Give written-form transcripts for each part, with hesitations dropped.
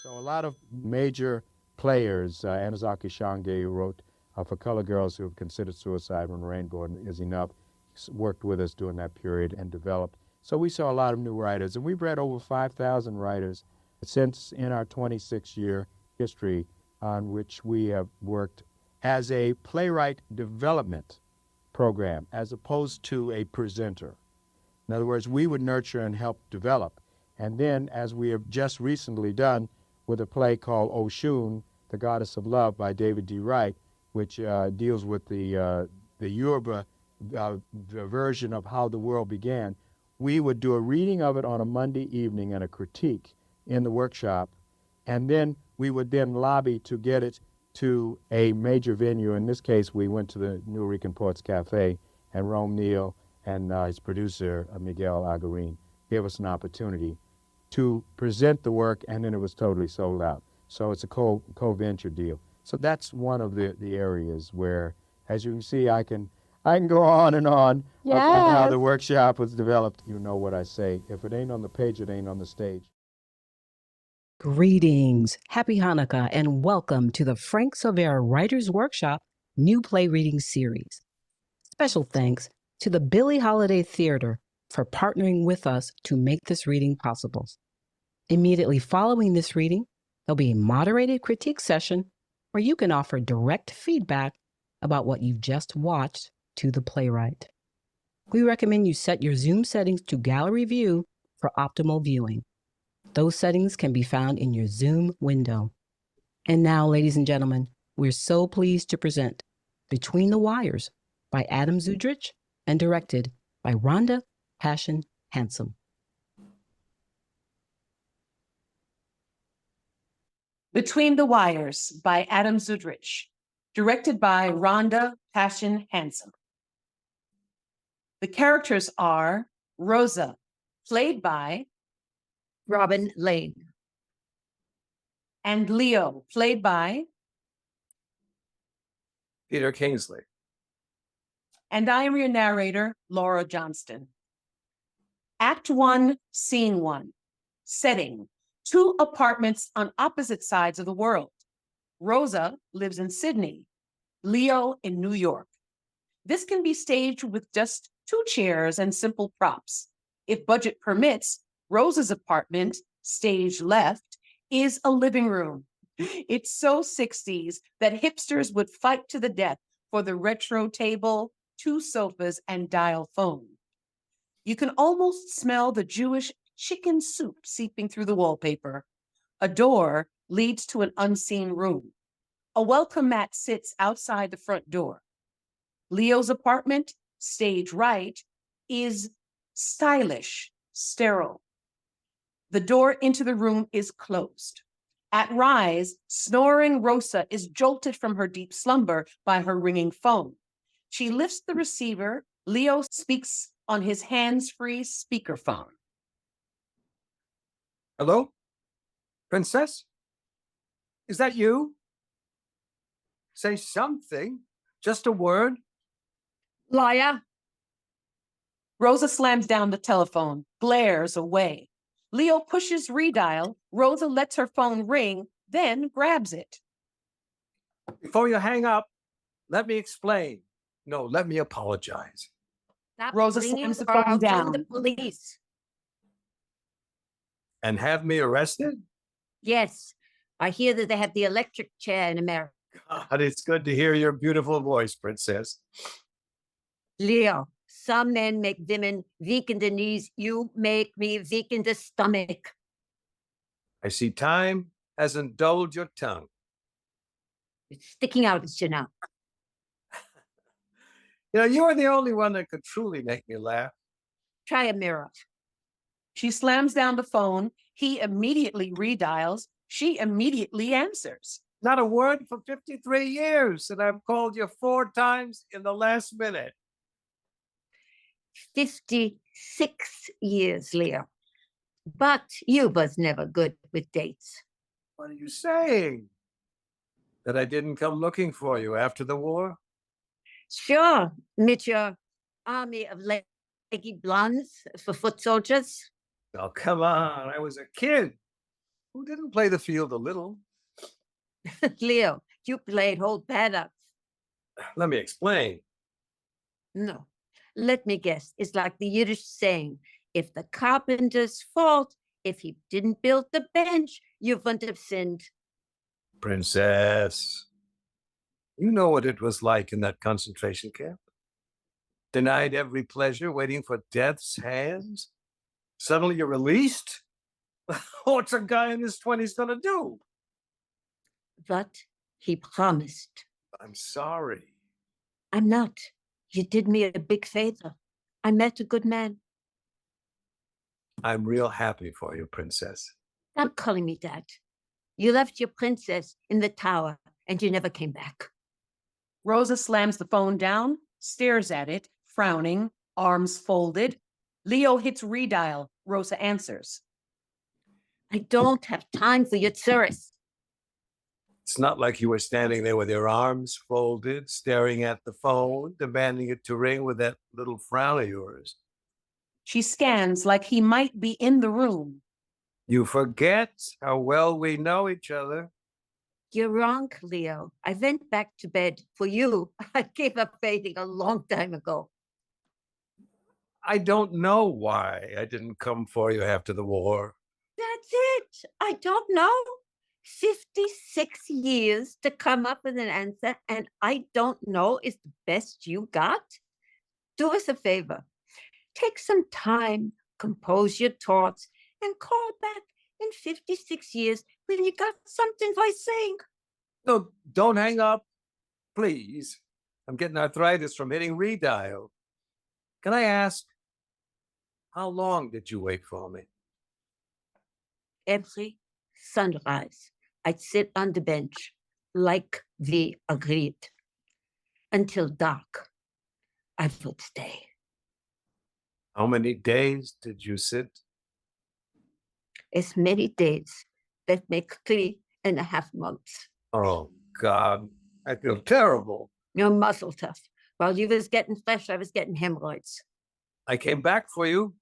So a lot of major players, Anazaki Shange, who wrote For Color Girls Who Have Considered Suicide When Rainbow Is Enough, worked with us during that period and developed. So we saw a lot of new writers, and we've read over 5,000 writers since in our 26-year history on which we have worked as a playwright development program as opposed to a presenter. In other words, we would nurture and help develop. And then, as we have just recently done with a play called Oshun, The Goddess of Love by David D. Wright, which deals with the Yoruba the version of how the world began, we would do a reading of it on a Monday evening and a critique in the workshop, and then we would then lobby to get it to a major venue. In this case, we went to the New Rican Poets Cafe, and Rome Neal and his producer, Miguel Agarin, gave us an opportunity to present the work, and then it was totally sold out. So it's a co-venture deal. So that's one of the areas where, as you can see, I can go on and on about how the workshop was developed. You know what I say. If it ain't on the page, it ain't on the stage. Greetings, happy Hanukkah, and welcome to the Frank Silvera Writers Workshop New Play Reading Series. Special thanks to the Billie Holiday Theater for partnering with us to make this reading possible. Immediately following this reading, there'll be a moderated critique session where you can offer direct feedback about what you've just watched to the playwright. We recommend you set your Zoom settings to gallery view for optimal viewing. Those settings can be found in your Zoom window. And now, ladies and gentlemen, we're so pleased to present Between the Wires by Adam Szudrich and directed by Rhonda Passion Hansome. Between the Wires by Adam Szudrich, directed by Rhonda Passion Hansome. The characters are Rosa, played by Robin Lane, and Leo, played by Peter Kingsley. And I am your narrator, Laura Johnston. Act 1, Scene 1. Setting: 2 apartments on opposite sides of the world. Rosa lives in Sydney, Leo in New York. This can be staged with just 2 chairs and simple props. If budget permits, Rosa's apartment, stage left, is a living room. It's so 60s that hipsters would fight to the death for the retro table, 2 sofas, and dial phone. You can almost smell the Jewish chicken soup seeping through the wallpaper. A door leads to an unseen room. A welcome mat sits outside the front door. Leo's apartment, stage right, is stylish, sterile. The door into the room is closed. At rise, snoring Rosa is jolted from her deep slumber by her ringing phone. She lifts the receiver. Leo speaks on his hands-free speakerphone. Hello? Princess? Is that you? Say something. Just a word. Liar. Rosa slams down the telephone, glares away. Leo pushes redial. Rosa lets her phone ring, then grabs it. Before you hang up, let me explain. No, let me apologize. Stop Rosa ringing slams the or phone I'll down. phone the police. And have me arrested? Yes, I hear that they have the electric chair in America. God, it's good to hear your beautiful voice, Princess. Leo, some men make women weak in the knees. You make me weak in the stomach. I see time hasn't dulled your tongue. It's sticking out at you now. You know, you are the only one that could truly make me laugh. Try a mirror. She slams down the phone. He immediately redials. She immediately answers. Not a word for 53 years, and I've called you 4 times in the last minute. 56 years, Leo. But you was never good with dates. What are you saying? That I didn't come looking for you after the war? Sure, with your army of leggy blondes for foot soldiers. Oh, come on. I was a kid who didn't play the field a little. Leo, you played whole paddocks. Let me explain. No, let me guess. It's like the Yiddish saying, if the carpenter's fault, if he didn't build the bench, you wouldn't have sinned. Princess, you know what it was like in that concentration camp? Denied every pleasure, waiting for death's hands? Suddenly you're released? What's a guy in his 20s gonna do? But he promised. I'm sorry. I'm not. You did me a big favor. I met a good man. I'm real happy for you, Princess. Stop calling me that. You left your princess in the tower and you never came back. Rosa slams the phone down, stares at it, frowning, arms folded. Leo hits redial. Rosa answers. I don't have time for your tourists. It's not like you were standing there with your arms folded, staring at the phone, demanding it to ring with that little frown of yours. She scans like he might be in the room. You forget how well we know each other. You're wrong, Leo. I went back to bed for you. I gave up waiting a long time ago. I don't know why I didn't come for you after the war. That's it. I don't know. 56 years to come up with an answer, and I don't know is the best you got? Do us a favor. Take some time, compose your thoughts, and call back in 56 years when you got something worth saying. No, don't hang up, please. I'm getting arthritis from hitting redial. Can I ask, how long did you wait for me? Every sunrise, I'd sit on the bench like we agreed. Until dark, I would stay. How many days did you sit? As many days that make 3.5 months. Oh, God, I feel terrible. Your muscle tough. While you was getting flesh, I was getting hemorrhoids. I came back for you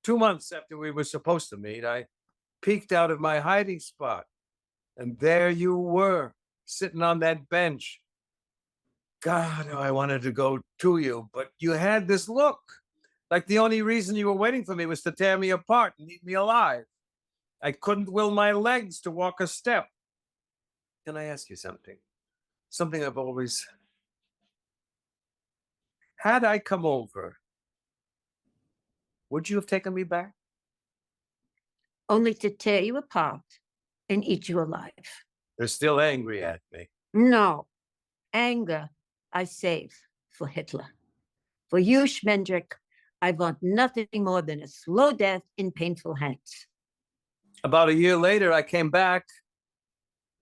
2 months after we were supposed to meet. I peeked out of my hiding spot, and there you were, sitting on that bench. God, how I wanted to go to you, but you had this look, like the only reason you were waiting for me was to tear me apart and eat me alive. I couldn't will my legs to walk a step. Can I ask you something? Something I've always... Had I come over, would you have taken me back? only to tear you apart and eat you alive. They're still angry at me. No, anger I save for Hitler. For you, Schmendrick, I want nothing more than a slow death in painful hands. About a year later, I came back.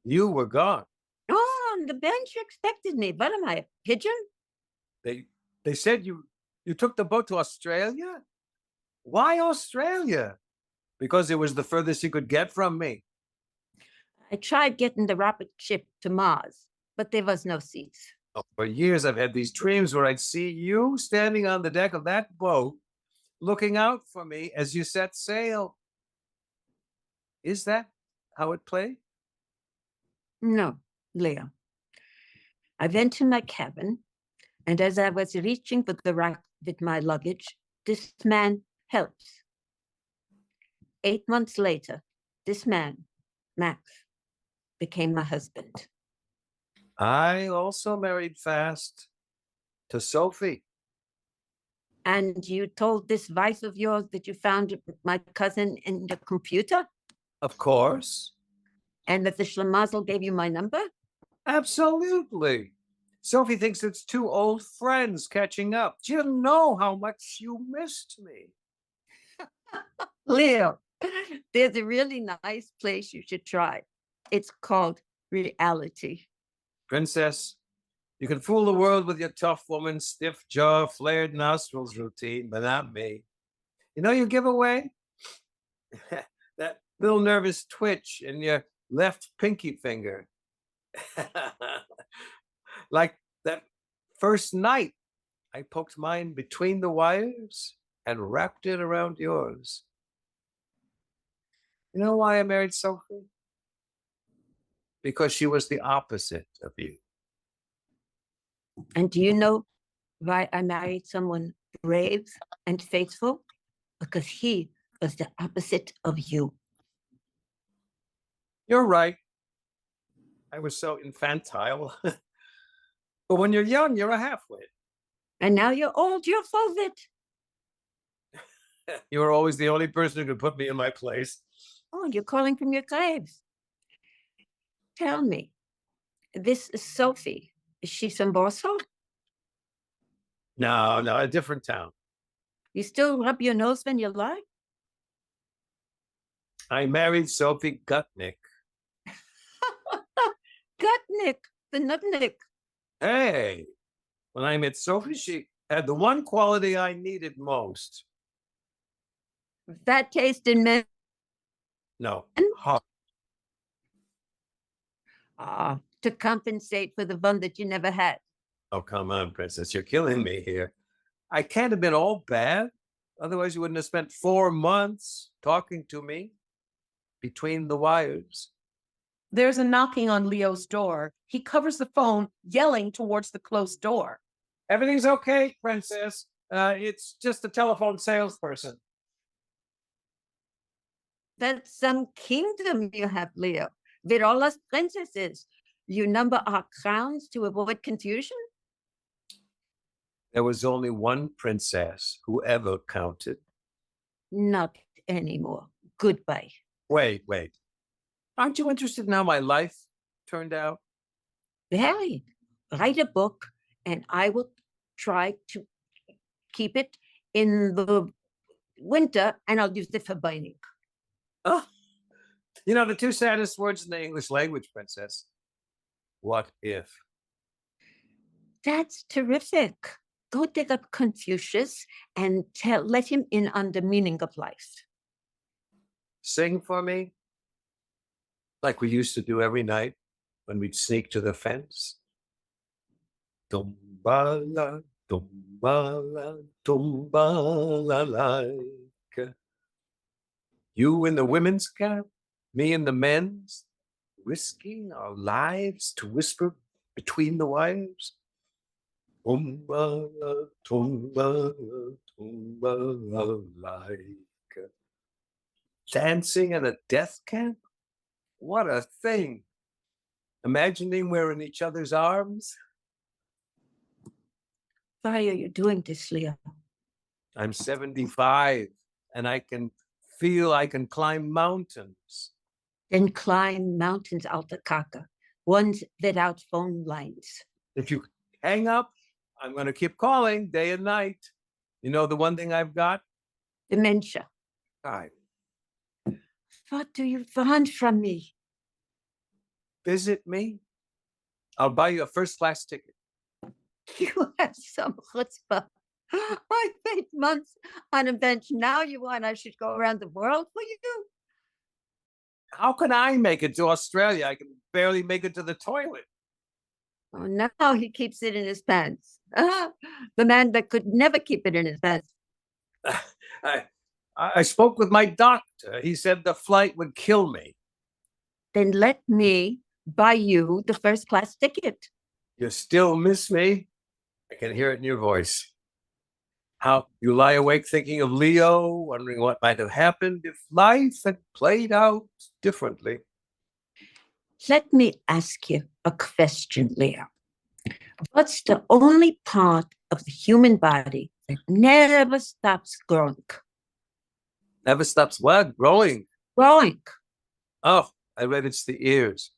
You were gone. Oh, on the bench you expected me. What am I, a pigeon? They said you took the boat to Australia? Why Australia? Because it was the furthest you could get from me. I tried getting the rocket ship to Mars, but there was no seats. Oh, for years, I've had these dreams where I'd see you standing on the deck of that boat, looking out for me as you set sail. Is that how it played? No, Leo. I went to my cabin, and as I was reaching for the rack with my luggage, this man helps. 8 months later, this man, Max, became my husband. I also married fast to Sophie. And you told this wife of yours that you found my cousin in the computer? Of course. And that the schlemazel gave you my number? Absolutely. Sophie thinks it's two old friends catching up. Do you know how much you missed me? Leo, there's a really nice place you should try. It's called reality. Princess, you can fool the world with your tough woman, stiff jaw, flared nostrils routine, but not me. You know your giveaway? That little nervous twitch in your left pinky finger. Like that first night, I poked mine between the wires and wrapped it around yours. You know why I married Sophie? Because she was the opposite of you. And do you know why I married someone brave and faithful? Because he was the opposite of you. You're right. I was so infantile. But when you're young, you're a halfwit. And now you're old, you're full of it. You were always the only person who could put me in my place. Oh, you're calling from your graves. Tell me, this is Sophie. Is she from Warsaw? No, a different town. You still rub your nose when you lie? I married Sophie Gutnick. Gutnick, the nutnik. Hey, when I met Sophie, she had the one quality I needed most. That taste in men. No, heart. To compensate for the one that you never had. Oh, come on, Princess. You're killing me here. I can't have been all bad. Otherwise, you wouldn't have spent 4 months talking to me between the wires. There's a knocking on Leo's door. He covers the phone, yelling towards the closed door. Everything's okay, Princess. It's just a telephone salesperson. That's some kingdom you have, Leo. We're all us princesses. You number our crowns to avoid confusion? There was only one princess who ever counted. Not anymore. Goodbye. Wait. Aren't you interested in how my life turned out? Very. Write a book, and I will try to keep it in the winter, and I'll use it for binding. Oh, you know, the two saddest words in the English language, Princess. What if? That's terrific. Go dig up Confucius and let him in on the meaning of life. Sing for me? Like we used to do every night when we'd sneak to the fence? Tumbala, tumbala, tumbala like. You in the women's cap, me in the men's, risking our lives to whisper between the wires. Tumbala, tumbala, tumbala like. Dancing in a death camp? What a thing. Imagining we're in each other's arms. Why are you doing this, Leo? I'm 75 and I can feel I can climb mountains. Then climb mountains, Alta Kaka, ones without phone lines. If you hang up, I'm going to keep calling day and night. You know the one thing I've got? Dementia. Time. What do you want from me? Visit me. I'll buy you a first-class ticket. You have some chutzpah. I spent months on a bench. Now you want I should go around the world for you? How can I make it to Australia? I can barely make it to the toilet. Oh, now he keeps it in his pants. The man that could never keep it in his pants. I spoke with my doctor. He said the flight would kill me. Then let me buy you the first class ticket. You still miss me? I can hear it in your voice. How you lie awake thinking of Leo, wondering what might have happened if life had played out differently. Let me ask you a question, Leo. What's the only part of the human body that never stops growing? Never stops what? Growing. Growing. Oh, I read it's the ears.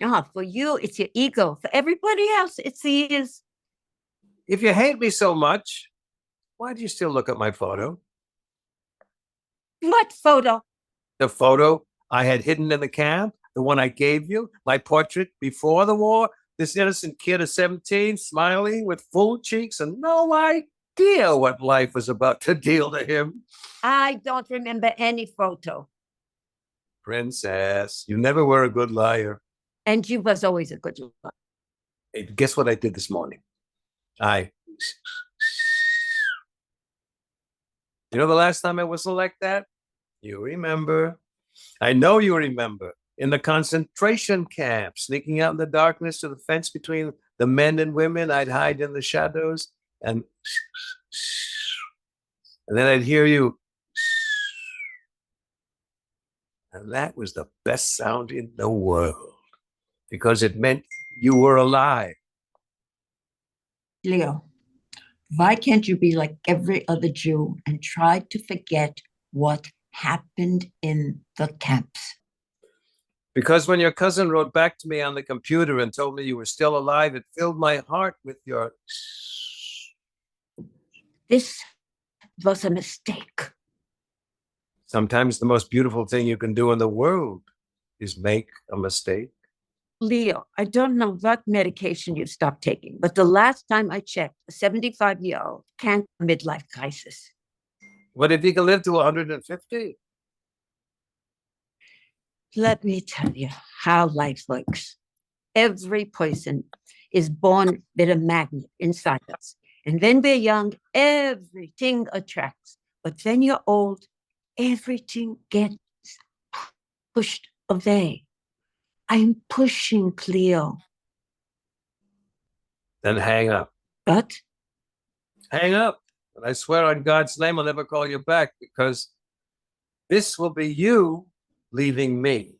Ah, for you, it's your ego. For everybody else, it's the ears. If you hate me so much, why do you still look at my photo? What photo? The photo I had hidden in the camp, the one I gave you, my portrait before the war, this innocent kid of 17, smiling with full cheeks and no idea what life was about to deal to him. I don't remember any photo. Princess, you never were a good liar. And you was always a good liar. Hey, guess what I did this morning? You know the last time I whistled like that? You remember. I know you remember. In the concentration camp, sneaking out in the darkness to the fence between the men and women, I'd hide in the shadows and then I'd hear you. And that was the best sound in the world because it meant you were alive. Leo, why can't you be like every other Jew and try to forget what happened in the camps? Because when your cousin wrote back to me on the computer and told me you were still alive, it filled my heart with your. This was a mistake. Sometimes the most beautiful thing you can do in the world is make a mistake. Leo, I don't know what medication you've stopped taking, but the last time I checked, a 75-year-old can't have a midlife crisis. What if you can live to 150? Let me tell you how life works. Every person is born with a magnet inside us. And when we're young, everything attracts. But when you're old, everything gets pushed away. I'm pushing, Cleo. Then hang up. But Hang up. And I swear on God's name, I'll never call you back because this will be you leaving me.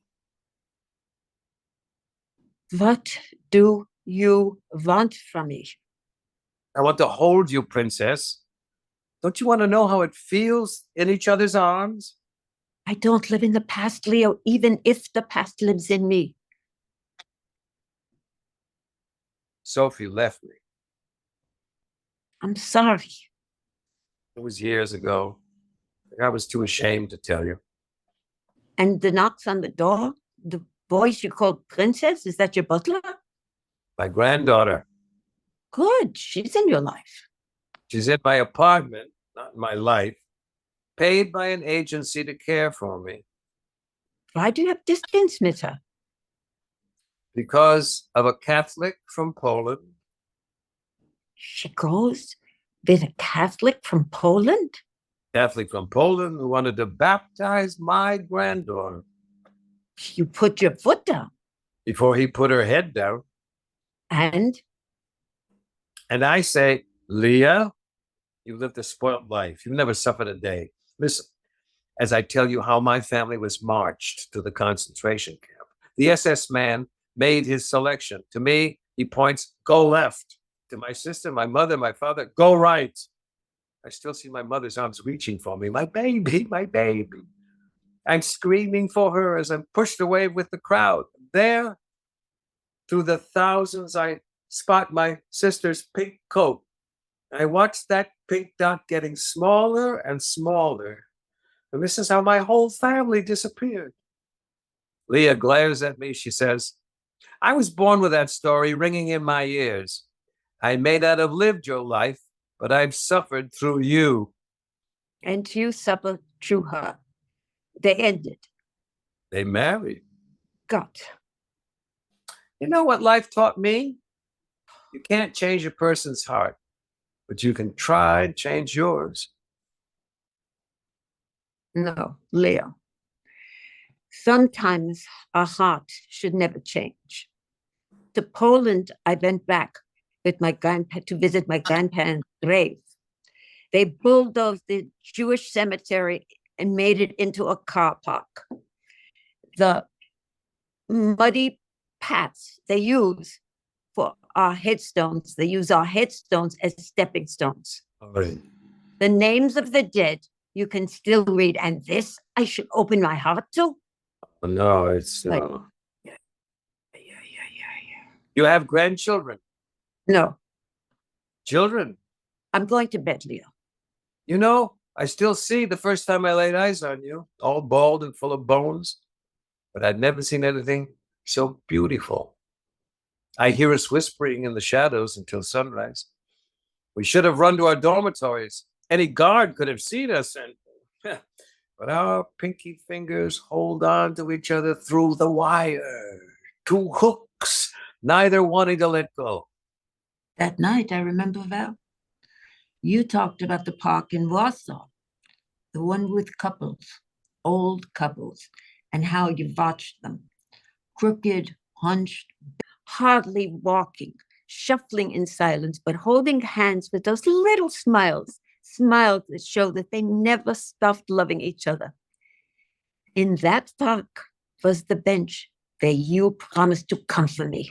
what do you want from me? I want to hold you, princess. Don't you want to know how it feels in each other's arms? I don't live in the past, Leo, even if the past lives in me. Sophie left me. I'm sorry. It was years ago. I was too ashamed to tell you. And the knocks on the door, the voice you called Princess, is that your butler? My granddaughter. Good, she's in your life. She's in my apartment, not in my life, paid by an agency to care for me. Why do you have distance with her? Because of a Catholic from Poland. She goes with a Catholic from Poland? Catholic from Poland who wanted to baptize my granddaughter. You put your foot down. Before he put her head down. And And I say, Leah, you lived a spoiled life. You've never suffered a day. Listen, as I tell you how my family was marched to the concentration camp, the SS man made his selection. To me, he points, go left. To my sister, my mother, my father, go right. I still see my mother's arms reaching for me. My baby, my baby. I'm screaming for her as I'm pushed away with the crowd. There, through the thousands, I spot my sister's pink coat. I watch that pink dot getting smaller and smaller. And this is how my whole family disappeared. Leah glares at me. She says, I was born with that story ringing in my ears. I may not have lived your life, but I've suffered through you. And you suffered through her. They ended. They married. God. You know what life taught me? You can't change a person's heart, but you can try and change yours. No, Leo. Sometimes a heart should never change. To Poland, I went back with my to visit my grandparents' grave. They bulldozed the Jewish cemetery and made it into a car park. The muddy paths they use for our headstones, they use our headstones as stepping stones. Right. The names of the dead you can still read, and this I should open my heart to? No, it's Like- yeah. You have grandchildren. No, Children. I'm going to bed, Leo. You know, I still see the first time I laid eyes on you, all bald and full of bones. But I'd never seen anything so beautiful. I hear us whispering in the shadows until sunrise. We should have run to our dormitories. Any guard could have seen us, and but our pinky fingers hold on to each other through the wire. Two hooks, neither wanting to let go. That night, I remember, Val, you talked about the park in Warsaw, the one with couples, old couples, and how you watched them. Crooked, hunched, hardly walking, shuffling in silence, but holding hands with those little smiles, smiles that show that they never stopped loving each other. In that park was the bench where you promised to come for me.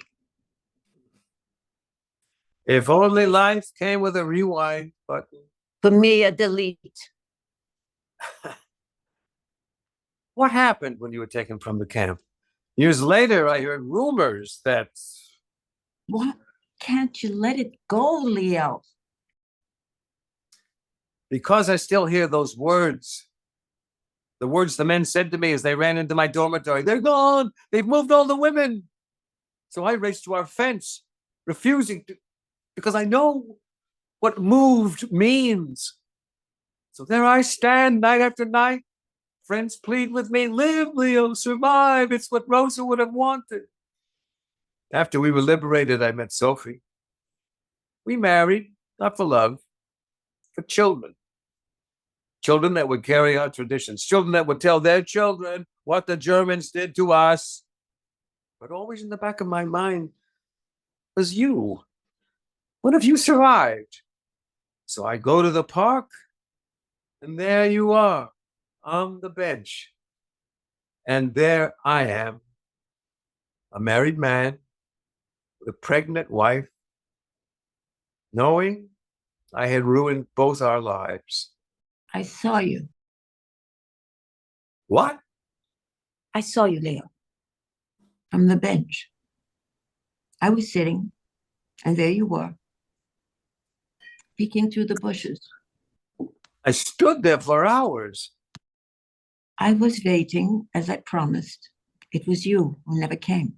If only life came with a rewind button. For me, a delete. What happened when you were taken from the camp? Years later, I heard rumors that... What? Can't you let it go, Leo? Because I still hear those words. The words the men said to me as they ran into my dormitory. They're gone. They've moved all the women. So I raced to our fence, refusing to, because I know what moved means. So there I stand night after night. Friends plead with me, live, Leo, survive. It's what Rosa would have wanted. After we were liberated, I met Sophie. We married, not for love, for children. Children that would carry our traditions, children that would tell their children what the Germans did to us. But always in the back of my mind was you. What if you survived? So I go to the park, and there you are on the bench. And there I am, a married man with a pregnant wife, knowing I had ruined both our lives. I saw you. What? I saw you, Leo. From the bench. I was sitting, and there you were, peeking through the bushes. I stood there for hours. I was waiting, as I promised. It was you who never came.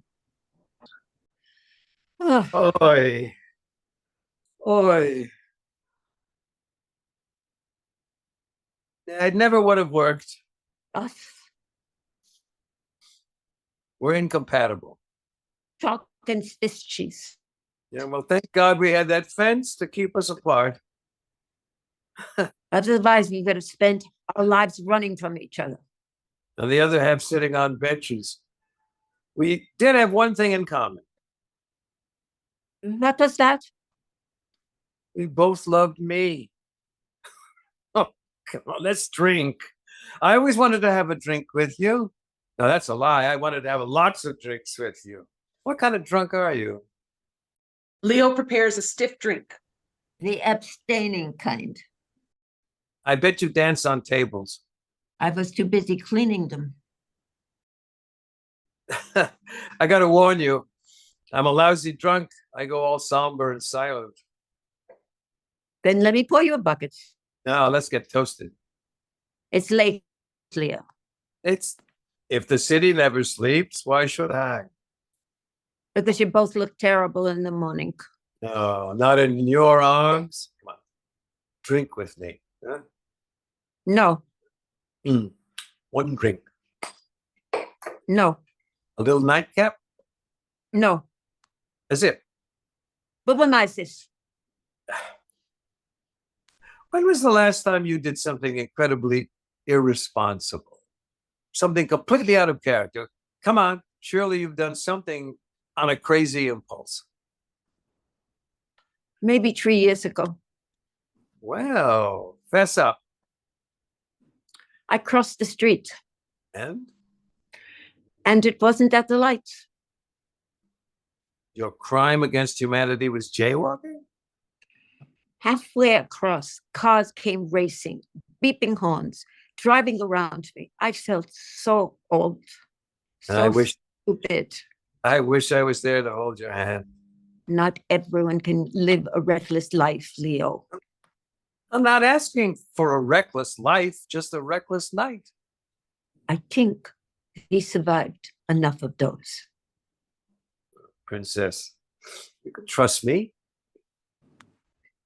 Oi. Oi. It never would have worked. Us, We're incompatible. chalk and Swiss cheese. Yeah, well, thank God we had that fence to keep us apart. Otherwise, we would have spent our lives running from each other. And the other half sitting on benches. We did have one thing in common. What was that? We both loved me. Oh, come on, let's drink. I always wanted to have a drink with you. No, that's a lie. I wanted to have lots of drinks with you. What kind of drunk are you? Leo prepares a stiff drink. The abstaining kind. I bet you dance on tables. I was too busy cleaning them. I gotta warn you, I'm a lousy drunk. I go all somber and silent. Then let me pour you a bucket. Now let's get toasted. It's late, Leo. It's if the city never sleeps, why should I? Because you both look terrible in the morning. No, not in your arms. Come on, drink with me. Huh? No, One drink. no, A little nightcap? no. As if. Bubamyces. When was the last time you did something incredibly irresponsible? Something completely out of character? Come on, surely you've done something on a crazy impulse. Maybe 3 years ago. Well, fess up. I crossed the street And and it wasn't at the lights. your crime against humanity was jaywalking? Halfway across, cars came racing, beeping horns, driving around me. I felt so old, And I wish stupid. I was there to hold your hand. Not everyone can live a reckless life, Leo. I'm not asking for a reckless life, just a reckless night. I think he survived enough of those. Princess, you can trust me.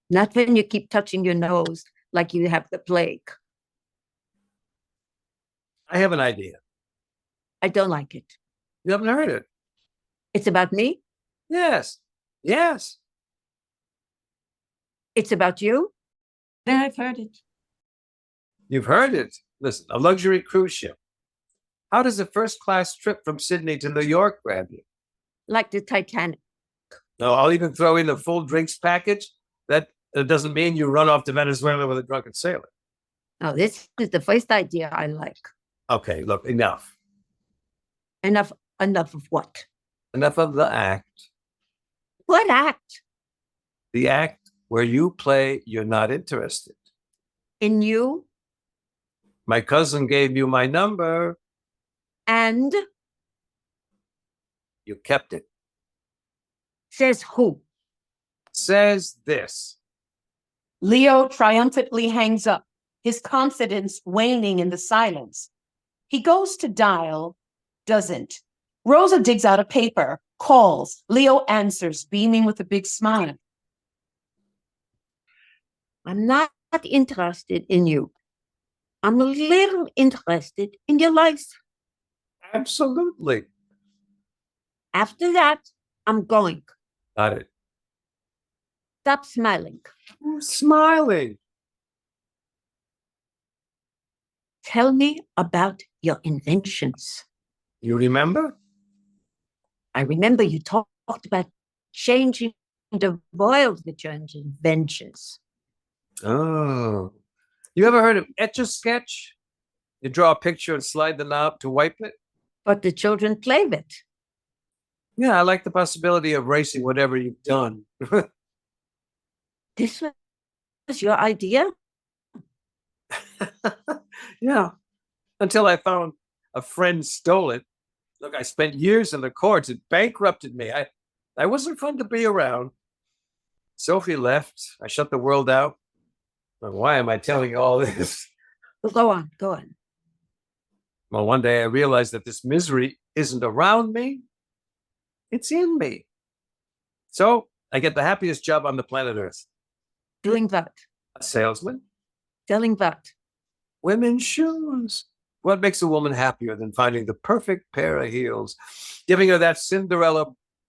Not when you keep touching your nose like you have the plague. I have an idea. I don't like it. You haven't heard it? It's about me. Yes. Yes. It's about you. Then I've heard it. You've heard it. Listen, a luxury cruise ship. How does a first class trip from Sydney to New York grab you? Like the Titanic. No, I'll even throw in the full drinks package. That doesn't mean you run off to Venezuela with a drunken sailor. Now, this is the first idea I like. Okay, look, enough. Enough of what? Enough of the act. What act? The act where you play you're not interested. In you My cousin gave you my number. and You kept it. says who? Says this. Leo triumphantly hangs up, his confidence waning in the silence. He goes to dial, doesn't. Rosa digs out a paper, calls. Leo answers, beaming with a big smile. I'm not interested in you. I'm a little interested in your life. Absolutely. After that, I'm going. Got it. Stop smiling. Who's smiling? Tell me about your inventions. You remember? I remember you talked about changing the world with your inventions. Oh. You ever heard of Etch-a-Sketch? You draw a picture and slide the knob to wipe it? But the children play with. Yeah, I like the possibility of erasing whatever you've done. This was your idea? Yeah. Until I found a friend stole it. Look, I spent years in the courts. It bankrupted me. I wasn't fun to be around. Sophie left. I shut the world out. But why am I telling you all this? Well, go on, go on. Well, one day I realized that this misery isn't around me. It's in me. So I get the happiest job on the planet Earth. Doing what? A salesman. Selling what? Women's shoes. What makes a woman happier than finding the perfect pair of heels, giving her that Cinderella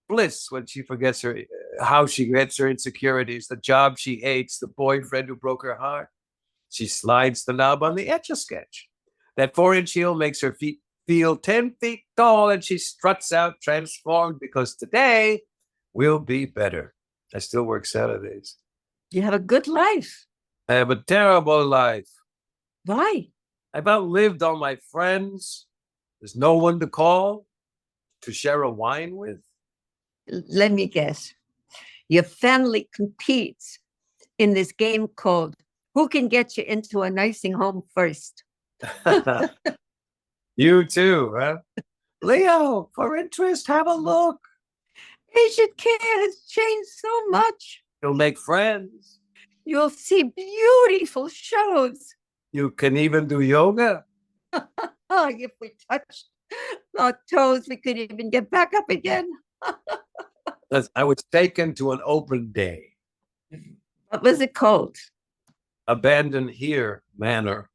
bliss when she forgets how she gets her insecurities, the job she hates, the boyfriend who broke her heart? She slides the knob on the Etch-a-Sketch. That 4-inch heel makes her feet feel 10 feet tall, and she struts out transformed because today will be better. I still work Saturdays. You have a good life. I have a terrible life. Why? I've outlived all my friends. There's no one to call, to share a wine with. Let me guess. Your family competes in this game called Who Can Get You Into a Nursing Home First? You too, huh? Leo, for interest, have a look. Asian care has changed so much. You'll make friends. You'll see beautiful shows. You can even do yoga. Oh, if we touched our toes, we could even get back up again. I was taken to an open day. What was it called? Abandoned here manor.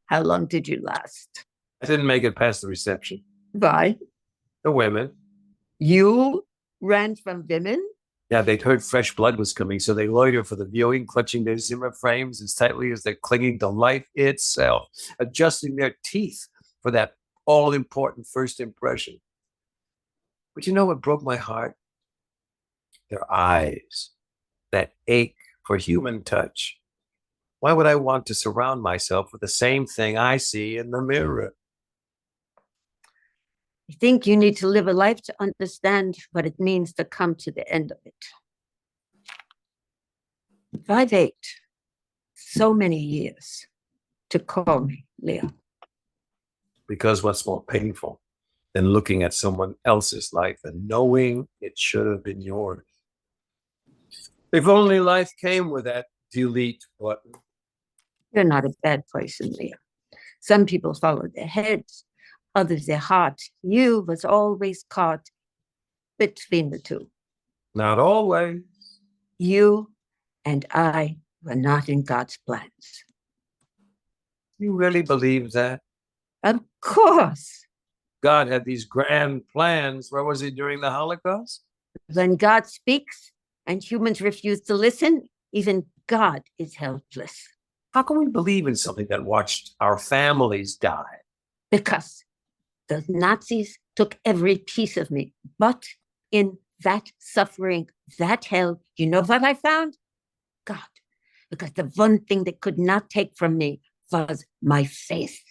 How long did you last? I didn't make it past the reception. Why? The women. You ran from women? Yeah, they'd heard fresh blood was coming, so they loiter for the viewing, clutching their Zimmer frames as tightly as they're clinging to life itself, adjusting their teeth for that all-important first impression. But you know what broke my heart? Their eyes, that ache for human touch. Why would I want to surround myself with the same thing I see in the mirror? I think you need to live a life to understand what it means to come to the end of it. 5'8", so many years to call me, Leo. Because what's more painful than looking at someone else's life and knowing it should have been yours? If only life came with that delete button. You're not a bad person, Leo. Some people follow their heads, others their heart. You was always caught between the two. Not always. You and I were not in God's plans. You really believe that? Of course. God had these grand plans. Where was he during the Holocaust? When God speaks and humans refuse to listen, even God is helpless. How can we believe in something that watched our families die? Because the Nazis took every piece of me. But in that suffering, that hell, you know what I found? God. Because the one thing they could not take from me was my faith.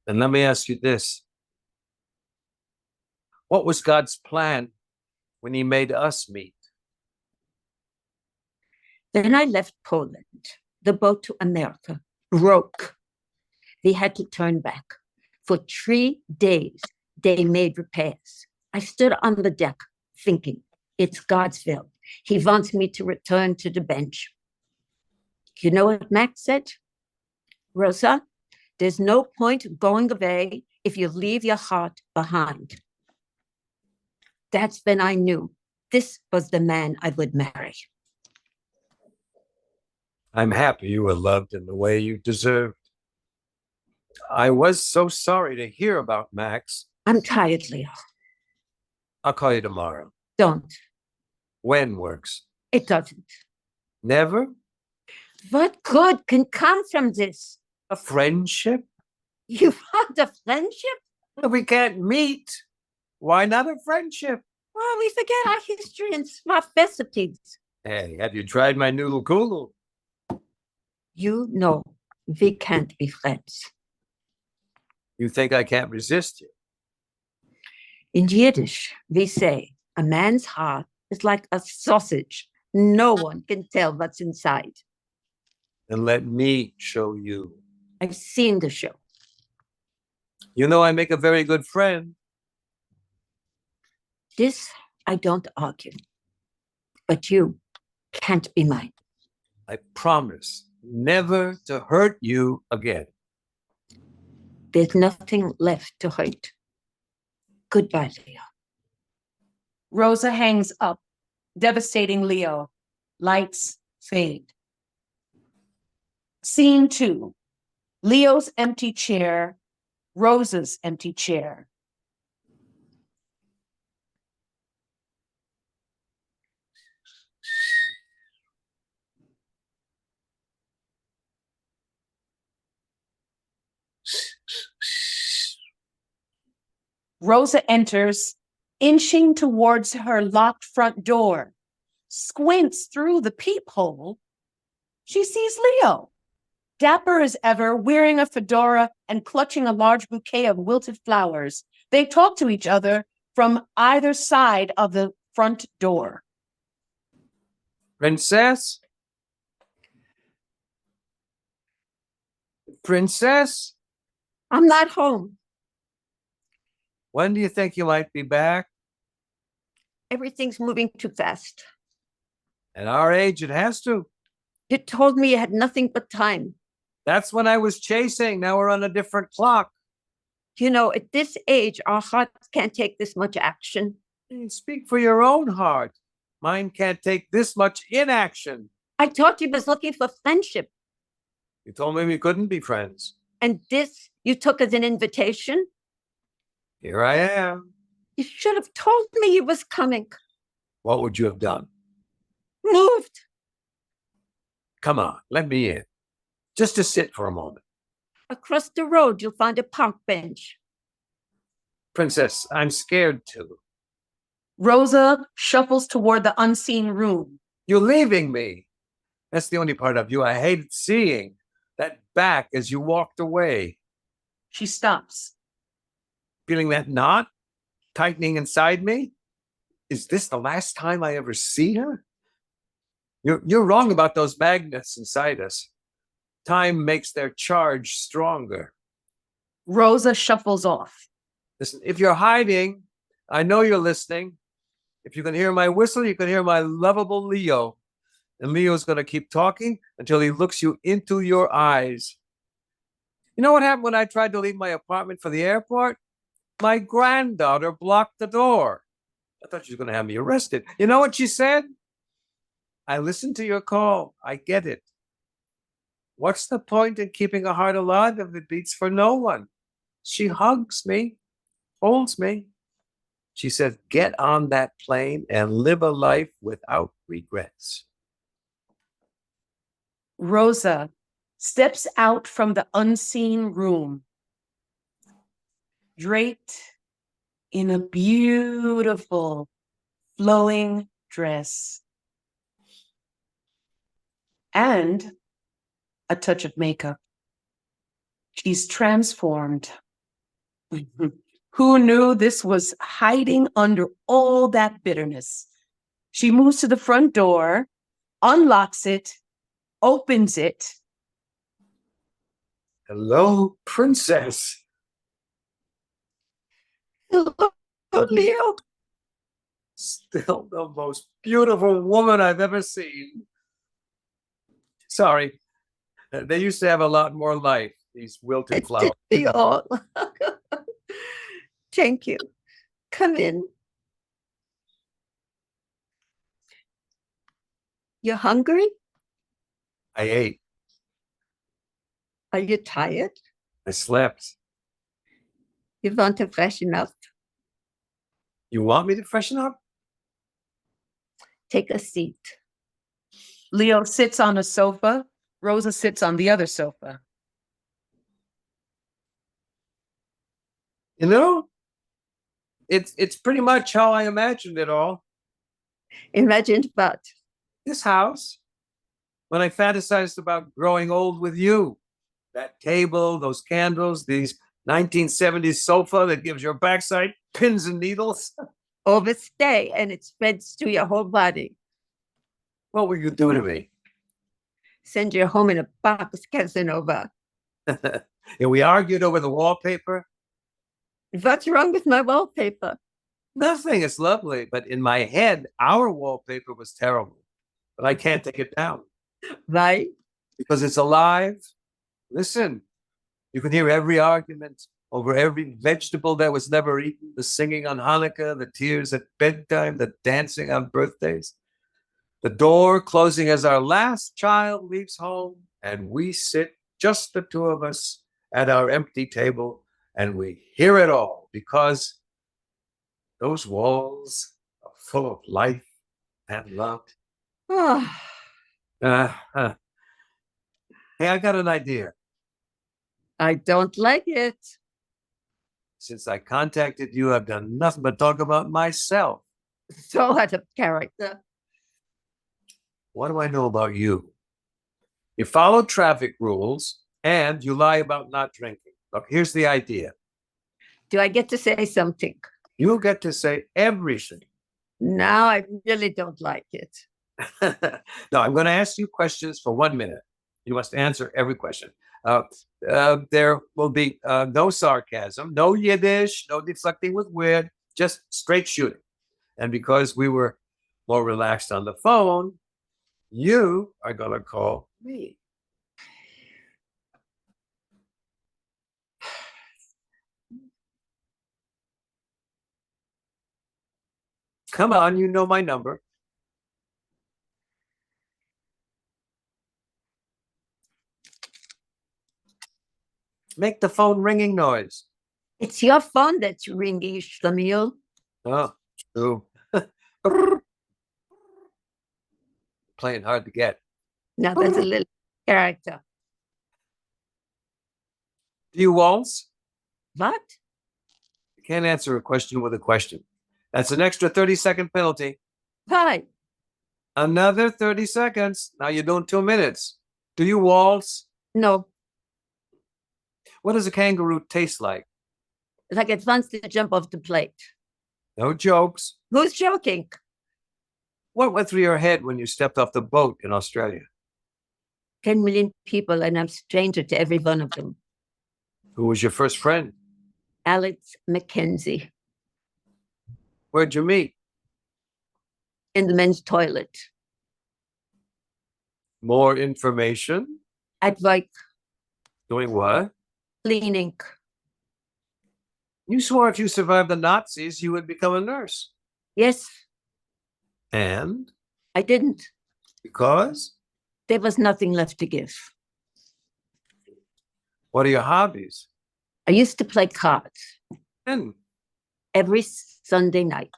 Then let me ask you this. What was God's plan when he made us meet? Then I left Poland. The boat to America broke. We had to turn back. For 3 days, they made repairs. I stood on the deck thinking, it's God's will. He wants me to return to the bench. You know what Max said? Rosa, there's no point going away if you leave your heart behind. That's when I knew this was the man I would marry. I'm happy you were loved in the way you deserved. I was so sorry to hear about Max. I'm tired, Leo. I'll call you tomorrow. Don't. When works? It doesn't. Never? What good can come from this? A friendship? You want a friendship? We can't meet. Why not a friendship? Well, we forget our history and swap recipes. Hey, have you tried my noodle kugel? You know we can't be friends. You think I can't resist you? In Yiddish, we say a man's heart is like a sausage. No one can tell what's inside. Then let me show you. I've seen the show. You know I make a very good friend. This I don't argue. But you can't be mine. I promise never to hurt you again. There's nothing left to hurt. Goodbye, Leo. Rosa hangs up, devastating Leo. Lights fade. Scene 2. Leo's empty chair, Rosa's empty chair. Rosa enters, inching towards her locked front door, squints through the peephole. She sees Leo, dapper as ever, wearing a fedora and clutching a large bouquet of wilted flowers. They talk to each other from either side of the front door. Princess? Princess, I'm not home. when do you think you might be back? Everything's moving too fast. At our age, it has to. You told me you had nothing but time. That's when I was chasing. Now we're on a different clock. You know, at this age, our hearts can't take this much action. Speak for your own heart. Mine can't take this much inaction. I thought you was looking for friendship. You told me we couldn't be friends. And this you took as an invitation? Here I am. You should have told me you was coming. What would you have done? Moved. Come on, let me in. Just to sit for a moment. Across the road, you'll find a park bench. Princess, I'm scared to. Rosa shuffles toward the unseen room. You're leaving me. That's the only part of you I hated seeing. That back as you walked away. She stops. Feeling that knot tightening inside me? Is this the last time I ever see her? You're wrong about those magnets inside us. Time makes their charge stronger. Rosa shuffles off. Listen, if you're hiding, I know you're listening. If you can hear my whistle, you can hear my lovable Leo. And Leo's going to keep talking until he looks you into your eyes. You know what happened when I tried to leave my apartment for the airport? My granddaughter blocked the door. I thought she was going to have me arrested. You know what she said? I listened to your call. I get it. What's the point in keeping a heart alive if it beats for no one? She hugs me, holds me. She says, get on that plane and live a life without regrets. Rosa steps out from the unseen room, draped in a beautiful flowing dress and a touch of makeup. She's transformed. Who knew this was hiding under all that bitterness? She moves to the front door, unlocks it, opens it. Hello, princess. Hello, Leo. Still the most beautiful woman I've ever seen. Sorry, they used to have a lot more life, these wilted flowers. Did we all? Thank you. Come in. You hungry? I ate. Are you tired? I slept. You want to freshen up? You want me to freshen up? Take a seat. Leo sits on a sofa. Rosa sits on the other sofa. You know, it's pretty much how I imagined it all. Imagined what? This house, when I fantasized about growing old with you, that table, those candles, these 1970s sofa that gives your backside pins and needles. Overstay and it spreads to your whole body. What will you do to me? Send you home in a box, Casanova. And we argued over the wallpaper. What's wrong with my wallpaper? Nothing, it's lovely. But in my head, our wallpaper was terrible. But I can't take it down. Why? Because it's alive. Listen, you can hear every argument over every vegetable that was never eaten, the singing on Hanukkah, the tears at bedtime, the dancing on birthdays, the door closing as our last child leaves home, and we sit, just the two of us, at our empty table, and we hear it all because those walls are full of life and love. Oh, Hey, I got an idea. I don't like it. Since I contacted you, I've done nothing but talk about myself. So out of character. What do I know about you? You follow traffic rules and you lie about not drinking. Look, here's the idea. Do I get to say something? You'll get to say everything. Now I really don't like it. No, I'm going to ask you questions for 1 minute. You must answer every question. There will be no sarcasm, no Yiddish, no deflecting with weird, just straight shooting. And because we were more relaxed on the phone, you are going to call me. Come on, you know my number. Make the phone ringing noise. It's your phone that's ringing, Shlomiel. Oh, true. Playing hard to get. Now that's a little character. Do you waltz? What? You can't answer a question with a question. That's an extra 30-second penalty. Why? Another 30 seconds. Now you're doing 2 minutes. Do you waltz? No, What does a kangaroo taste like? like it wants to jump off the plate. No jokes. Who's joking? What went through your head when you stepped off the boat in Australia? 10 million people, and I'm stranger to every one of them. Who was your first friend? Alex Mackenzie Where'd you meet? in the men's toilet. More information? At like Doing what? cleaning. You swore if you survived the Nazis, you would become a nurse. Yes, And? I didn't. Because? There was nothing left to give. What are your hobbies? I used to play cards And? every Sunday night.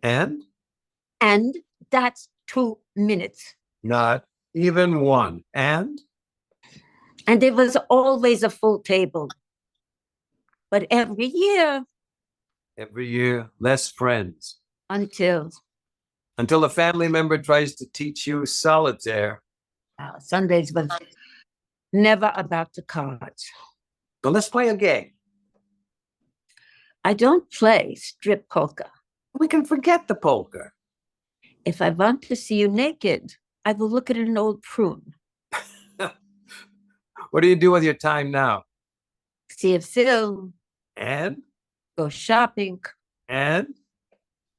And? And that's 2 minutes. Not even one. And? And there was always a full table. But every year Every year, less friends. until Until a family member tries to teach you solitaire. Sundays was never about the cards. So let's play a game. I don't play strip poker. We can forget the poker. If I want to see you naked, I will look at an old prune. What do you do with your time now? See a film, And? go shopping, And?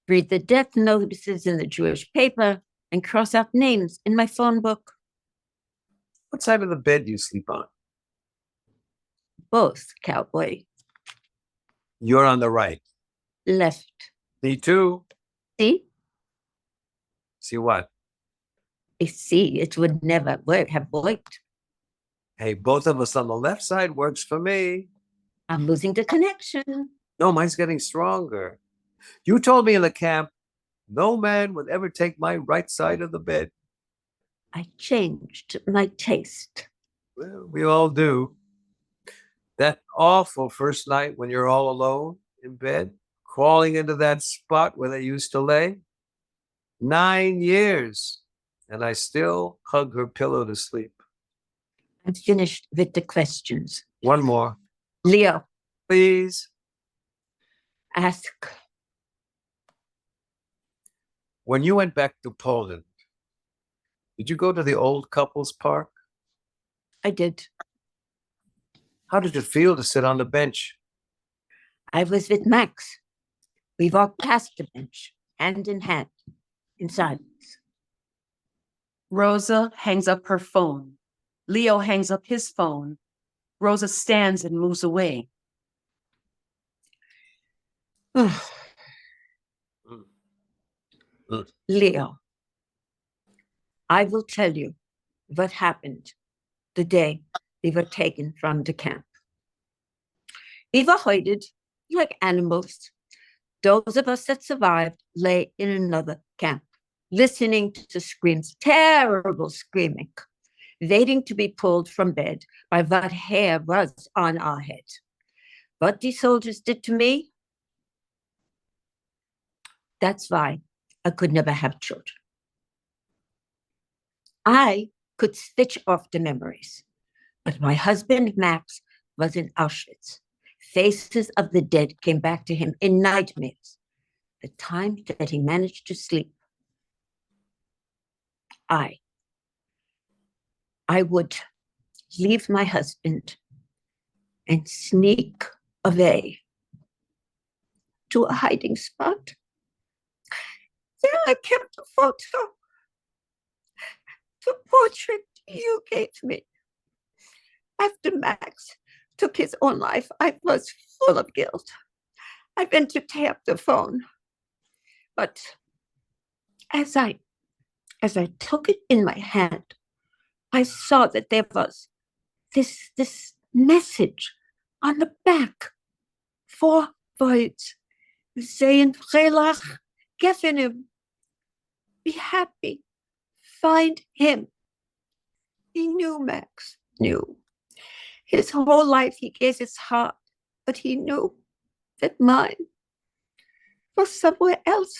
read the death notices in the Jewish paper, and cross out names in my phone book. What side of the bed do you sleep on? Both, cowboy. You're on the right. Left. Me too. See? See what? I see, it would never have worked. Hey, both of us on the left side works for me. I'm losing the connection. No, mine's getting stronger. You told me in the camp, no man would ever take my right side of the bed. I changed my taste. Well, we all do. That awful first night when you're all alone in bed, crawling into that spot where they used to lay. 9 years, and I still hug her pillow to sleep. I'm finished with the questions. One more, Leo, please. ask. When you went back to Poland, did you go to the old couples park? I did. How did it feel to sit on the bench? I was with Max. We walked past the bench, hand in hand, in silence. Rosa hangs up her phone. Leo hangs up his phone. Rosa stands and moves away. Leo, I will tell you what happened the day we were taken from the camp. We were hoided like animals. Those of us that survived lay in another camp, listening to screams, terrible screaming, waiting to be pulled from bed by what hair was on our head. What these soldiers did to me, that's why I could never have children. I could stitch off the memories, but my husband, Max, was in Auschwitz. Faces of the dead came back to him in nightmares. The time that he managed to sleep, I would leave my husband and sneak away to a hiding spot. There I kept the photo, the portrait you gave me. After Max took his own life, I was full of guilt. I went to tap the phone, but as I took it in my hand, I saw that there was this message on the back. 4 words saying, "Relach, geffen him. Be happy. Find him." He knew Max, knew. His whole life he gave his heart, but he knew that mine was somewhere else.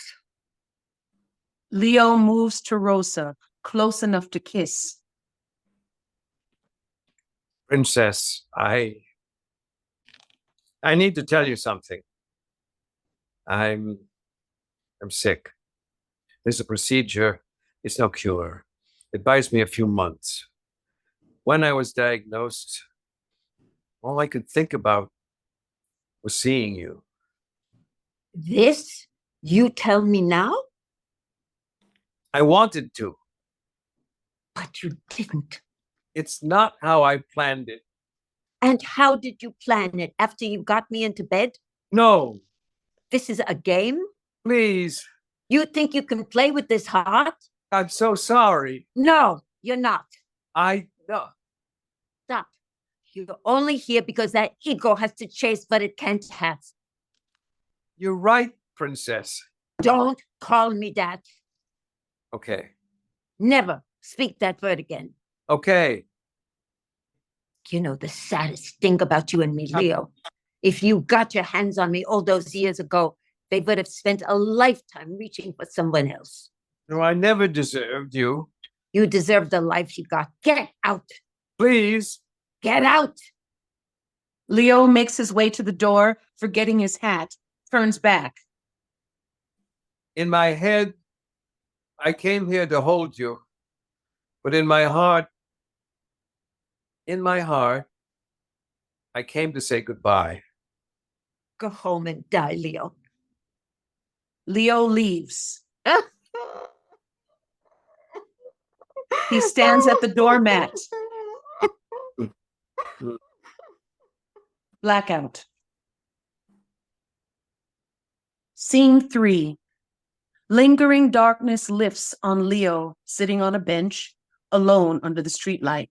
Leo moves to Rosa, close enough to kiss. Princess, I need to tell you something. I'm sick. There's a procedure. It's no cure. It buys me a few months. When I was diagnosed, all I could think about was seeing you. This you tell me now? I wanted to. But you didn't. It's not how I planned it. And how did you plan it? After you got me into bed? No, This is a game? please. You think you can play with this heart? I'm so sorry. No, you're not. No. Stop. You're only here because that ego has to chase what it can't have. You're right, Princess. Don't call me that. Okay. Never speak that word again. Okay. You know the saddest thing about you and me, Leo. If you got your hands on me all those years ago, they would have spent a lifetime reaching for someone else. No, I never deserved you. You deserve the life you got. Get out. Please. Get out. Leo makes his way to the door, forgetting his hat, turns back. In my head, I came here to hold you. But in my heart, I came to say goodbye. Go home and die, Leo. Leo leaves. He stands at the doormat. Blackout. Scene 3. Lingering darkness lifts on Leo sitting on a bench, alone under the streetlight.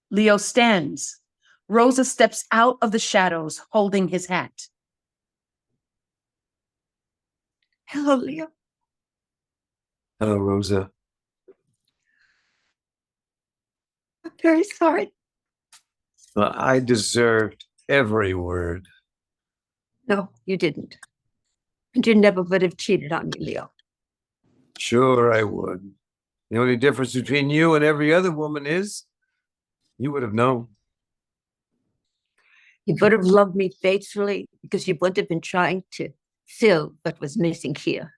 Leo stands. Rosa steps out of the shadows, holding his hat. Hello, Leo. Hello, Rosa. I'm very sorry. Well, I deserved every word. No, you didn't. And you never would have cheated on me, Leo. Sure, I would. The only difference between you and every other woman is you would have known. You would have loved me faithfully because you would have been trying to fill what was missing here.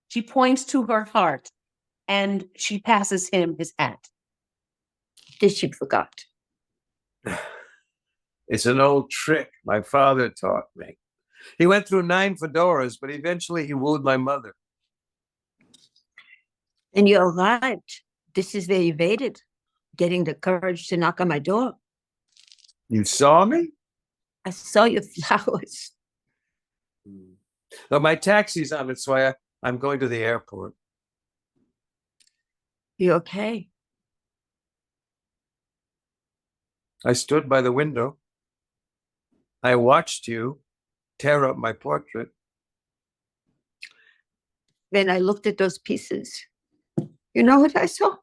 She points to her heart and she passes him his hat. This you forgot. It's an old trick my father taught me. He went through 9 fedoras, but eventually he wooed my mother. And you arrived. This is where you waited, getting the courage to knock on my door. You saw me? I saw your flowers. Well, my taxi's on its way. I'm going to the airport. You okay? I stood by the window. I watched you tear up my portrait. When I looked at those pieces, you know what I saw?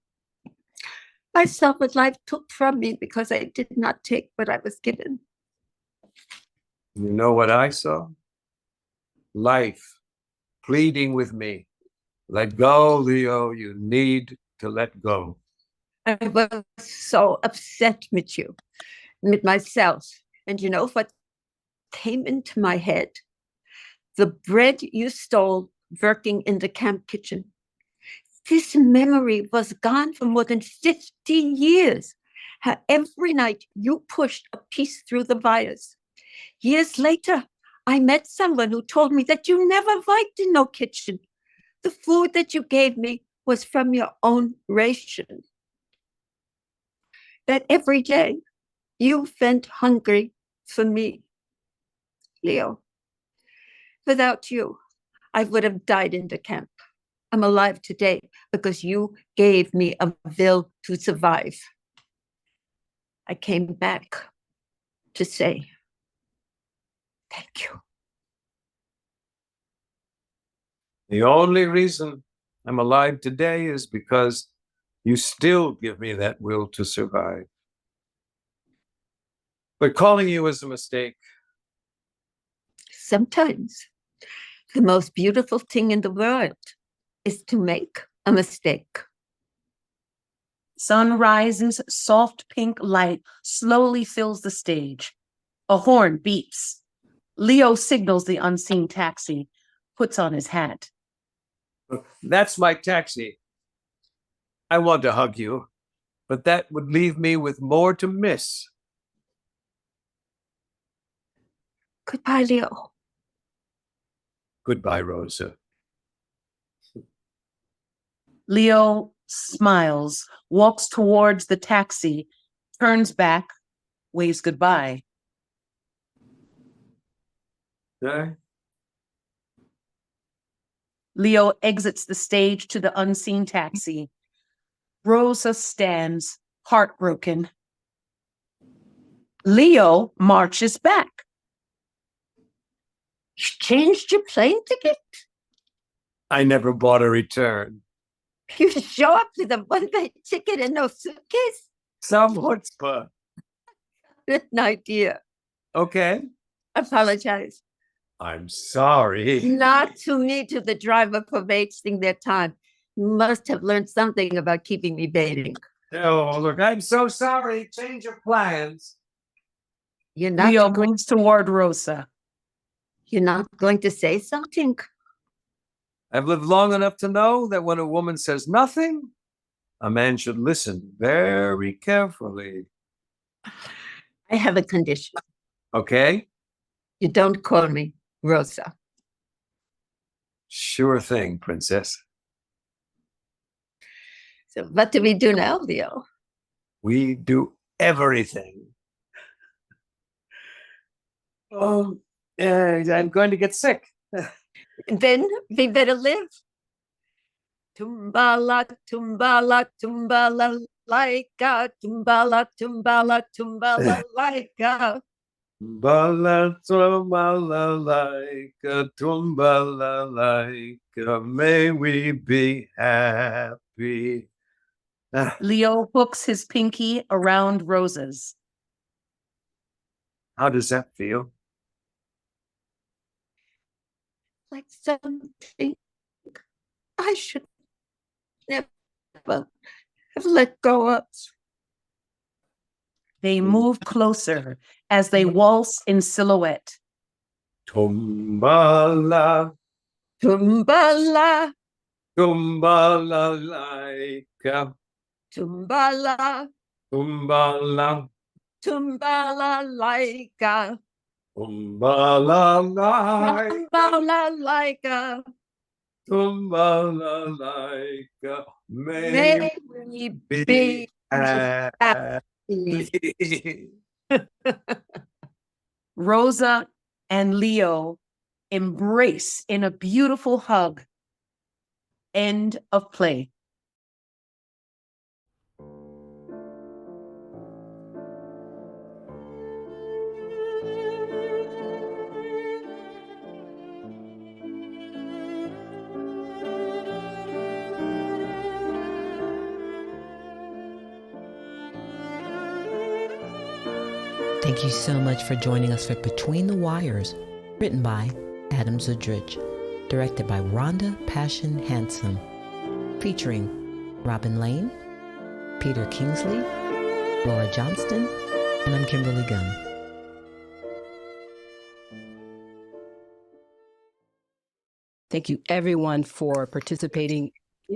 I saw what life took from me because I did not take what I was given. You know what I saw? Life pleading with me. Let go, Leo. You need to let go. I was so upset with you, with myself, And you know what came into my head? The bread you stole working in the camp kitchen. This memory was gone for more than 50 years. How every night you pushed a piece through the wires. Years later, I met someone who told me that you never worked in no kitchen. The food that you gave me was from your own ration. That every day you went hungry for me, Leo. Without you, I would have died in the camp. I'm alive today because you gave me a will to survive. I came back to say thank you. The only reason I'm alive today is because you still give me that will to survive. But calling you was a mistake. Sometimes the most beautiful thing in the world is to make a mistake. Sunrise's soft pink light slowly fills the stage. A horn beeps. Leo signals the unseen taxi, puts on his hat. That's my taxi. I want to hug you, but that would leave me with more to miss. Goodbye, Leo. Goodbye, Rosa. Leo smiles, walks towards the taxi, turns back, waves goodbye. Okay. Leo exits the stage to the unseen taxi. Rosa stands, heartbroken. Leo marches back. You changed your plane ticket? I never bought a return. You show up with a one-way ticket and no suitcase? Some chutzpah. Good idea. Okay. Apologize. I'm sorry. Not to me, to the driver for wasting their time. You must have learned something about keeping me waiting. Oh, look, I'm so sorry. Change your plans. You're not, Leo moves toward Rosa. you're not going to say something? I've lived long enough to know that when a woman says nothing, a man should listen very carefully. I have a condition. Okay? You don't call me Rosa. Sure thing, princess. So what do we do now, Leo? We do everything. Oh, I'm going to get sick. Then we better live. Tumbala, tumbala, tumbala, laika, tumbala, tumbala, tumbala, laika. Tumbala, tumbala, laika, tumbala, laika, may we be happy. Leo hooks his pinky around Rosa's. How does that feel? Like something I should never have let go of. They move closer as they waltz in silhouette. Tumbala, Tumbala, tumbala, laika, tumbala, tumbala, tumbala, laika. tumbala, laika, Tumbala, laika. tumbala, laika, may May we we be happy. Rosa and Leo embrace in a beautiful hug. End of play. Thank you so much for joining us for Between the Wires, written by Adam Szudrich, directed by Rhonda Passion Hansome, featuring Robin Lane, Peter Kingsley, Laura Johnston, and I'm Kimberly Gunn. Thank you, everyone, for participating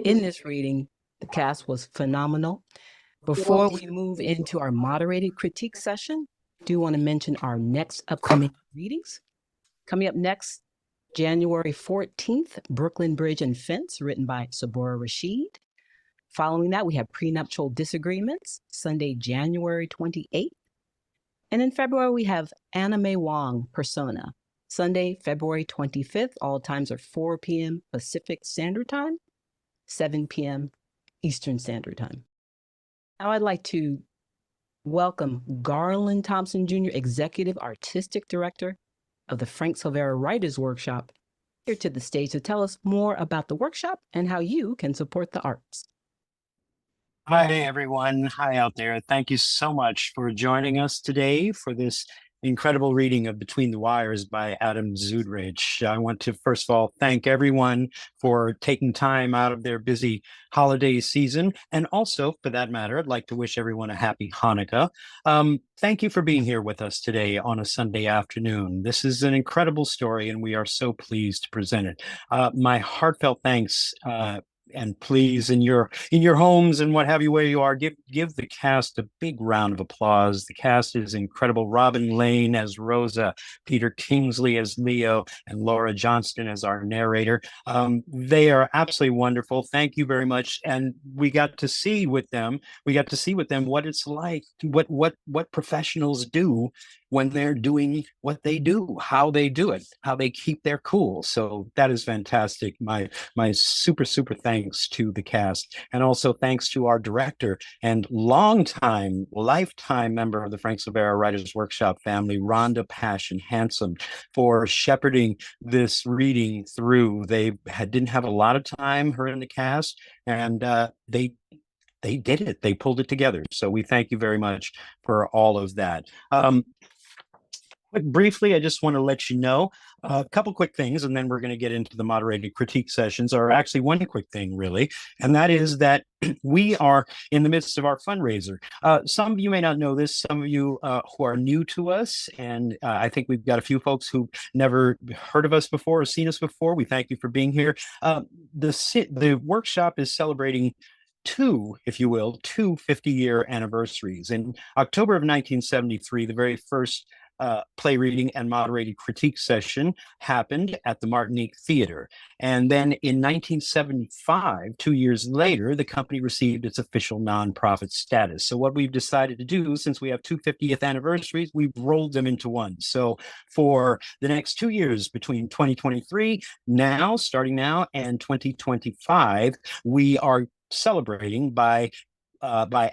in this reading. The cast was phenomenal. Before we move into our moderated critique session, I do want to mention our next upcoming readings. Coming up next, January 14th, Brooklyn Bridge and Fence, written by Sabora Rashid. Following that, we have Prenuptial Disagreements, Sunday, January 28th. And in February, we have Anna May Wong, Persona, Sunday, February 25th. All times are 4 p.m. Pacific Standard Time, 7 p.m. Eastern Standard Time. Now I'd like to welcome Garland Thompson Jr., Executive Artistic Director of the Frank Silvera Writers Workshop, here to the stage to tell us more about the workshop and how you can support the arts. Hi, everyone. Hi out there. Thank you so much for joining us today for this incredible reading of Between the Wires by Adam Szudrich. I want to, first of all, thank everyone for taking time out of their busy holiday season. And also, for that matter, I'd like to wish everyone a happy Hanukkah. Thank you for being here with us today on a Sunday afternoon. This is an incredible story, and we are so pleased to present it. My heartfelt thanks and please, in your homes and what have you, where you are, give the cast a big round of applause. The cast is incredible. Robin Lane as Rosa, Peter Kingsley as Leo, and Laura Johnston as our narrator. They are absolutely wonderful. Thank you very much. And we got to see with them what it's like, what professionals do when they're doing what they do, how they do it, how they keep their cool. So that is fantastic. My super thanks to the cast, and also thanks to our director and lifetime member of the Frank Silvera Writers Workshop family, Rhonda Passion Hansome, for shepherding this reading through. They didn't have a lot of time, her and the cast, and they did it. They pulled it together. So we thank you very much for all of that. Briefly, I just want to let you know a couple quick things, and then we're going to get into the moderated critique sessions, or actually one quick thing, really, and that is that we are in the midst of our fundraiser. Some of you may not know this, some of you who are new to us, and I think we've got a few folks who never heard of us before or seen us before. We thank you for being here. The workshop is celebrating two 50-year anniversaries. In October of 1973, the very first play reading and moderated critique session happened at the Martinique Theater. And then in 1975, 2 years later, the company received its official nonprofit status. So what we've decided to do, since we have two 50th anniversaries, we've rolled them into one. So for the next 2 years, between 2023, starting now, and 2025, we are celebrating by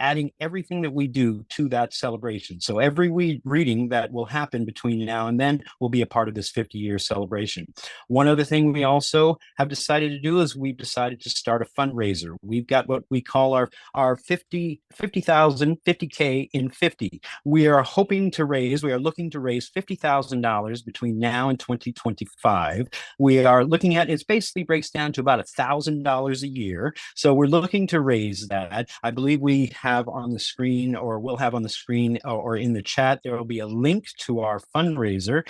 adding everything that we do to that celebration. So every reading that will happen between now and then will be a part of this 50-year celebration. One other thing we also have decided to do is we've decided to start a fundraiser. We've got what we call our 50,000 50K in 50. We are looking to raise $50,000 between now and 2025. We are looking at, it basically breaks down to about $1,000 a year. So we're looking to raise that. I believe we have on the screen, or will have on the screen, or in the chat, there will be a link to our fundraiser,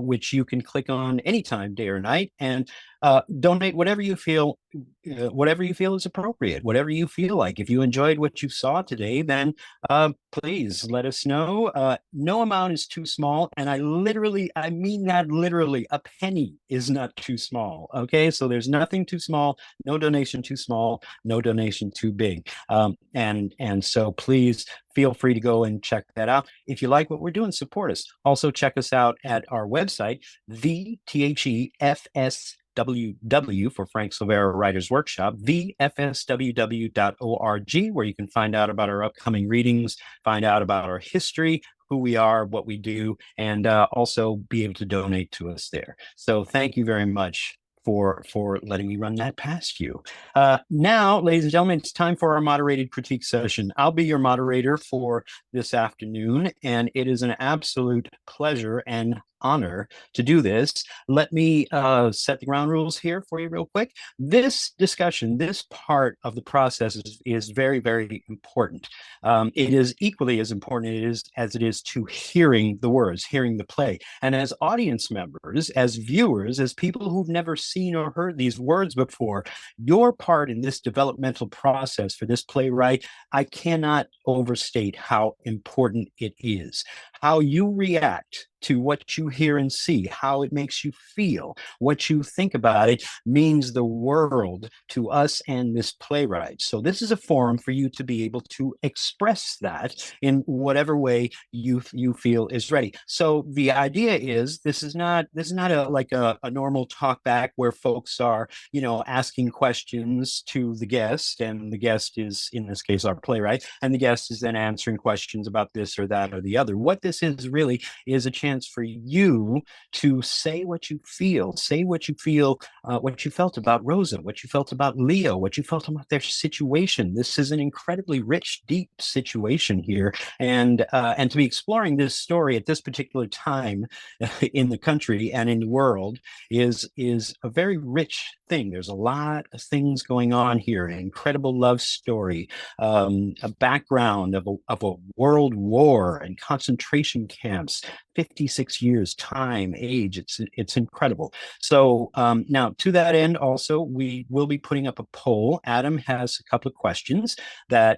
which you can click on anytime, day or night, and donate whatever you feel is appropriate, whatever you feel like. If you enjoyed what you saw today, then please let us know. No amount is too small, and I mean that literally. A penny is not too small. Okay, so there's nothing too small, no donation too small, no donation too big. And so please feel free to go and check that out. If you like what we're doing, support us. Also check us out at our website, the FSWW for Frank Silvera Writers Workshop, thefsww.org, where you can find out about our upcoming readings, find out about our history, who we are, what we do, and also be able to donate to us there. So thank you very much for letting me run that past you. Now, ladies and gentlemen, it's time for our moderated critique session. I'll be your moderator for this afternoon, and it is an absolute pleasure and honor to do this. Let me set the ground rules here for you real quick. This discussion, this part of the process is very, very important. It is equally as important as it is to hearing the words, hearing the play. And as audience members, as viewers, as people who've never seen or heard these words before, your part in this developmental process for this playwright, I cannot overstate how important it is. How you react to what you hear and see, how it makes you feel, what you think about it means the world to us and this playwright. So this is a forum for you to be able to express that in whatever way you feel is ready. So the idea is this is not a normal talk back where folks are, asking questions to the guest, and the guest is, in this case, our playwright, and the guest is then answering questions about this or that or the other. What this is really is a chance for you to say what you feel, what you felt about Rosa, what you felt about Leo, what you felt about their situation. This is an incredibly rich, deep situation here, and to be exploring this story at this particular time in the country and in the world is a very rich thing. There's a lot of things going on here, an incredible love story, a background of a world war and concentration camps, 56 years, time, age. It's incredible. So now to that end, also, we will be putting up a poll. Adam has a couple of questions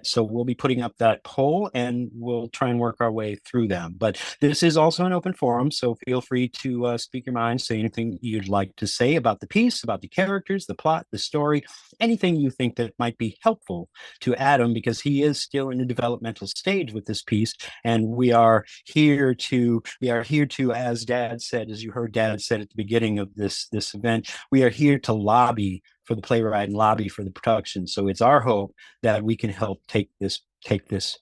so we'll be putting up that poll and we'll try and work our way through them. But this is also an open forum, so feel free to speak your mind, say anything you'd like to say about the piece, about the characters, the plot, the story, anything you think that might be helpful to Adam, because he is still in a developmental stage with this piece, and we are here to, as Dad said, as you heard Dad said at the beginning of this event, we are here to lobby for the playwright and lobby for the production. So it's our hope that we can help take this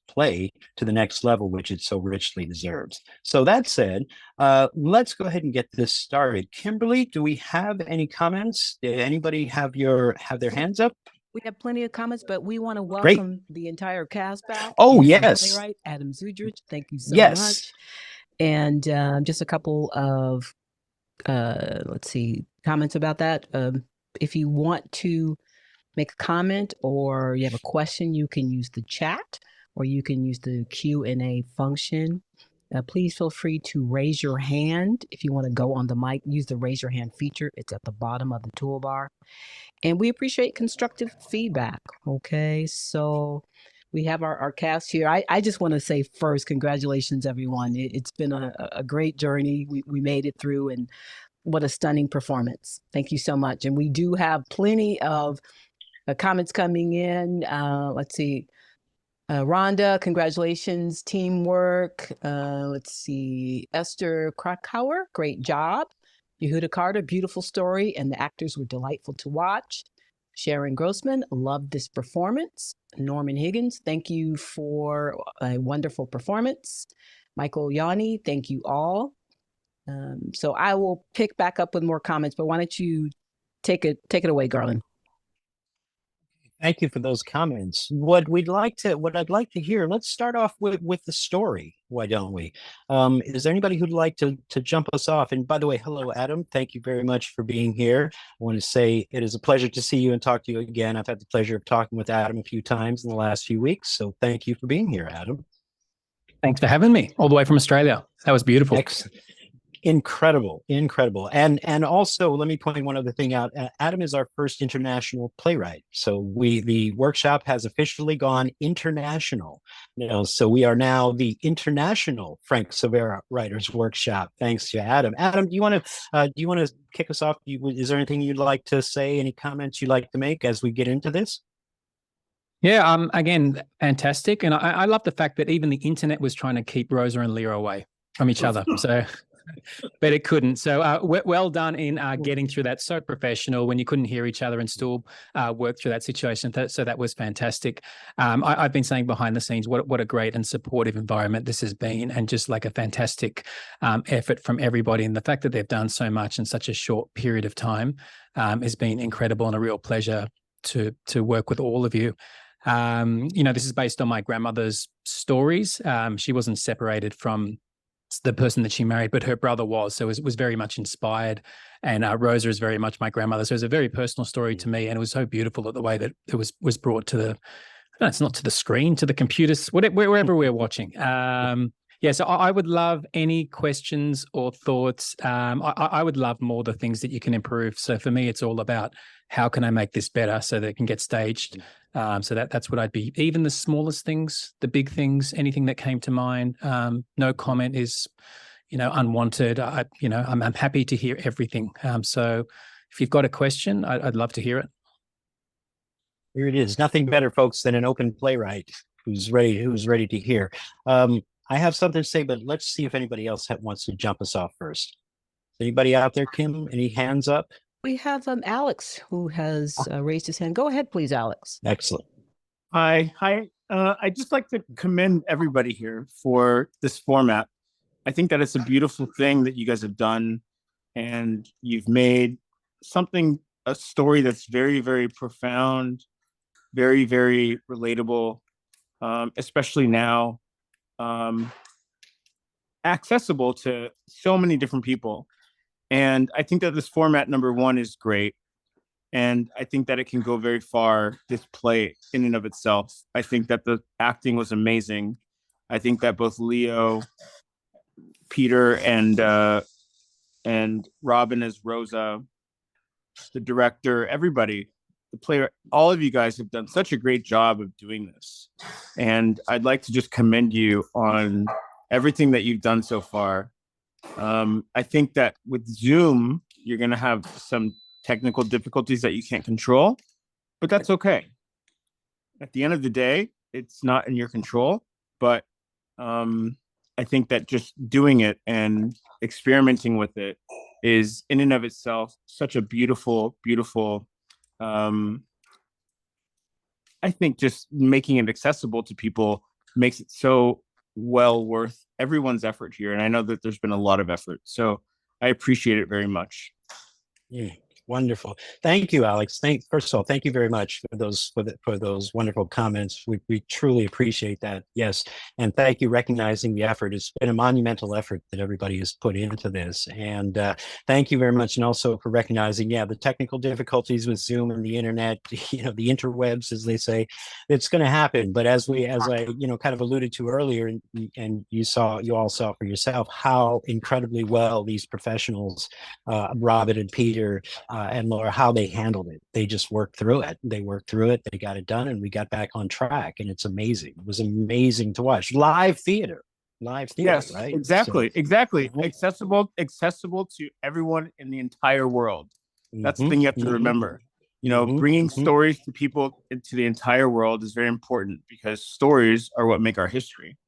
play to the next level, which it so richly deserves. So that said, let's go ahead and get this started. Kimberly, do we have any comments? Did anybody have their hands up? We have plenty of comments, but we want to welcome the entire cast back. Oh, and yes. Playwright Adam Szudrich, thank you so much. And just a couple of, comments about that. If you want to make a comment or you have a question, you can use the chat or you can use the Q&A function. Please feel free to raise your hand. If you want to go on the mic, use the raise your hand feature. It's at the bottom of the toolbar. And we appreciate constructive feedback. Okay, so we have our cast here. I just want to say first, congratulations, everyone. It's been a great journey. We made it through, and what a stunning performance. Thank you so much. And we do have plenty of comments coming in. Let's see. Rhonda, congratulations, teamwork. Let's see. Esther Krakauer, great job. Yehuda Carter, beautiful story, and the actors were delightful to watch. Sharon Grossman, loved this performance. Norman Higgins, thank you for a wonderful performance. Michael Yanni, thank you all. So I will pick back up with more comments, but why don't you take it away, Garland? Thank you for those comments. What I'd like to hear, let's start off with the story. Why don't we? Is there anybody who'd like to jump us off? And by the way, hello, Adam. Thank you very much for being here. I want to say it is a pleasure to see you and talk to you again. I've had the pleasure of talking with Adam a few times in the last few weeks. So thank you for being here, Adam. Thanks for having me all the way from Australia. That was beautiful. Excellent. Incredible. And also, let me point one other thing out. Adam is our first international playwright. So the workshop has officially gone international. So we are now the International Frank Silvera Writers Workshop, thanks to Adam. Adam, do you want to kick us off? Is there anything you'd like to say? Any comments you'd like to make as we get into this? Yeah, again, fantastic. And I love the fact that even the internet was trying to keep Rosa and Leo away from each other. So, but it couldn't. So well done in getting through that. So professional when you couldn't hear each other and still work through that situation. So that was fantastic. I've been saying behind the scenes, what a great and supportive environment this has been, and just like a fantastic effort from everybody. And the fact that they've done so much in such a short period of time has been incredible, and a real pleasure to work with all of you. This is based on my grandmother's stories. She wasn't separated from the person that she married, but her brother was. So it was very much inspired. And Rosa is very much my grandmother. So it's a very personal story to me. And it was so beautiful that the way that it was brought to the, no, it's not to the screen, to the computers, wherever we're watching. Yeah, so I would love any questions or thoughts. I would love more the things that you can improve. So for me, it's all about how can I make this better so that it can get staged. So that's what I'd be. Even the smallest things, the big things, anything that came to mind. No comment is, unwanted. I'm happy to hear everything. So if you've got a question, I'd love to hear it. Here it is. Nothing better, folks, than an open playwright who's ready to hear. I have something to say, but let's see if anybody else wants to jump us off first. Anybody out there, Kim? Any hands up? We have Alex who has raised his hand. Go ahead, please, Alex. Excellent. Hi. I'd just like to commend everybody here for this format. I think that it's a beautiful thing that you guys have done, and you've made a story that's very, very profound, very, very relatable, especially now, accessible to so many different people. And I think that this format, number one, is great. And I think that it can go very far, this play in and of itself. I think that the acting was amazing. I think that both Leo, Peter, and Robin as Rosa, the director, everybody, the player, all of you guys have done such a great job of doing this. And I'd like to just commend you on everything that you've done so far. I think that with Zoom, you're going to have some technical difficulties that you can't control, but that's okay. At the end of the day, it's not in your control, but I think that just doing it and experimenting with it is in and of itself such a beautiful, beautiful, I think just making it accessible to people makes it so well worth everyone's effort here. And I know that there's been a lot of effort, so I appreciate it very much. Yeah. Wonderful. Thank you, Alex. First of all, thank you very much for those wonderful comments. We truly appreciate that. Yes. And thank you recognizing the effort. It's been a monumental effort that everybody has put into this. And thank you very much. And also for recognizing, the technical difficulties with Zoom and the internet, the interwebs, as they say, it's going to happen. But as I kind of alluded to earlier, and you all saw for yourself how incredibly well these professionals, Robin and Peter, and Laura, how they handled it. They just worked through it. They got it done, and we got back on track. And it's amazing. It was amazing to watch. Live theater, Yes, right? Exactly. Accessible to everyone in the entire world. That's the thing you have to remember. Bringing stories to people into the entire world is very important, because stories are what make our history.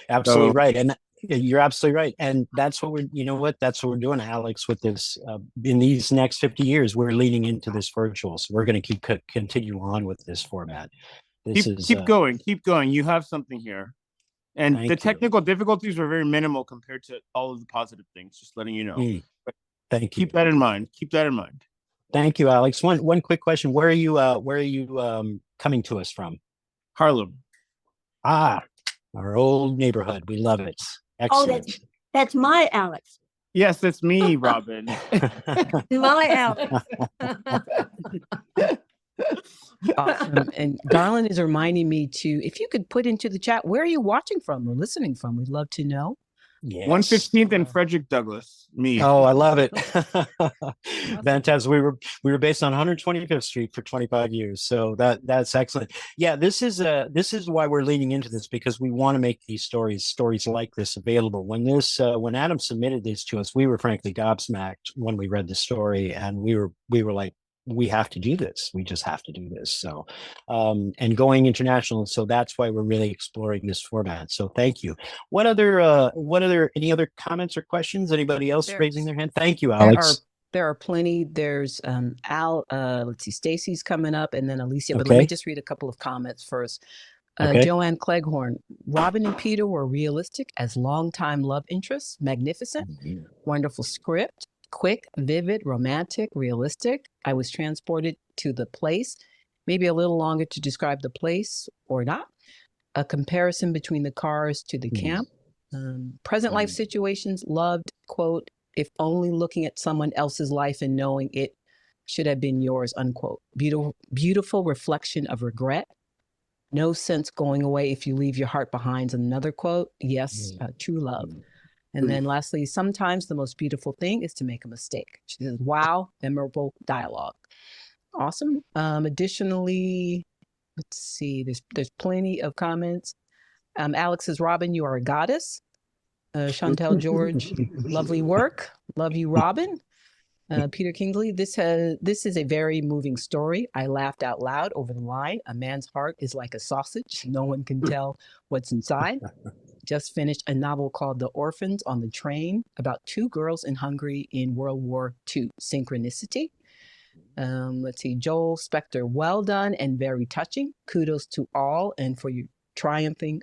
Absolutely right. And you're absolutely right. And that's what we're doing, Alex, with this. In these next 50 years, we're leaning into this virtual. So we're going to continue on with this format. Keep going. You have something here. And the technical difficulties were very minimal compared to all of the positive things, just letting you know. But thank you. Keep that in mind. Thank you, Alex. One quick question. Where are you coming to us from? Harlem. Our old neighborhood. We love it. Excellent. Oh, that's my Alex. Yes, that's me, Robin. My Alex. Awesome. And Garland is reminding me if you could put into the chat, where are you watching from or listening from? We'd love to know. Yes. 115th and Frederick Douglass. Me. Oh, I love it. Fantastic. We were based on 125th Street for 25 years. So that's excellent. Yeah, this is why we're leaning into this, because we want to make these stories like this available. When Adam submitted this to us, we were frankly gobsmacked when we read the story, and we were like, we have to do this. We just have to do this. So, and going international. So that's why we're really exploring this format. So thank you. Any other comments or questions? Anybody else raising their hand? Thank you, Alex. There are plenty. There's Al, let's see, Stacy's coming up, and then Alicia, but Okay. let me just read a couple of comments first. Okay. Joanne Cleghorn, Robin and Peter were realistic as longtime love interests, magnificent, wonderful script. Quick, vivid, romantic, realistic. I was transported to the place, maybe a little longer to describe the place or not. A comparison between the cars to the camp. Present life situations, loved, quote, if only looking at someone else's life and knowing it should have been yours, unquote. Beautiful reflection of regret. No sense going away if you leave your heart behind, another quote. Yes, true love. And then lastly, sometimes the most beautiful thing is to make a mistake. She says, wow, memorable dialogue. Awesome. Additionally, let's see, there's plenty of comments. Alex says, Robin, you are a goddess. Chantel George, lovely work. Love you, Robin. Peter Kingsley, this is a very moving story. I laughed out loud over the line. A man's heart is like a sausage. No one can tell what's inside. Just finished a novel called The Orphans on the Train about two girls in Hungary in World War II. Synchronicity. Let's see, Joel Spector, well done and very touching. Kudos to all and for you triumphing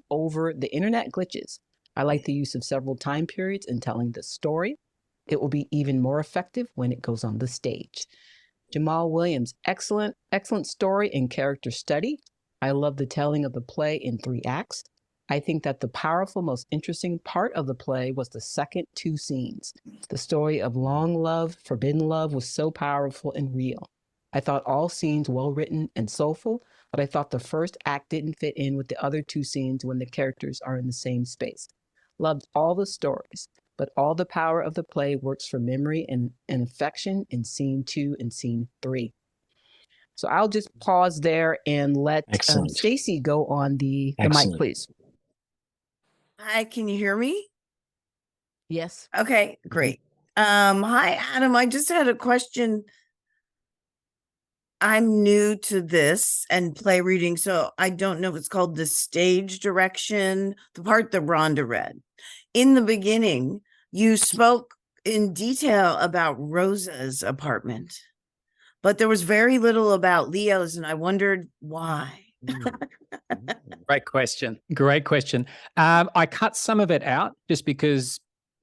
over the internet glitches. I like the use of several time periods in telling the story. It will be even more effective when it goes on the stage. Jamal Williams, excellent story and character study. I love the telling of the play in 3 acts. I think that the powerful, most interesting part of the play was the second 2 scenes. The story of long love, forbidden love was so powerful and real. I thought all scenes well written and soulful, but I thought the first act didn't fit in with the other 2 scenes when the characters are in the same space. Loved all the stories, but all the power of the play works for memory and affection in scene 2 and scene 3. So I'll just pause there and let Stacy go on the mic, please. Hi, can you hear me? Yes. Okay, great. Hi, Adam. I just had a question. I'm new to this and play reading, so I don't know if it's called the stage direction, the part that Rhonda read. In the beginning, you spoke in detail about Rosa's apartment, but there was very little about Leo's, and I wondered why. Great question. I cut some of it out just because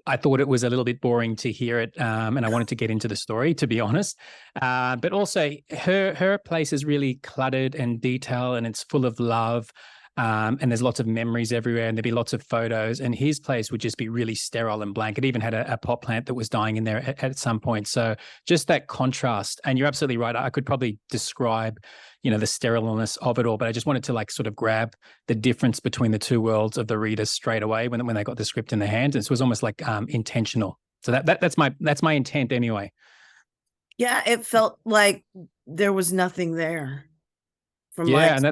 I thought it was a little bit boring to hear it, and I wanted to get into the story, to be honest. But also, her place is really cluttered and detailed, and it's full of love. And there's lots of memories everywhere, and there'd be lots of photos. And his place would just be really sterile and blank. It even had a pot plant that was dying in there at some point. So just that contrast. And you're absolutely right. I could probably describe, the sterileness of it all, but I just wanted to sort of grab the difference between the 2 worlds of the readers straight away when they got the script in their hands. And so it was almost like intentional. So that's my intent anyway. Yeah, it felt like there was nothing there. From and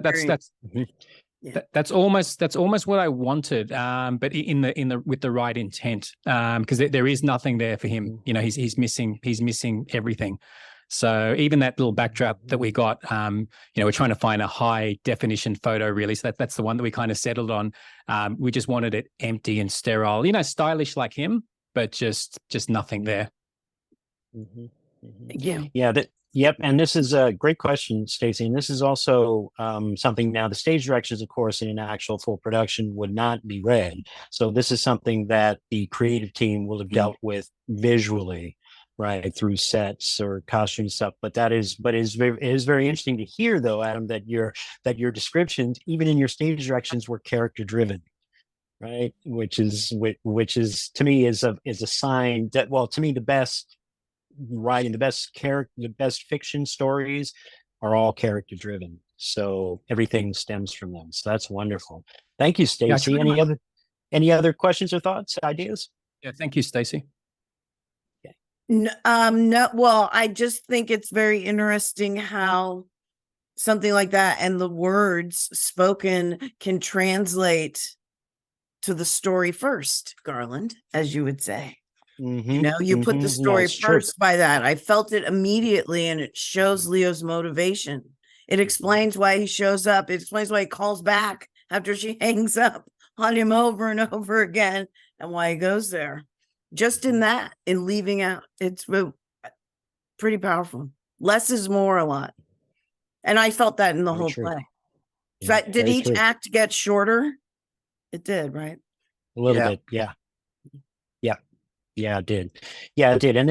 that's almost what I wanted, but with the right intent, because there is nothing there for him. He's missing everything. So even that little backdrop that we got, we're trying to find a high definition photo, really. So that's the one that we kind of settled on. We just wanted it empty and sterile, stylish like him, but just nothing there. Yep. And this is a great question, Stacey. And this is also something now the stage directions, of course, in an actual full production would not be read. So this is something that the creative team will have dealt with visually, right, through sets or costume stuff. But it is very interesting to hear, though, Adam, that your descriptions, even in your stage directions, were character driven. Right. Which is to me is a sign that, well, to me, the best writing, the best fiction stories are all character driven. So everything stems from them. So that's wonderful. Thank you, Stacey. Any other questions or thoughts, ideas? Yeah, thank you, Stacey. No, well, I just think it's very interesting how something like that and the words spoken can translate to the story first, Garland, as you would say. You put the story first by that. I felt it immediately, and it shows Leo's motivation. It explains why he shows up. It explains why he calls back after she hangs up on him over and over again, and why he goes there. Just in that, in leaving out, it's pretty powerful. Less is more a lot. And I felt that in the whole play. So did each act get shorter? It did, right? A little bit, yeah. Yeah, it did. And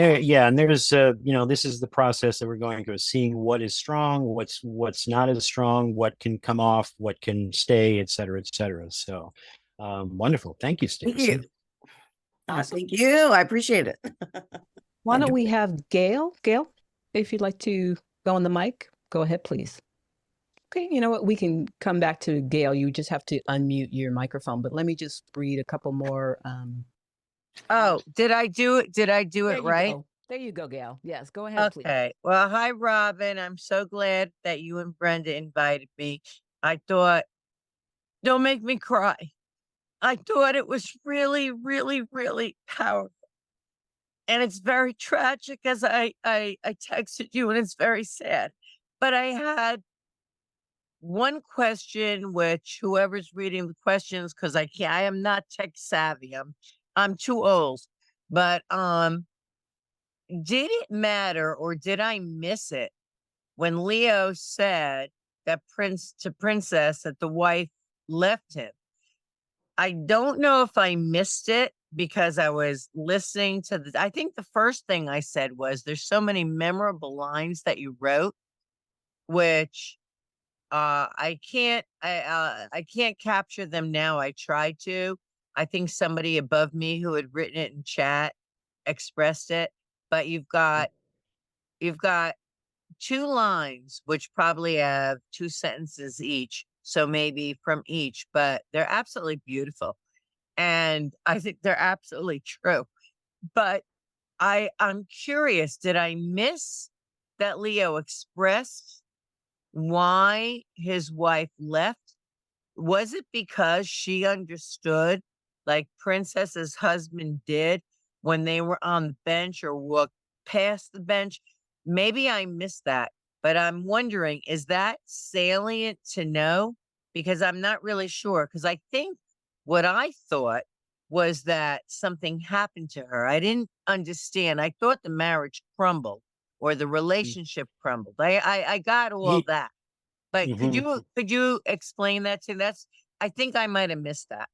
there's this is the process that we're going through, seeing what is strong, what's not as strong, what can come off, what can stay, et cetera, et cetera. So Wonderful. Thank you, Thank Stacey. you. Thank you. I appreciate it. Why don't we have Gail? Gail, if you'd like to go on the mic, go ahead, please. Okay, you know what? We can come back to Gail. You just have to unmute your microphone, but let me just read a couple more. Oh, did I do it? Did I do There it you right? go. There you go, Gail. Yes, go ahead, please. Okay. Well, hi, Robin. I'm so glad that you and Brenda invited me. I thought, don't make me cry. I thought it was really, really, really powerful. And it's very tragic as I texted you, and it's very sad. But I had one question, which whoever's reading the questions, because I am not tech savvy. I'm too old. But did it matter, or did I miss it when Leo said that princess that the wife left him? I don't know if I missed it because I was listening to I think the first thing I said was there's so many memorable lines that you wrote, which I can't capture them now. I tried to. I think somebody above me who had written it in chat expressed it, but you've got 2 lines which probably have 2 sentences each, so maybe from each, but they're absolutely beautiful, and I think they're absolutely true. But I'm curious, did I miss that Leo expressed why his wife left? Was it because she understood, like Princess's husband did when they were on the bench or walked past the bench? Maybe I missed that, but I'm wondering, is that salient to know? Because I'm not really sure. Because I think what I thought was that something happened to her. I didn't understand. I thought the marriage crumbled or the relationship crumbled. I got all that. But could you explain that to me? I think I might have missed that.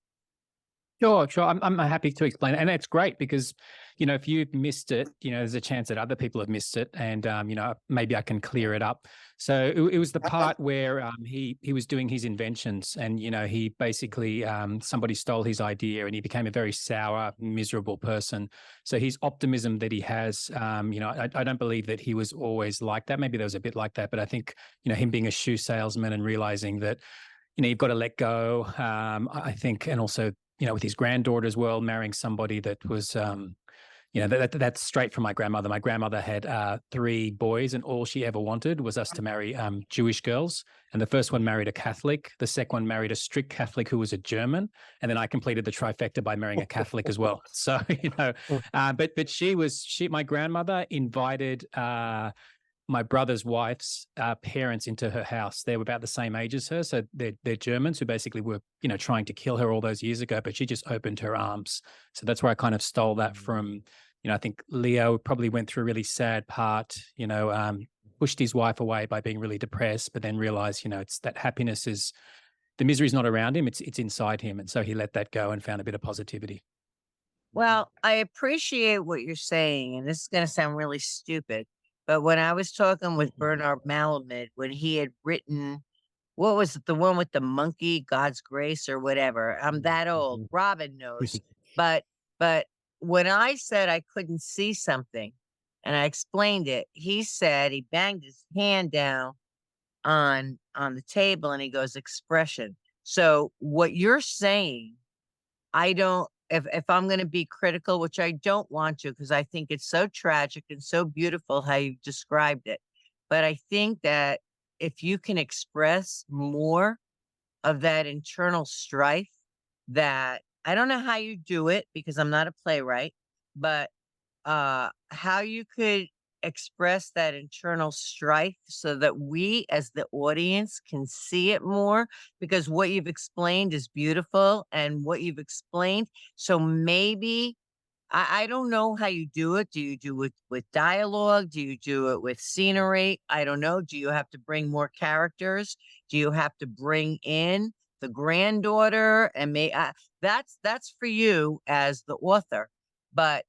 Sure. I'm happy to explain it. And it's great because, if you've missed it, there's a chance that other people have missed it, and, maybe I can clear it up. So it was the part where he was doing his inventions, and, he basically, somebody stole his idea, and he became a very sour, miserable person. So his optimism that he has, I don't believe that he was always like that. Maybe there was a bit like that, but I think, him being a shoe salesman and realizing that, you've got to let go. I think, and also, with his granddaughter as well, marrying somebody that was, that's straight from my grandmother. My grandmother had 3 boys, and all she ever wanted was us to marry Jewish girls. And the first one married a Catholic. The second one married a strict Catholic who was a German. And then I completed the trifecta by marrying a Catholic as well. So, but my grandmother invited my brother's wife's parents into her house. They were about the same age as her. So they're Germans who basically were, trying to kill her all those years ago, but she just opened her arms. So that's where I kind of stole that from, I think Leo probably went through a really sad part, pushed his wife away by being really depressed, but then realized, it's that happiness is, the misery is not around him, it's inside him. And so he let that go and found a bit of positivity. Well, I appreciate what you're saying, and this is going to sound really stupid. But when I was talking with Bernard Malamud, when he had written, what was it, the one with the monkey, God's Grace or whatever? I'm that old. Robin knows. But when I said I couldn't see something and I explained it, he said, he banged his hand down on the table and he goes, expression. So what you're saying, I don't, if I'm going to be critical, which I don't want to, because I think it's so tragic and so beautiful how you described it. But I think that if you can express more of that internal strife, that I don't know how you do it because I'm not a playwright, but how you could express that internal strife so that we as the audience can see it more, because what you've explained is beautiful and what you've explained. So maybe I don't know how you do it. Do you do it with dialogue? Do you do it with scenery? I don't know. Do you have to bring more characters? Do you have to bring in the granddaughter? And that's for you as the author. But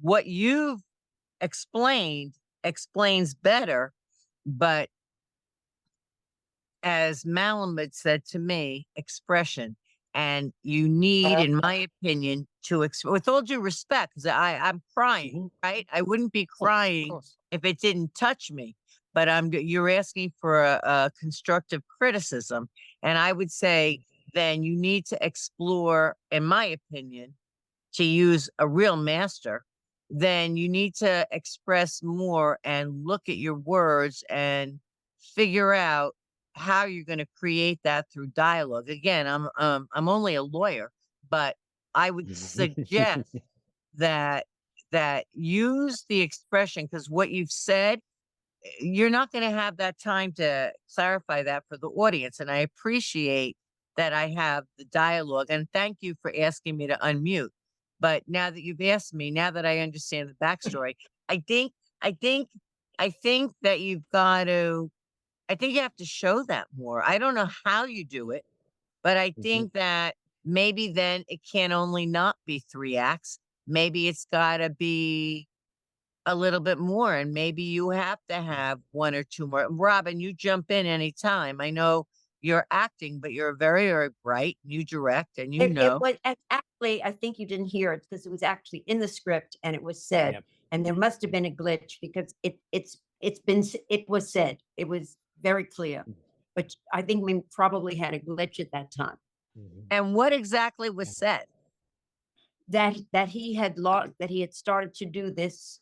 what you've explains better. But as Malamud said to me, expression. And you need, in my opinion, to with all due respect, because I'm crying, right? I wouldn't be crying if it didn't touch me. But you're asking for a constructive criticism, and I would say then you need to explore, in my opinion, to use a real master. Then you need to express more and look at your words and figure out how you're going to create that through dialogue. Again, I'm only a lawyer, but I would suggest that use the expression, because what you've said, you're not going to have that time to clarify that for the audience. And I appreciate that I have the dialogue, and thank you for asking me to unmute. But now that you've asked me, now that I understand the backstory, I think that you've got to, I think you have to show that more. I don't know how you do it, but I think that maybe then it can only not be 3 acts. Maybe it's got to be a little bit more, and maybe you have to have 1 or 2 more. Robin, you jump in anytime. I know you're acting, but you're very, very bright. You direct, and you know. It was actually, I think you didn't hear it because it was actually in the script and it was said, and there must have been a glitch because it was said. It was very clear, but I think we probably had a glitch at that time. And what exactly was said? That he had started to do this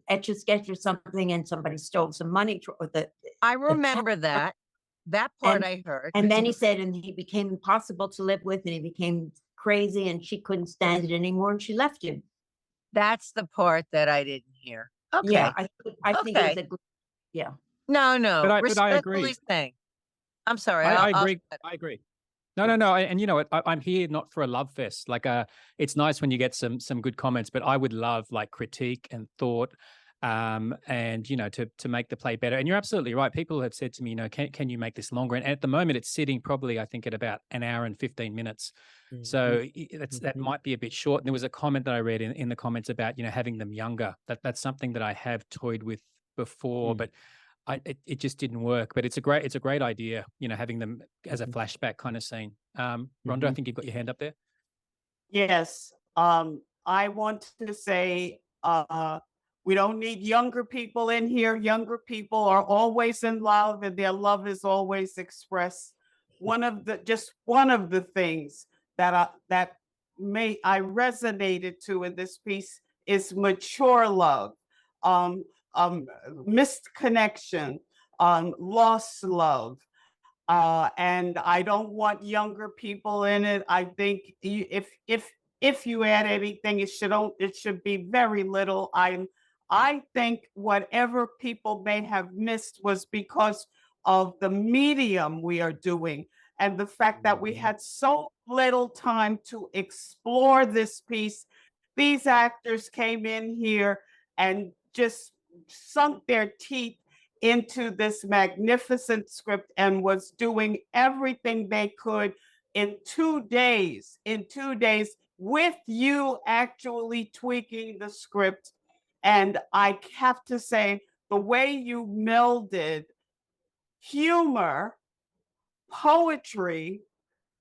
etch a sketch or something, and somebody stole some money. I remember that part I heard. And then he said, and he became impossible to live with, and he became crazy, and she couldn't stand it anymore, and she left him. That's the part that I didn't hear. Okay. Yeah, I think it was yeah. No, But I agree. respectfully saying. I'm sorry. I agree. I agree. No. And you know what? I'm here not for a love fest. Like, it's nice when you get some good comments, but I would love like critique and thought, and you know, to make the play better. And you're absolutely right. People have said to me, you know, can you make this longer? And at the moment, it's sitting probably, I think, at about 1 hour and 15 minutes. So that might be a bit short. And there was a comment that I read in the comments about, you know, having them younger. That's something that I have toyed with before, but it just didn't work. But it's a great idea, you know, having them as a flashback kind of scene. Rhonda, I think you've got your hand up there. Yes. I want to say we don't need younger people in here. Younger people are always in love, and their love is always expressed. One of the things that I resonated to in this piece is mature love, missed connection, lost love. And I don't want younger people in it. I think if you add anything, it should be very little. I think whatever people may have missed was because of the medium we are doing, and the fact that we had so little time to explore this piece. These actors came in here and just sunk their teeth into this magnificent script and was doing everything they could in 2 days, with you actually tweaking the script. And I have to say, the way you melded humor, poetry,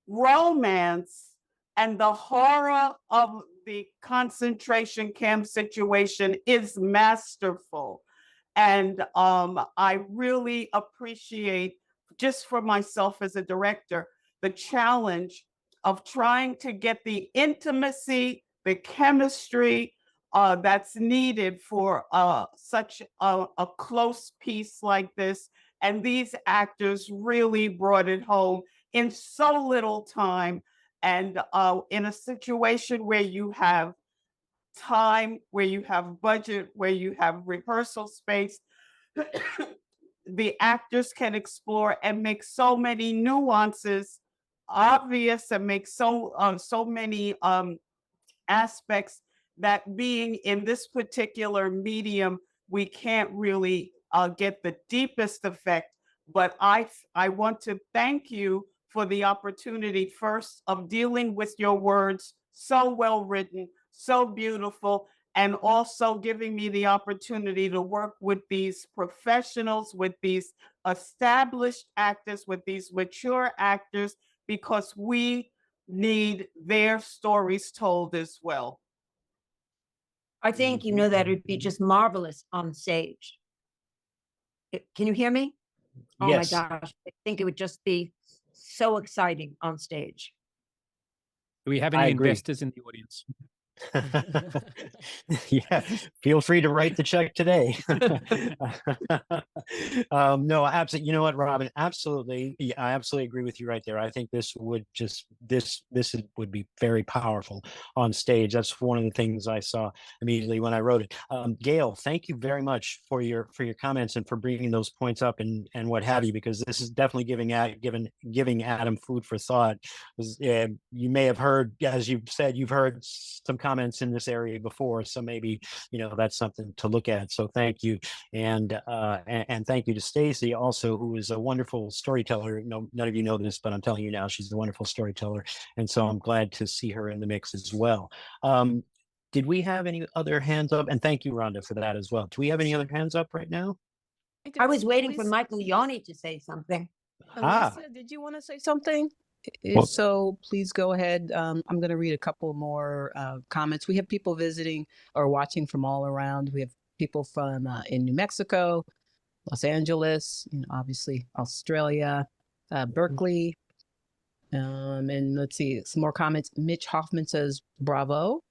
romance, and the horror of the concentration camp situation is masterful. And I really appreciate, just for myself as a director, the challenge of trying to get the intimacy, the chemistry that's needed for such a close piece like this. And these actors really brought it home in so little time, and in a situation where you have time, where you have budget, where you have rehearsal space, the actors can explore and make so many nuances obvious, and make so many aspects that being in this particular medium, we can't really get the deepest effect. But I want to thank you for the opportunity, first, of dealing with your words, so well written, so beautiful, and also giving me the opportunity to work with these professionals, with these established actors, with these mature actors, because we need their stories told as well. I think you know that it'd be just marvelous on stage. Can you hear me? Oh my Yes. gosh, I think it would just be so exciting on stage. Do we have I any agree. investors in the audience? Yeah, feel free to write the check today. No, absolutely. You know what, Robin? Absolutely. Yeah, I absolutely agree with you right there. I think this would would be very powerful on stage. That's one of the things I saw immediately when I wrote it. Gail, thank you very much for your comments and for bringing those points up and what have you, because this is definitely giving Adam food for thought. You may have heard, as you've said, you've heard some comments in this area before, so maybe that's something to look at. So thank you, and thank you to Stacy also, who is a wonderful storyteller. No, none of you know this, but I'm telling you now, she's a wonderful storyteller, and so I'm glad to see her in the mix as well. Did we have any other hands up? And thank you, Rhonda, for that as well. Do we have any other hands up right now? I was waiting for Michael Yoni to say something. Elisa, did you want to say something? If Well- so, please go ahead. I'm going to read a couple more comments. We have people visiting or watching from all around. We have people from in New Mexico, Los Angeles, obviously Australia, Berkeley. And let's see, some more comments. Mitch Hoffman says, bravo.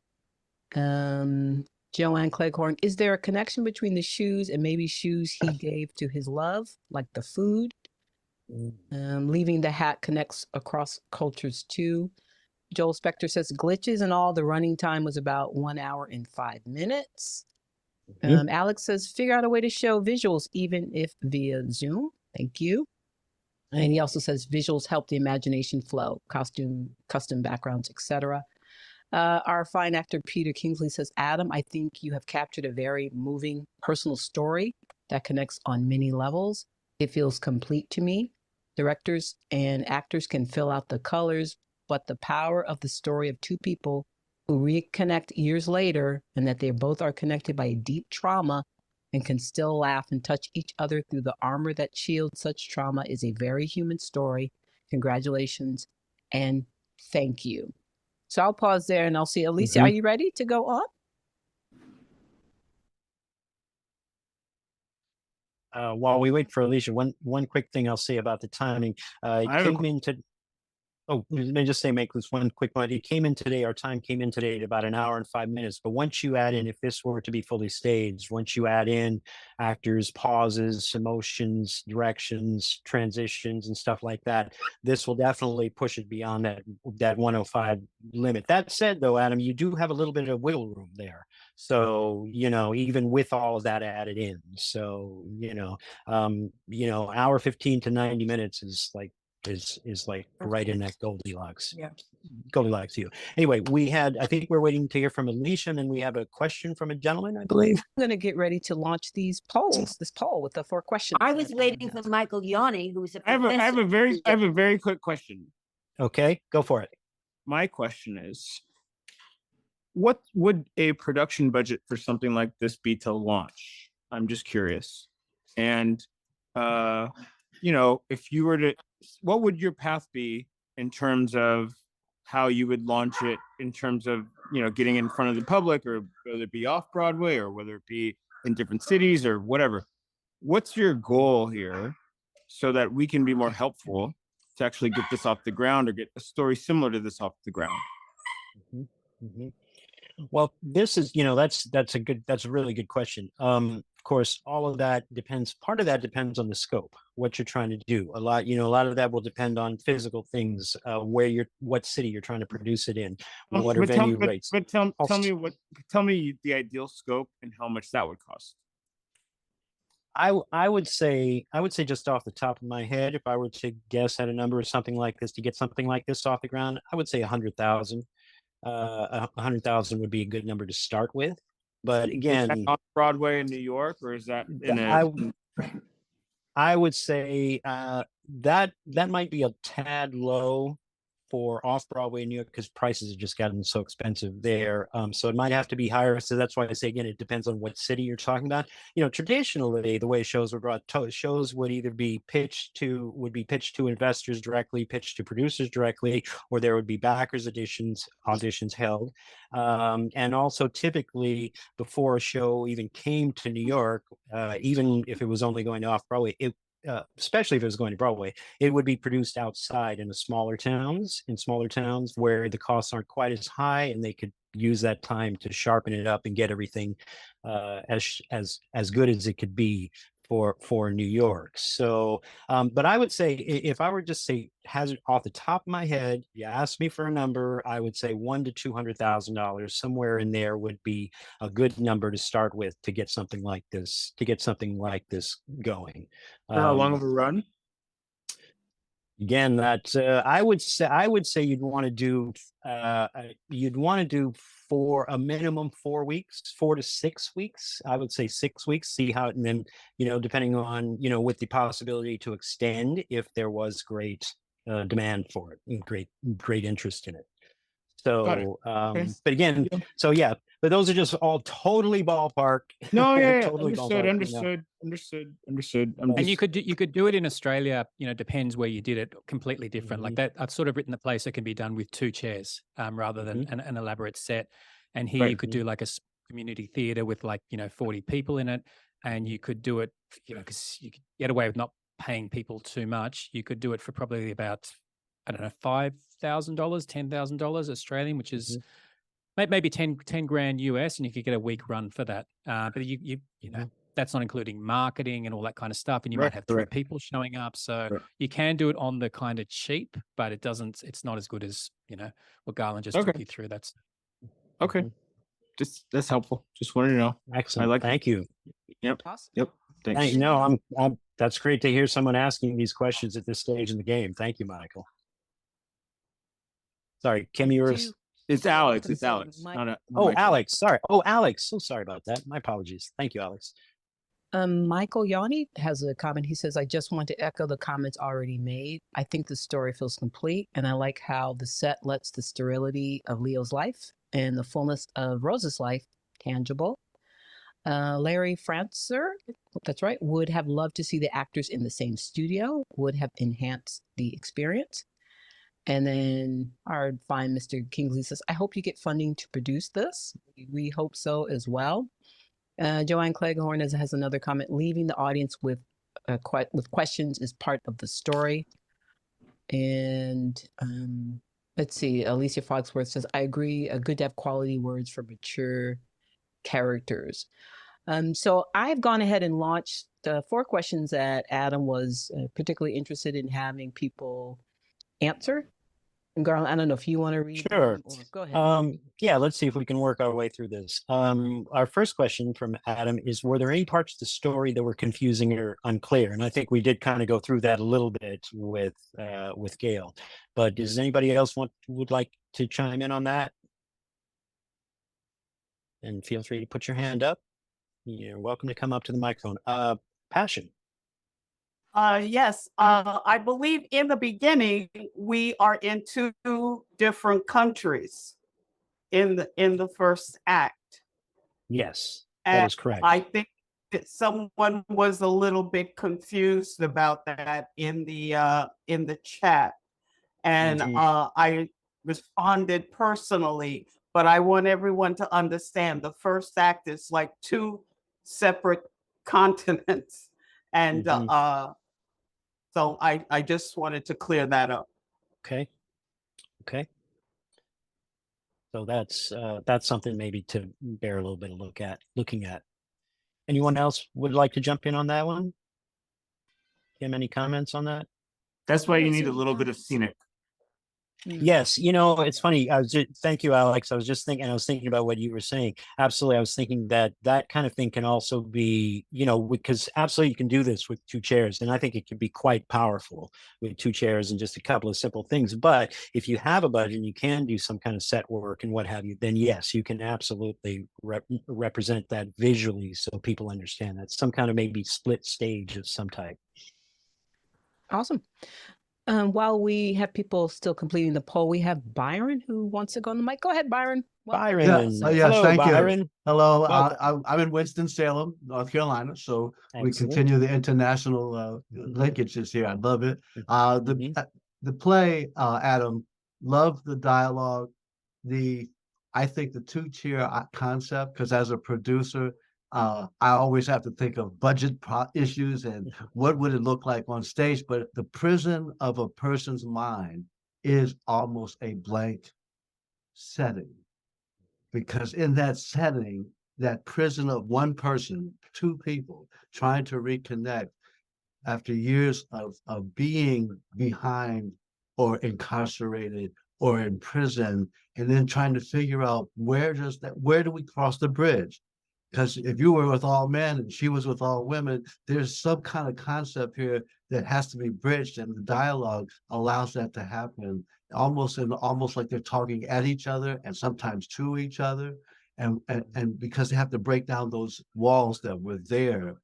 Joanne Cleghorn, is there a connection between the shoes and maybe shoes he gave to his love, like the food? Leaving the hat connects across cultures too. Joel Spector says glitches and all, the running time was about 1 hour and 5 minutes. Alex says figure out a way to show visuals even if via Zoom. Thank you. And he also says visuals help the imagination flow, costume, custom backgrounds, etc. Our fine actor Peter Kingsley says, Adam, I think you have captured a very moving personal story that connects on many levels. It feels complete to me. Directors and actors can fill out the colors, but the power of the story of two people who reconnect years later and that they both are connected by a deep trauma and can still laugh and touch each other through the armor that shields such trauma is a very human story. Congratulations and thank you. So I'll pause there and I'll see. Alicia, are you ready to go on? While we wait for Alicia, one quick thing I'll say about the timing. Let me just say, make this one quick point. Our time came in today at about 1 hour and 5 minutes. But once you add in, if this were to be fully staged, once you add in actors, pauses, emotions, directions, transitions, and stuff like that, this will definitely push it beyond that 105 limit. That said, though, Adam, you do have a little bit of wiggle room there. So, even with all of that added in, so, hour 15 to 90 minutes is like right in that Goldilocks. Yeah. Goldilocks to you. Anyway, I think we're waiting to hear from Alicia, and then we have a question from a gentleman, I believe. I'm going to get ready to launch this poll with the 4 questions. I was waiting for Michael Yoni, who's a I have a very quick question. Okay, go for it. My question is, what would a production budget for something like this be to launch? I'm just curious. And if you were to, what would your path be in terms of how you would launch it, in terms of, getting in front of the public, or whether it be off Broadway or whether it be in different cities or whatever? What's your goal here so that we can be more helpful to actually get this off the ground or get a story similar to this off the ground? Well, this is, that's a really good question. Of course, all of that depends. Part of that depends on the scope, what you're trying to do. A lot of that will depend on physical things, what city you're trying to produce it in, what are venue rates. But tell me the ideal scope and how much that would cost. I would say just off the top of my head, if I were to guess at a number or something like this, to get something like this off the ground, I would say 100,000. 100,000 would be a good number to start with. But again, is that on Broadway in New York, or is that I would say that might be a tad low for off Broadway in New York because prices have just gotten so expensive there. So it might have to be higher. So that's why I say again, it depends on what city you're talking about. You know, traditionally the way shows were brought, shows would either be pitched to investors directly, pitched to producers directly, or there would be backers auditions held. And also typically before a show even came to New York, even if it was only going to off Broadway, especially if it was going to Broadway, it would be produced outside in smaller towns where the costs aren't quite as high, and they could use that time to sharpen it up and get everything as good as it could be for New York. So, but I would say if I were just say hazard off the top of my head, you asked me for a number, I would say $100,000 to $200,000, somewhere in there would be a good number to start with to get something like this going. How long of a run? Again, that I would say you'd want to do for a minimum 4 weeks, 4 to 6 weeks. I would say 6 weeks, see how, and then, depending on, with the possibility to extend if there was great demand for it and great interest in it. So, Okay. but again, so yeah, but those are just all totally ballpark. No, yeah, Totally ballpark, understood. And you could do it in Australia. Depends where you did it. Completely different. Like that, I've sort of written the place that can be done with 2 chairs, rather than an elaborate set. And here you could do like a community theater with 40 people in it, and you could do it, because you could get away with not paying people too much. You could do it for probably about, I don't know, $5,000, $10,000 Australian, which is maybe 10 grand US, and you could get a week run for that. But you know, that's not including marketing and all that kind of stuff. And you might have 3 people showing up. So you can do it on the kind of cheap, but it's not as good as, what Garland just took you through. That's okay. That's helpful. Just wanted to know. Excellent. Thank you. Yep. Awesome. Yep. Thanks. No, I'm that's great to hear someone asking these questions at this stage in the game. Thank you, Michael. Sorry, Kim, you were. It's Alex. It's Alex. Alex. Sorry. Oh, Alex. So sorry about that. My apologies. Thank you, Alex. Michael Yanni has a comment. He says, I just want to echo the comments already made. I think the story feels complete, and I like how the set lets the sterility of Leo's life and the fullness of Rosa's life tangible. Larry Francer, that's right, would have loved to see the actors in the same studio, would have enhanced the experience. And then our fine Mr. Kingsley says, I hope you get funding to produce this. We hope so as well. Joanne Cleghorn has another comment. Leaving the audience with questions is part of the story. And let's see, Alicia Foxworth says, I agree, good to have quality words for mature characters. So I've gone ahead and launched 4 questions that Adam was particularly interested in having people answer. And Garland, I don't know if you want to read. Sure. Go ahead. Yeah, let's see if we can work our way through this. Our first question from Adam is, were there any parts of the story that were confusing or unclear? And I think we did kind of go through that a little bit with Gail. But does anybody else would like to chime in on that? And feel free to put your hand up. You're welcome to come up to the microphone. Passion. Yes, I believe in the beginning we are in 2 different countries in the first act. Yes, and that is correct. I think that someone was a little bit confused about that in the chat, and I responded personally. But I want everyone to understand the first act is like 2 separate continents, and so I just wanted to clear that up. Okay. So that's something maybe to bear a little bit of looking at. Anyone else would like to jump in on that one? Kim, any comments on that? That's why you need a little bit of scenic. Yes, it's funny. Thank you, Alex. I was thinking about what you were saying. Absolutely. I was thinking that kind of thing can also be, because absolutely you can do this with 2 chairs. And I think it can be quite powerful with 2 chairs and just a couple of simple things. But if you have a budget and you can do some kind of set work and what have you, then yes, you can absolutely represent that visually so people understand that. Some kind of maybe split stage of some type. Awesome. While we have people still completing the poll, we have Byron who wants to go on the mic. Go ahead, Byron. Byron. Yes, Hello, thank Byron. you. Hello, Welcome. I'm in Winston-Salem, North Carolina, so we Excellent. continue the international linkages here. I love it. The play, Adam, love the dialogue. I think the two-tier concept, because as a producer, I always have to think of budget issues and what would it look like on stage. But the prison of a person's mind is almost a blank setting. Because in that setting, that prison of one person, two people trying to reconnect after years of being behind or incarcerated or in prison, and then trying to figure out where do we cross the bridge? Because if you were with all men and she was with all women, there's some kind of concept here that has to be bridged, and the dialogue allows that to happen almost like they're talking at each other and sometimes to each other. And because they have to break down those walls that were there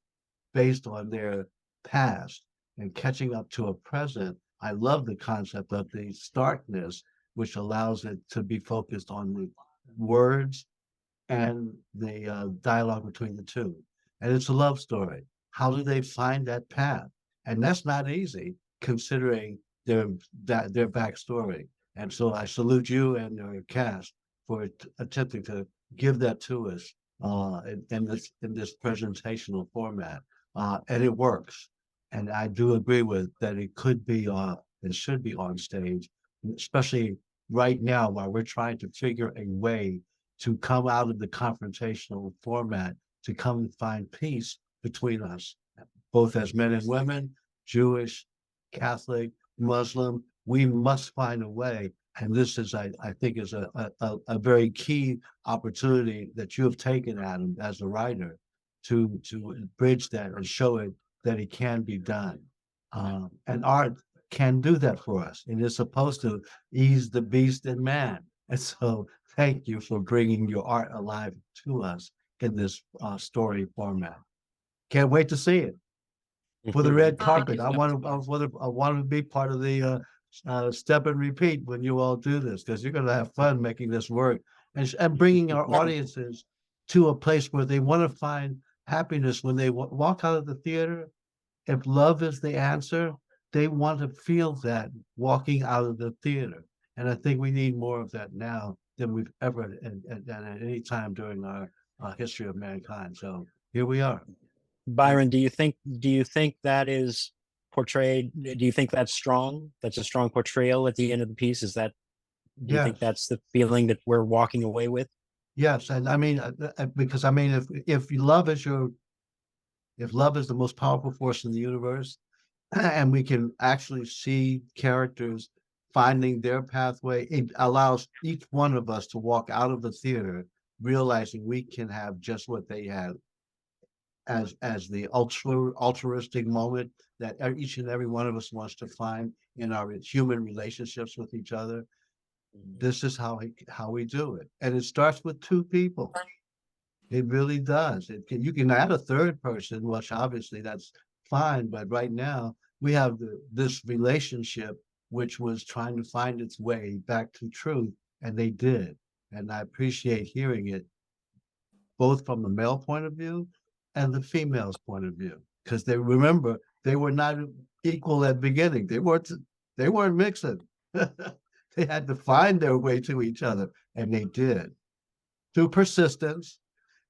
based on their past and catching up to a present. I love the concept of the starkness, which allows it to be focused on the words and the dialogue between the two. And it's a love story. How do they find that path? And that's not easy considering their backstory. And so I salute you and your cast for attempting to give that to us in this presentational format. And it works. And I do agree with that it could be it should be on stage, especially right now while we're trying to figure a way to come out of the confrontational format, to come and find peace between us, both as men and women, Jewish, Catholic, Muslim. We must find a way. And this is, I think, is a very key opportunity that you have taken, Adam, as a writer, to bridge that and show it that it can be done. And art can do that for us. It is supposed to ease the beast in man. And so thank you for bringing your art alive to us in this story format. Can't wait to see it. For the red carpet, I want to be part of the step and repeat when you all do this, because you're going to have fun making this work and bringing our audiences to a place where they want to find happiness when they walk out of the theater. If love is the answer, they want to feel that walking out of the theater. And I think we need more of that now than we've ever at any time during our history of mankind. So here we are. Byron, do you think that is portrayed? Do you think that's strong? That's a strong portrayal at the end of the piece? Do you think that's the feeling that we're walking away with? Yes, and I mean, because I mean, if love is the most powerful force in the universe, and we can actually see characters finding their pathway, it allows each one of us to walk out of the theater realizing we can have just what they have as the altruistic moment that each and every one of us wants to find in our human relationships with each other. This is how we do it. And it starts with two people. It really does. You can add a third person, which obviously that's fine. But right now we have this relationship, which was trying to find its way back to truth. And they did. And I appreciate hearing it, both from the male point of view and the female's point of view. Because they were not equal at the beginning. They weren't mixing. They had to find their way to each other, and they did. Through persistence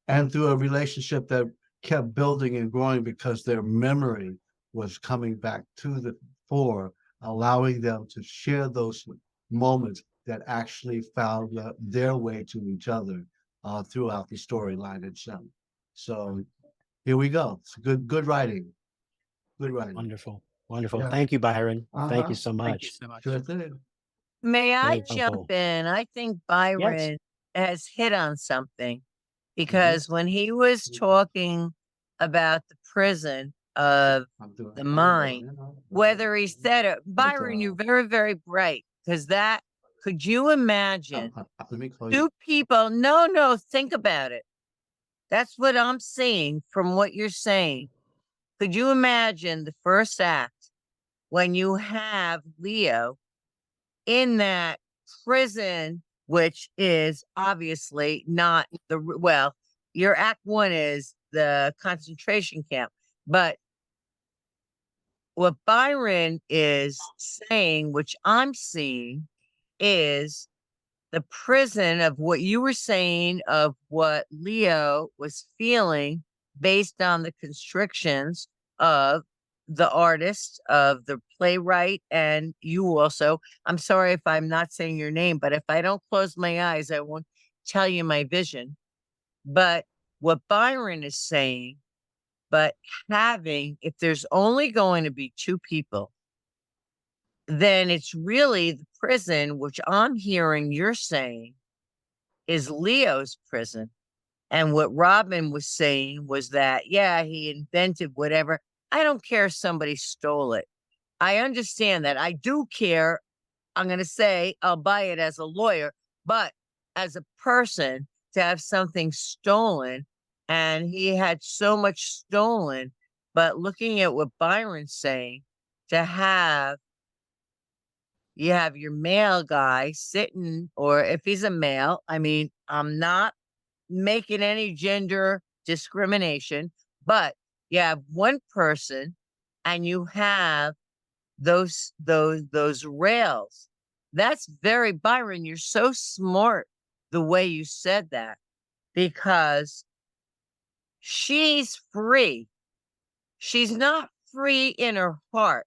and through a relationship that kept building and growing because their memory was coming back to the fore, allowing them to share those moments that actually found their way to each other throughout the storyline itself. So here we go. It's good writing. Good writing. Wonderful. Wonderful. Yeah. Thank you, Byron. Thank you so much. Thank you so much. Sure thing. May I Very jump helpful. in? I think Byron has hit on something because when he was talking about the prison of the mind, whether he said it, Byron, you're very, very bright because could you imagine two people? No, think about it. That's what I'm seeing from what you're saying. Could you imagine the first act when you have Leo in that prison, which is obviously not well, your act one is the concentration camp, but what Byron is saying, which I'm seeing, is the prison of what you were saying of what Leo was feeling based on the constrictions of the artist, of the playwright, and you also. I'm sorry if I'm not saying your name, but if I don't close my eyes, I won't tell you my vision. But what Byron is saying, but if there's only going to be two people, then it's really the prison, which I'm hearing you're saying is Leo's prison. And what Robin was saying was that, yeah, he invented whatever. I don't care if somebody stole it. I understand that. I do care. I'm going to say I'll buy it as a lawyer, but as a person to have something stolen, and he had so much stolen, but looking at what Byron's saying, to have, you have your male guy sitting, or if he's a male, I mean, I'm not making any gender discrimination, but you have one person and you have those rails. That's very Byron. You're so smart the way you said that, because she's free. She's not free in her heart,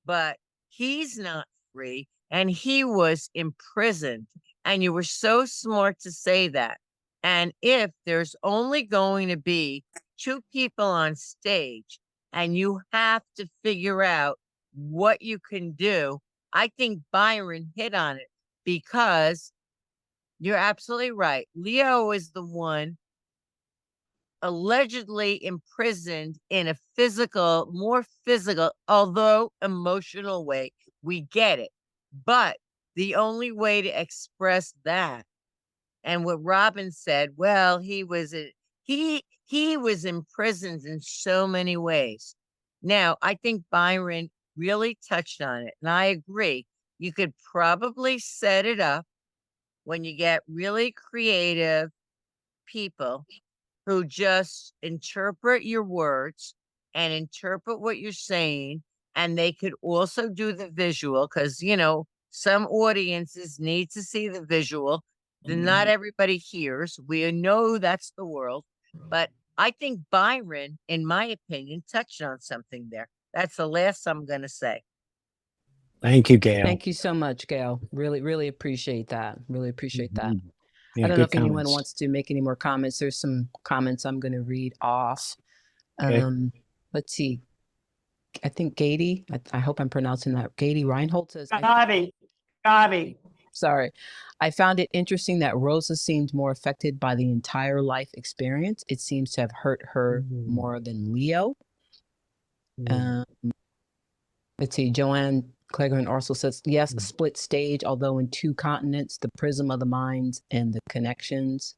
but he's not free, and he was imprisoned. And you were so smart to say that. And if there's only going to be two people on stage and you have to figure out what you can do, I think Byron hit on it, because you're absolutely right. Leo is the one allegedly imprisoned in a more physical, although emotional way. We get it. But the only way to express that, and what Robin said, well, he was imprisoned in so many ways. Now, I think Byron really touched on it, and I agree. You could probably set it up when you get really creative people who just interpret your words and interpret what you're saying. And they could also do the visual, because, some audiences need to see the visual. Not everybody hears. We know that's the world. But I think Byron, in my opinion, touched on something there. That's the last I'm going to say. Thank you, Gail. Thank you so much, Gail. Really, really appreciate that. Really appreciate that. Yeah, I don't know good if anyone comments. wants to make any more comments. There's some comments I'm going to read off. Okay. Let's see. I think Gady, I hope I'm pronouncing that. Gady Reinhold says, Gotti. sorry. I found it interesting that Rosa seemed more affected by the entire life experience. It seems to have hurt her more than Leo. Let's see. Joanne Clegren also says, yes, a split stage, although in two continents, the prism of the minds and the connections.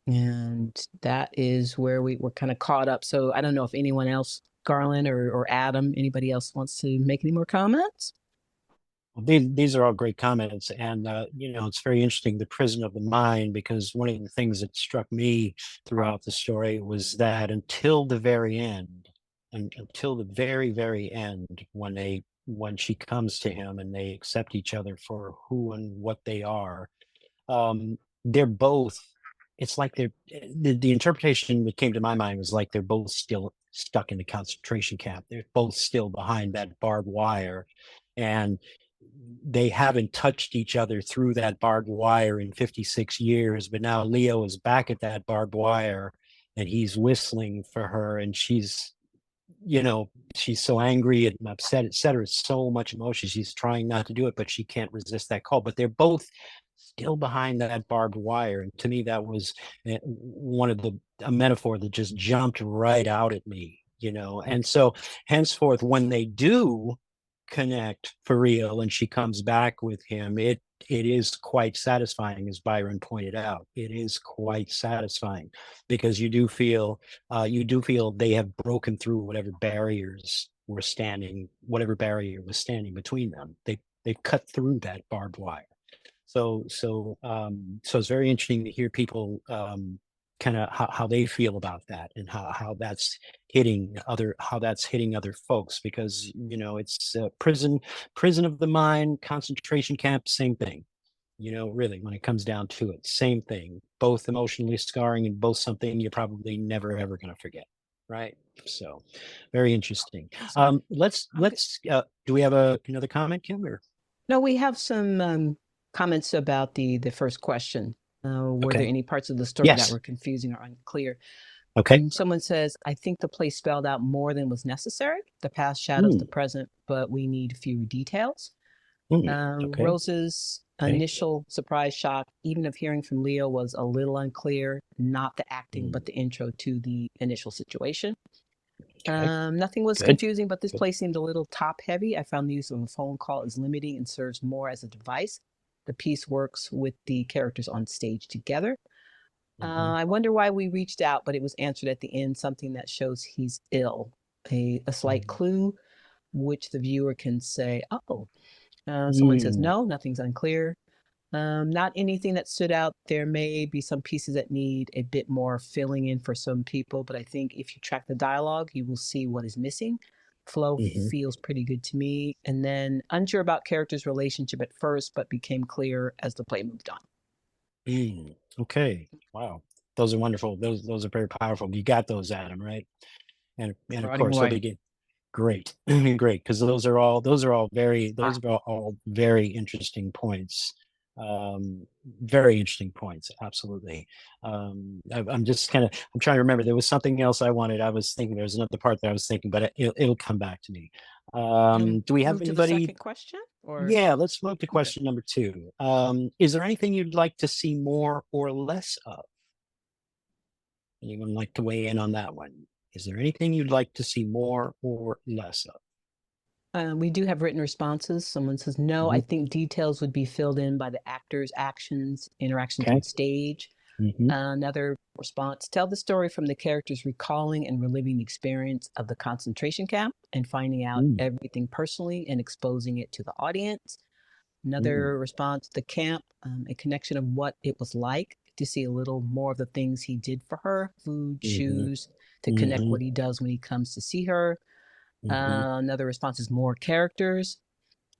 And that is where we were kind of caught up. So I don't know if anyone else, Garland or Adam, anybody else wants to make any more comments? Well, these are all great comments. And, it's very interesting, the prison of the mind, because one of the things that struck me throughout the story was that until the very end, and until the very, very end, when she comes to him and they accept each other for who and what they are, they're both, it's like the interpretation that came to my mind was like they're both still stuck in the concentration camp. They're both still behind that barbed wire, and they haven't touched each other through that barbed wire in 56 years. But now Leo is back at that barbed wire and he's whistling for her, and she's so angry and upset, etc. So much emotion. She's trying not to do it, but she can't resist that call. But they're both still behind that barbed wire. And to me, that was one of a metaphor that just jumped right out at me, And so henceforth, when they do connect for real and she comes back with him, it is quite satisfying, as Byron pointed out. It is quite satisfying, because you do feel they have broken through whatever barriers were standing, whatever barrier was standing between them. They've cut through that barbed wire. So it's very interesting to hear people kind of how they feel about that, and how that's hitting other folks, because it's prison of the mind, concentration camp, same thing. Really, when it comes down to it, same thing. Both emotionally scarring, and both something you're probably never ever going to forget. Right. So very interesting. Let's do we have another comment, Kim? Or No, we have some comments about the first question. Were there Okay. any parts of the story that Yes. were confusing or unclear? Okay. Someone says, I think the play spelled out more than was necessary. The past shadows the present, but we need fewer details. Okay. Rose's initial surprise shock, even of hearing from Leo, was a little unclear, not the acting, but the intro to the initial situation. Nothing was Good. confusing, but this Good. play seemed a little top heavy. I found the use of a phone call is limiting and serves more as a device. The piece works with the characters on stage together. I wonder why we reached out, but it was answered at the end, something that shows he's ill. A slight clue, which the viewer can say, oh. Someone says, no, nothing's unclear. Not anything that stood out. There may be some pieces that need a bit more filling in for some people, but I think if you track the dialogue, you will see what is missing. Flow feels pretty good to me. And then unsure about characters' relationship at first, but became clear as the play moved on. Okay. Wow. Those are wonderful. Those are very powerful. You got those, Adam, right? And of Riding course, they'll away. begin. Great. Great. Because those are all very interesting points. Very interesting points. Absolutely. I'm just I'm trying to remember. There was something else I was thinking. There's another part that I was thinking, but it'll come back to me. Do we have Move to the anybody? second question? Or Yeah, let's move to question number 2. Is there anything you'd like to see more or less of? Anyone like to weigh in on that one? Is there anything you'd like to see more or less of? we do have written responses. Someone says, no, I think details would be filled in by the actors' actions, interactions Okay. on stage. Another response, tell the story from the characters recalling and reliving the experience of the concentration camp and finding out everything personally and exposing it to the audience. Another response, the camp, a connection of what it was like to see a little more of the things he did for her, food, shoes, to connect what he does when he comes to see her. Another response is more characters.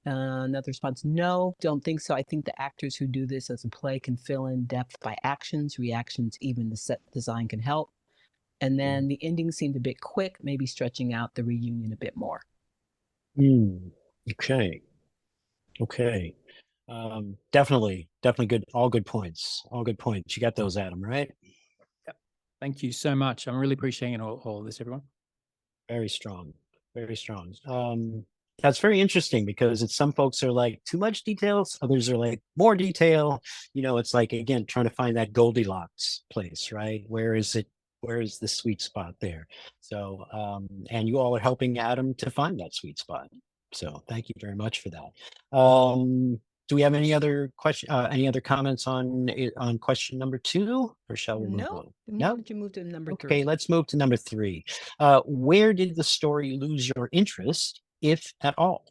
Another response, no, don't think so. I think the actors who do this as a play can fill in depth by actions, reactions, even the set design can help. And then the ending seemed a bit quick, maybe stretching out the reunion a bit more. Okay. Okay. Definitely good. All good points. You got those, Adam, right? Thank you so much. I'm really appreciating all of this, everyone. Very strong. That's very interesting, because some folks are like too much details, others are like more detail. It's like, again, trying to find that Goldilocks place, right? Where is the sweet spot there? So, and you all are helping Adam to find that sweet spot. So thank you very much for that. Do we have any other comments on question number 2, or shall we move on? Why don't you move to number 3? Okay, let's move to number 3. Where did the story lose your interest, if at all?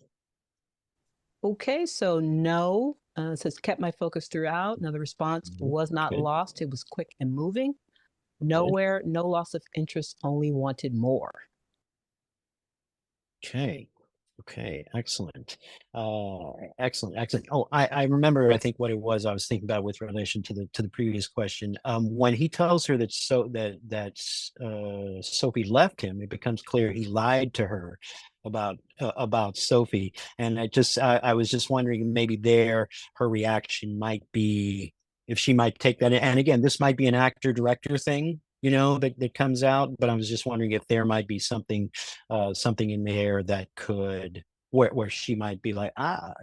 Okay, so no, says kept my focus throughout. Another response, was not Good. lost. It was quick and moving. Nowhere, no loss of interest, only wanted more. Okay, excellent. Excellent. Oh, I remember, I think what it was I was thinking about with relation to the previous question. When he tells her that Sophie left him, it becomes clear he lied to her about Sophie. And I was just wondering, maybe her reaction might be, if she might take that. And again, this might be an actor-director thing, that comes out, but I was just wondering if there might be something in there that could, where she might be like,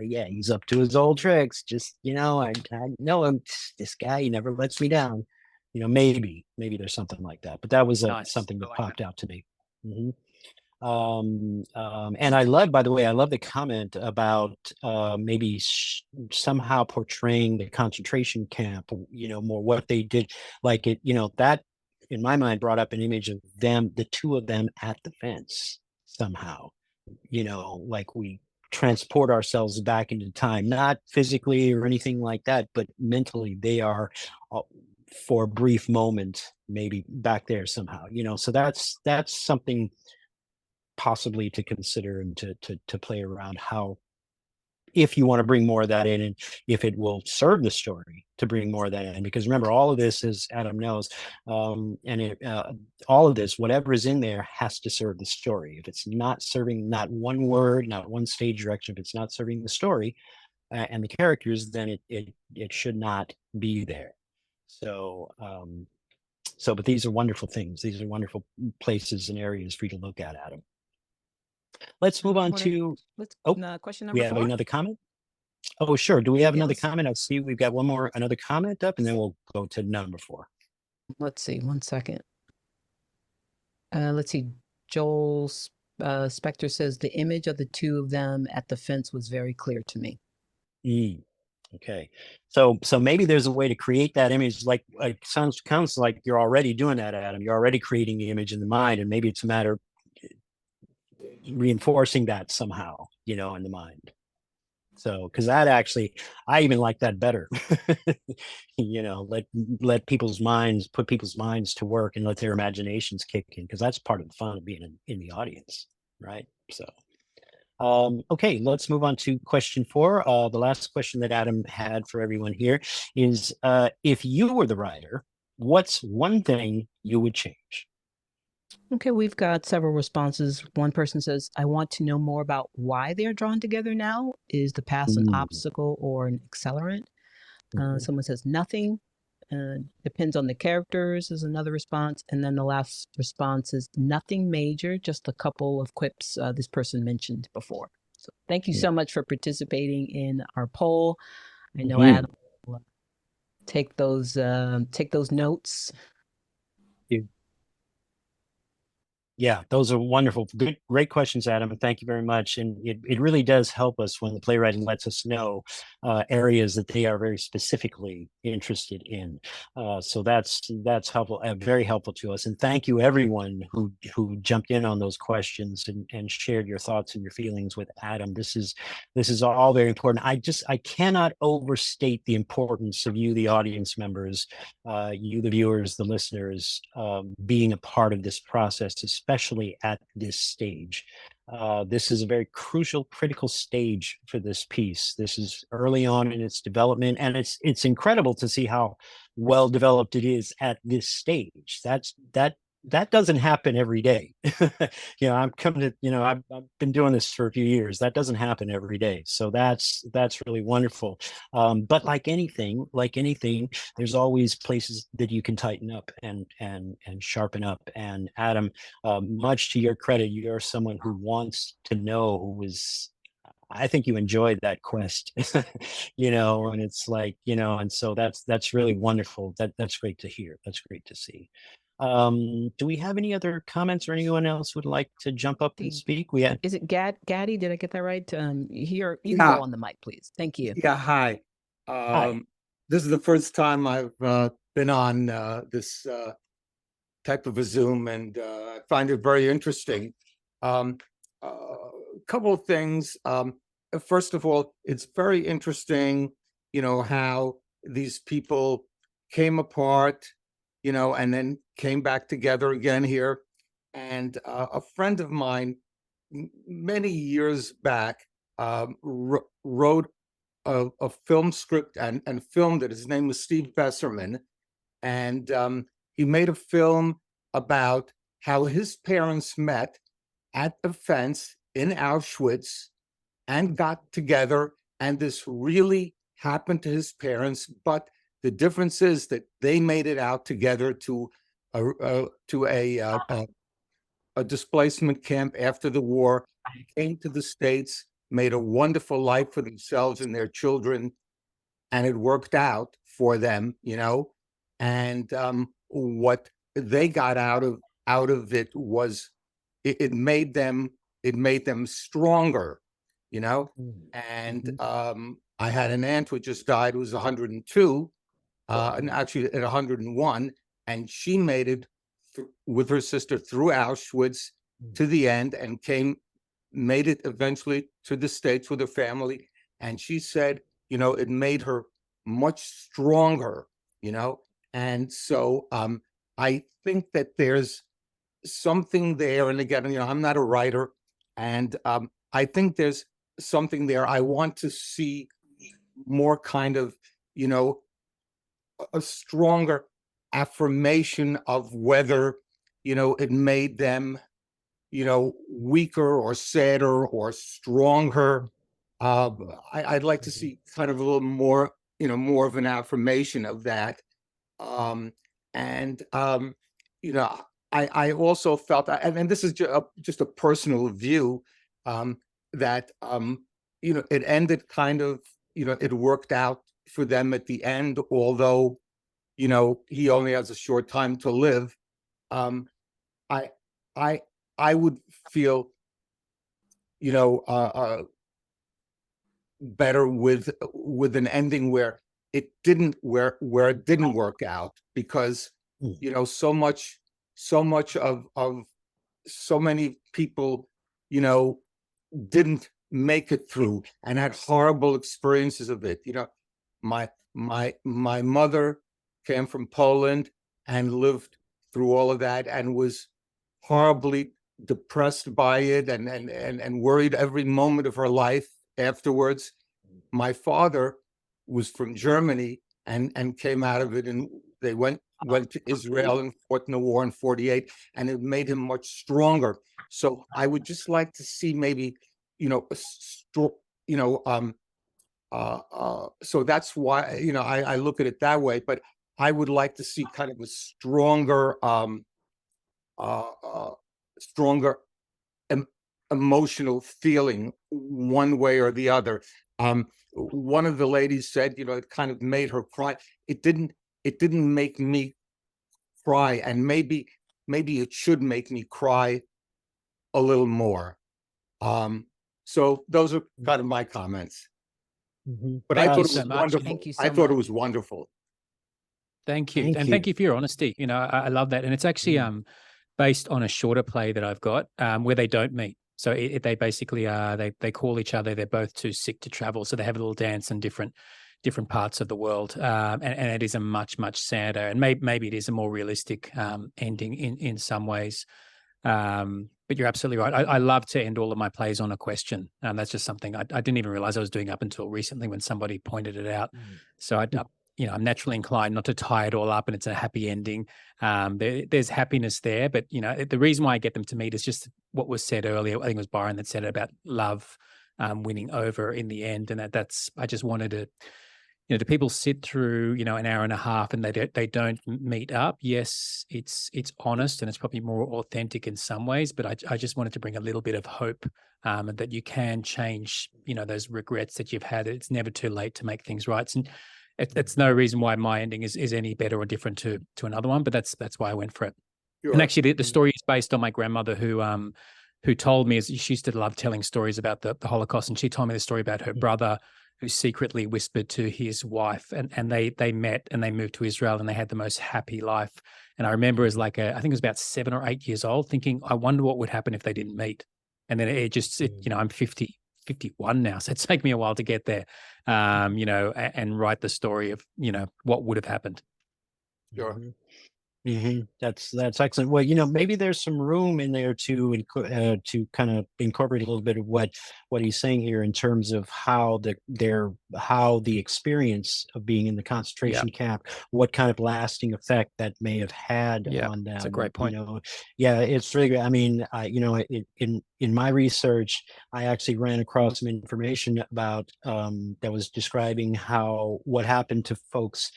yeah, he's up to his old tricks. Just, I know him, this guy, he never lets me down. Maybe there's something like that, but that was Nice. something that I like popped out to me. And I love the comment about maybe somehow portraying the concentration camp, more what they did, like it, that in my mind brought up an image of them, the two of them at the fence somehow, like we transport ourselves back into time, not physically or anything like that, but mentally they are for a brief moment, maybe back there somehow, so that's something possibly to consider and to play around how, if you want to bring more of that in, and if it will serve the story to bring more of that in, because remember, all of this, as Adam knows, all of this, whatever is in there, has to serve the story. If it's not serving, not one word, not one stage direction, if it's not serving the story and the characters, then it should not be there. So but these are wonderful things. These are wonderful places and areas for you to look at, Adam. Let's move on to question we number have 4. another comment. Oh, sure. Do we have another Yes. comment? I see we've got another comment up, and then we'll go to number 4. Let's see. 1 second. Let's see. Joel Spector says the image of the two of them at the fence was very clear to me. Okay. So maybe there's a way to create that image, like sounds like you're already doing that, Adam. You're already creating the image in the mind, and maybe it's a matter of reinforcing that somehow, in the mind. So, because that actually, I even like that better. Let people's minds, put people's minds to work and let their imaginations kick in, because that's part of the fun of being in the audience, right? So, okay, let's move on to question 4. The last question that Adam had for everyone here is, if you were the writer, what's one thing you would change? Okay, we've got several responses. One person says, I want to know more about why they're drawn together now. Is the past an obstacle or an accelerant? Someone says nothing. Depends on the characters is another response. And then the last response is nothing major, just a couple of quips this person mentioned before. So thank you so much for participating in our poll. I know Adam will take those notes. Yeah, those are wonderful. Great questions, Adam. And thank you very much. And it really does help us when the playwriting lets us know areas that they are very specifically interested in. So that's helpful, very helpful to us. And thank you, everyone who jumped in on those questions and shared your thoughts and your feelings with Adam. This is all very important. I cannot overstate the importance of you, the audience members, you, the viewers, the listeners, being a part of this process, especially at this stage. This is a very crucial, critical stage for this piece. This is early on in its development, and it's incredible to see how well developed it is at this stage. That doesn't happen every day. I'm coming to, I've been doing this for a few years. That doesn't happen every day. So that's really wonderful. But like anything, there's always places that you can tighten up and sharpen up. And Adam, much to your credit, you're someone who wants to know, I think you enjoyed that quest, and it's like, and so that's really wonderful. That's great to hear. That's great to see. Do we have any other comments, or anyone else would like to jump up and speak? Is it Gaddy? Did I get that right? Here, you can go on the mic, please. Thank you. Yeah, hi. Hi. This is the first time I've been on this type of a Zoom, and I find it very interesting. A couple of things. First of all, it's very interesting, how these people came apart, and then came back together again here. And a friend of mine, many years back, wrote a film script and filmed it. His name was Steve Besserman. And he made a film about how his parents met at the fence in Auschwitz and got together. And this really happened to his parents, but the difference is that they made it out together to a displacement camp after the war, came to the States, made a wonderful life for themselves and their children, and it worked out for them, And what they got out of it was it made them stronger, And I had an aunt who just died, who was 102. And actually at 101, and she made it with her sister through Auschwitz to the end, and came made it eventually to the States with her family. And she said, it made her much stronger, And so I think that there's something there. And again, I'm not a writer. And I think there's something there. I want to see more kind of, a stronger affirmation of whether, it made them, weaker or sadder or stronger. I'd like to see kind of a little more, more of an affirmation of that. I also felt, and this is just a personal view, that, it ended kind of, it worked out for them at the end, although, he only has a short time to live. I would feel, better with an ending where it didn't work out, because so much of so many people didn't make it through and had horrible experiences of it. My mother came from Poland and lived through all of that and was horribly depressed by it and worried every moment of her life afterwards. My father was from Germany and came out of it, and they went to Israel and fought in the war in 48, and it made him much stronger. So I would just like to see maybe, so that's why, I look at it that way, but I would like to see kind of a stronger, stronger emotional feeling one way or the other. One of the ladies said, it kind of made her cry. It didn't make me cry, and maybe it should make me cry a little more. So those are kind of my comments. But I thought it was wonderful. Thank you so I thought it much. was wonderful. Thank you. And thank you for your honesty. I love that. And it's actually based on a shorter play that I've got where they don't meet. So they basically they call each other. They're both too sick to travel. So they have a little dance in different parts of the world. And it is a much, much sadder, and maybe it is a more realistic ending in some ways. But you're absolutely right. I love to end all of my plays on a question. That's just something I didn't even realize I was doing up until recently when somebody pointed it out. So I'm naturally inclined not to tie it all up and it's a happy ending. There's happiness there, but the reason why I get them to meet is just what was said earlier. I think it was Byron that said it about love winning over in the end, and that's I just wanted to. Do people sit through, an hour and a half and they don't meet up? Yes, it's honest and it's probably more authentic in some ways, but I just wanted to bring a little bit of hope that you can change, those regrets that you've had. It's never too late to make things right. And it's no reason why my ending is any better or different to another one, but that's why I went for it. Sure. And actually the story is based on my grandmother who told me, she used to love telling stories about the Holocaust, and she told me the story about her brother who secretly whispered to his wife, and they met and they moved to Israel and they had the most happy life. And I remember as I think it was about 7 or 8 years old, thinking, I wonder what would happen if they didn't meet. And then I'm 51 now, so it's taken me a while to get there, and write the story of, what would have happened. Sure. That's excellent. Well, maybe there's some room in there to kind of incorporate a little bit of what he's saying here in terms of how the experience of being in the concentration camp, what kind of lasting effect that may have had on them. That's a great point. It's really good. I mean, in my research, I actually ran across some information about that was describing what happened to folks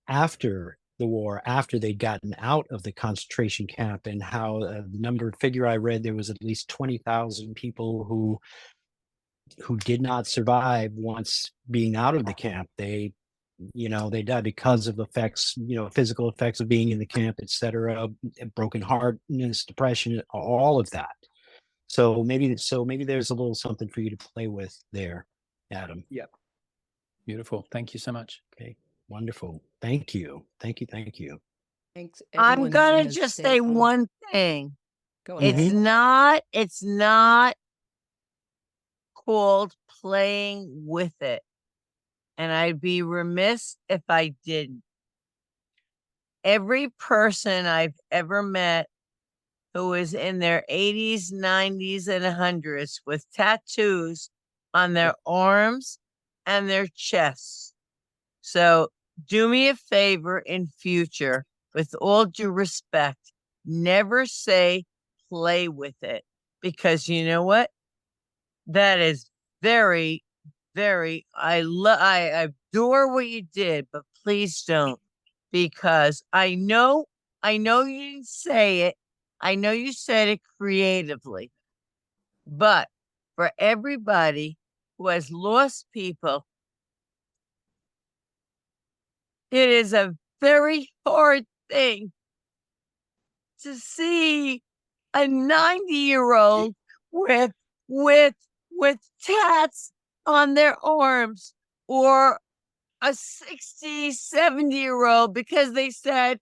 after the war, after they'd gotten out of the concentration camp, and how the figure I read, there was at least 20,000 people who did not survive once being out of the camp. They died because of effects, physical effects of being in the camp, etc., broken heartness, depression, all of that. So maybe there's a little something for you to play with there, Adam. Yep. Beautiful. Thank you so much. Okay. Wonderful. Thank you. Thanks. I'm everyone gonna has just said- say one thing. Go It's ahead. not called playing with it. And I'd be remiss if I didn't. Every person I've ever met who is in their 80s, 90s, and 100s with tattoos on their arms and their chests. So do me a favor in future, with all due respect, never say play with it, because you know what? That is very, very, I adore what you did, but please don't, because I know you didn't say it. I know you said it creatively, but for everybody who has lost people, it is a very hard thing to see a 90-year-old with tats on their arms, or a 60, 70-year-old because they said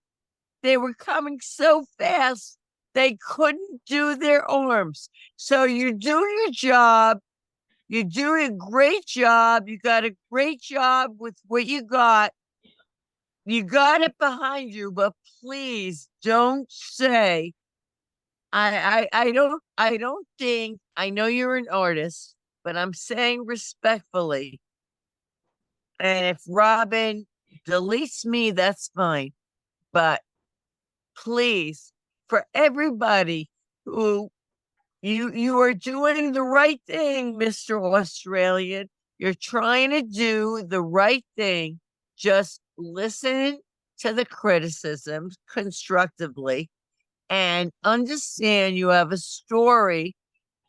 they were coming so fast they couldn't do their arms. So you're doing your job. You're doing a great job. You got a great job with what you got. You got it behind you, but please don't say, I don't think, I know you're an artist, but I'm saying respectfully, and if Robin deletes me, that's fine. But please, for everybody who, you are doing the right thing, Mr. Australian. You're trying to do the right thing. Just listen to the criticisms constructively and understand you have a story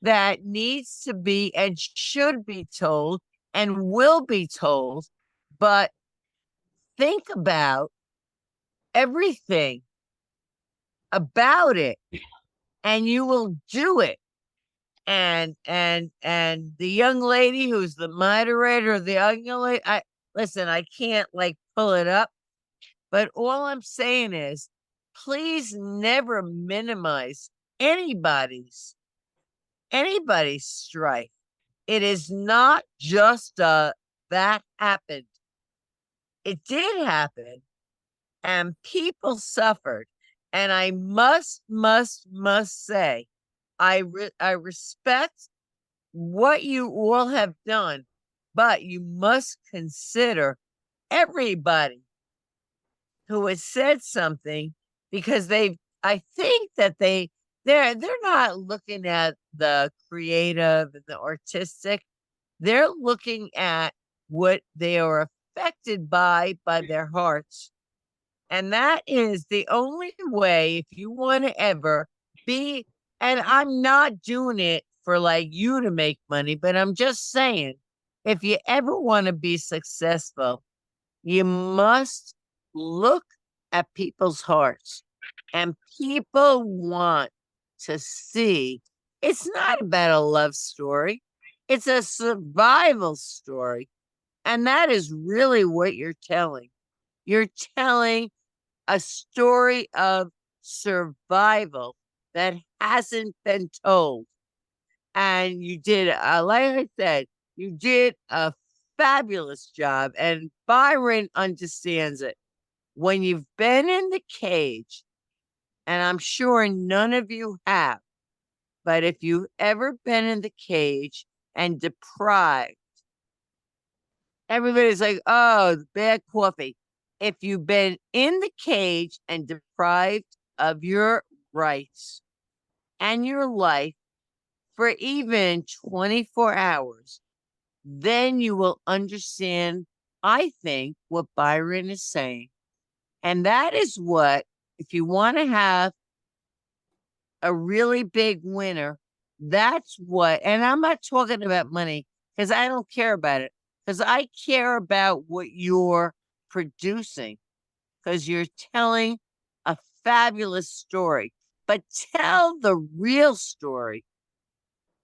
that needs to be and should be told and will be told. But think about everything about it and you will do it. And the young lady who's the moderator, the young lady, I can't like pull it up, but all I'm saying is, please never minimize anybody's strife. It is not just that happened. It did happen, and people suffered. And I must say, I respect what you all have done, but you must consider everybody who has said something, because I think that they're not looking at the creative and the artistic. They're looking at what they are affected by their hearts. And that is the only way, if you want to ever be, and I'm not doing it for like you to make money, but I'm just saying, if you ever want to be successful, you must look at people's hearts. And people want to see, it's not about a love story. It's a survival story. And that is really what you're telling. You're telling a story of survival that hasn't been told. And you did, like I said, you did a fabulous job. And Byron understands it. When you've been in the cage, and I'm sure none of you have, but if you've ever been in the cage and deprived, everybody's like, oh, bad coffee. If you've been in the cage and deprived of your rights and your life for even 24 hours, then you will understand, I think, what Byron is saying. And that is what, if you want to have a really big winner, that's what, and I'm not talking about money because I don't care about it, because I care about what you're producing, because you're telling a fabulous story. But tell the real story.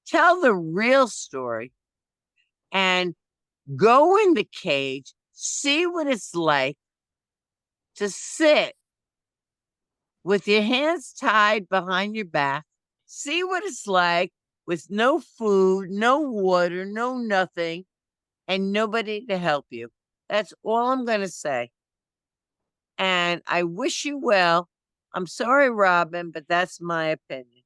Tell the real story and go in the cage, see what it's like to sit with your hands tied behind your back, see what it's like with no food, no water, no nothing, and nobody to help you. That's all I'm going to say. And I wish you well. I'm sorry, Robin, but that's my opinion.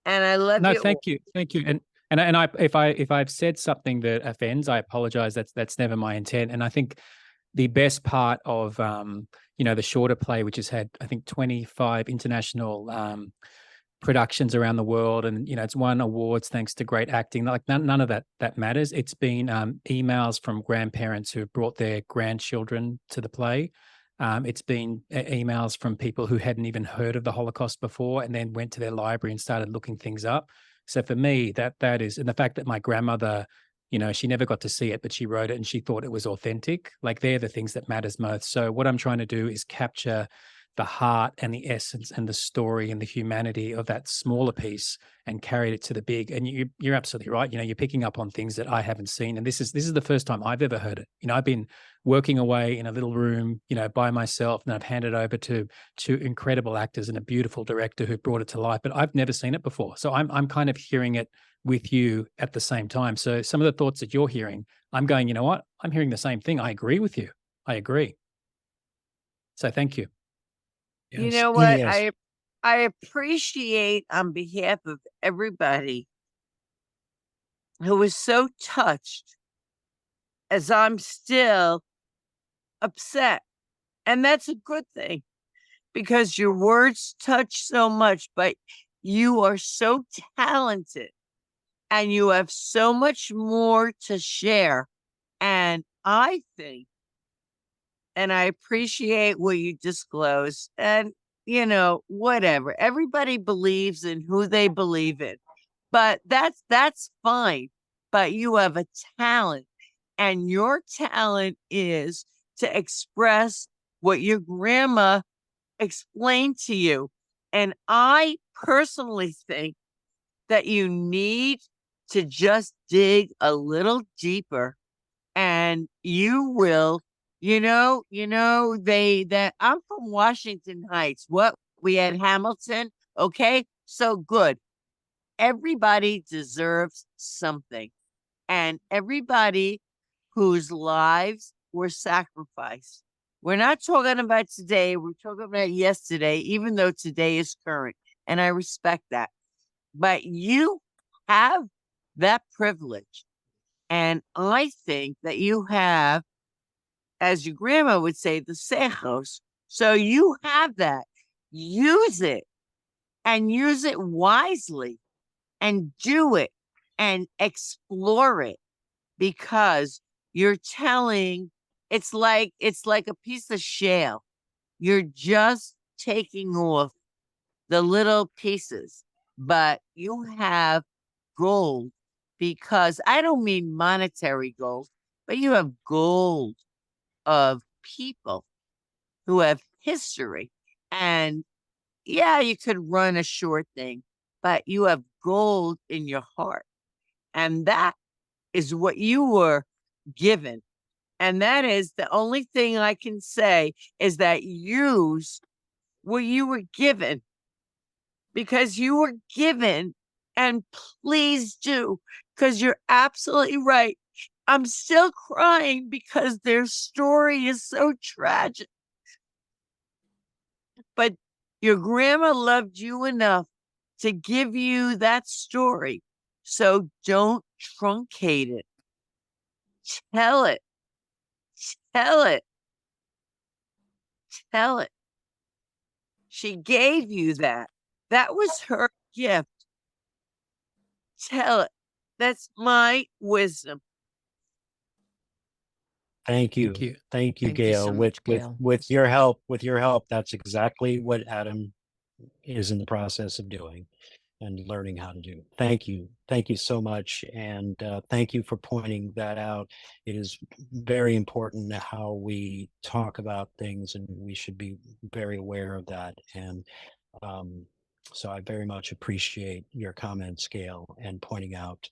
And I love No, you. thank you, thank you. And if I've said something that offends, I apologize. That's never my intent. And I think the best part of the shorter play, which has had I think 25 international productions around the world, and it's won awards thanks to great acting. Like none of that matters. It's been emails from grandparents who have brought their grandchildren to the play. It's been emails from people who hadn't even heard of the Holocaust before and then went to their library and started looking things up. So for me, that is, and the fact that my grandmother, she never got to see it, but she wrote it and she thought it was authentic. Like they're the things that matters most. So what I'm trying to do is capture the heart and the essence and the story and the humanity of that smaller piece and carried it to the big. And you're absolutely right. You're picking up on things that I haven't seen. And this is the first time I've ever heard it. I've been working away in a little room, by myself, and I've handed over to two incredible actors and a beautiful director who brought it to life, but I've never seen it before. So I'm kind of hearing it with you at the same time. So some of the thoughts that you're hearing, I'm going, you know what? I'm hearing the same thing. I agree with you. I agree. So thank you. You know what? I appreciate on behalf of everybody who was so touched as I'm still upset. And that's a good thing because your words touch so much, but you are so talented and you have so much more to share. And I think, and I appreciate what you disclose, and whatever. Everybody believes in who they believe in, but that's fine. But you have a talent, and your talent is to express what your grandma explained to you. And I personally think that you need to just dig a little deeper, and you will. That I'm from Washington Heights. What? We had Hamilton. Okay. So good. Everybody deserves something. And everybody whose lives were sacrificed. We're not talking about today. We're talking about yesterday, even though today is current. And I respect that. But you have that privilege. And I think that you have, as your grandma would say, the sejos. So you have that. Use it and use it wisely and do it and explore it because you're telling, it's like a piece of shell. You're just taking off the little pieces, but you have gold because I don't mean monetary gold, but you have gold of people who have history. And yeah, you could run a short thing, but you have gold in your heart. And that is what you were given. And that is the only thing I can say is that use what you were given because you were given, and please do, because you're absolutely right. I'm still crying because their story is so tragic. But your grandma loved you enough to give you that story. So don't truncate it. Tell it. Tell it. Tell it. She gave you that. That was her gift. Tell it. That's my wisdom. Thank you. Thank you. Thank you, Thank you Gail. so much, Gail. With your help, that's exactly what Adam is in the process of doing and learning how to do. Thank you. Thank you so much. And thank you for pointing that out. It is very important how we talk about things, and we should be very aware of that. And so I very much appreciate your comments, Gail, and pointing out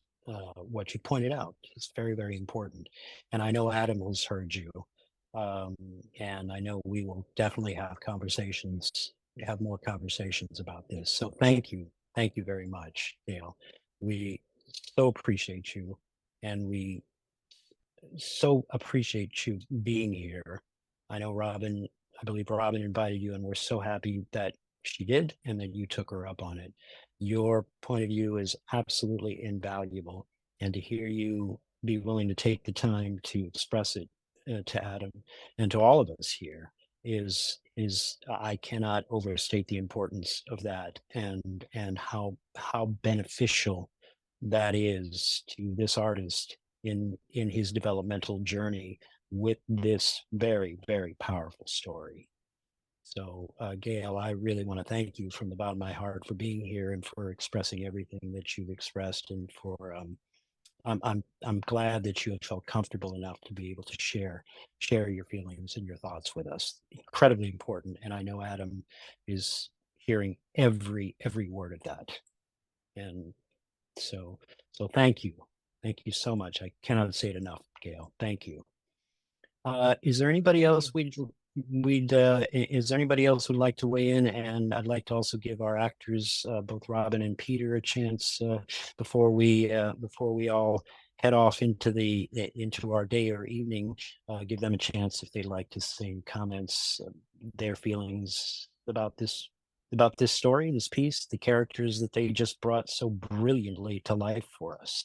what you pointed out. It's very, very important. And I know Adam has heard you. And I know we will definitely have more conversations about this. So thank you. Thank you very much, Gail. We so appreciate you, and we so appreciate you being here. I know I believe Robin invited you, and we're so happy that she did and that you took her up on it. Your point of view is absolutely invaluable, and to hear you be willing to take the time to express it to Adam and to all of us here is I cannot overstate the importance of that, and how beneficial that is to this artist in his developmental journey with this very, very powerful story. So, Gail, I really want to thank you from the bottom of my heart for being here and for expressing everything that you've expressed, and for I'm glad that you have felt comfortable enough to be able to share your feelings and your thoughts with us. Incredibly important, and I know Adam is hearing every word of that. And so thank you. Thank you so much. I cannot say it enough, Gail. Thank you. Is there anybody else is there anybody else who'd like to weigh in? And I'd like to also give our actors, both Robin and Peter, a chance before we all head off into our day or evening. Give them a chance if they'd like to say comments, their feelings about this story, this piece, the characters that they just brought so brilliantly to life for us.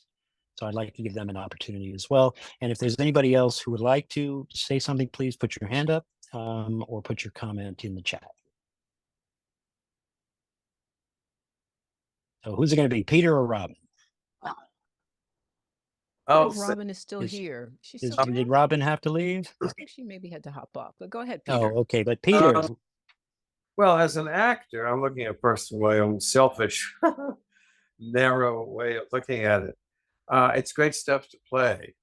So I'd like to give them an opportunity as well. And if there's anybody else who would like to say something, please put your hand up or put your comment in the chat. So who's it going to be, Peter or Robin? Oh, Robin is still here. She's still here? Did Robin have to leave? I think she maybe had to hop off, but go ahead, Peter. Oh, okay. But Peter. Well, as an actor, I'm looking at first my own selfish, narrow way of looking at it. It's great stuff to play.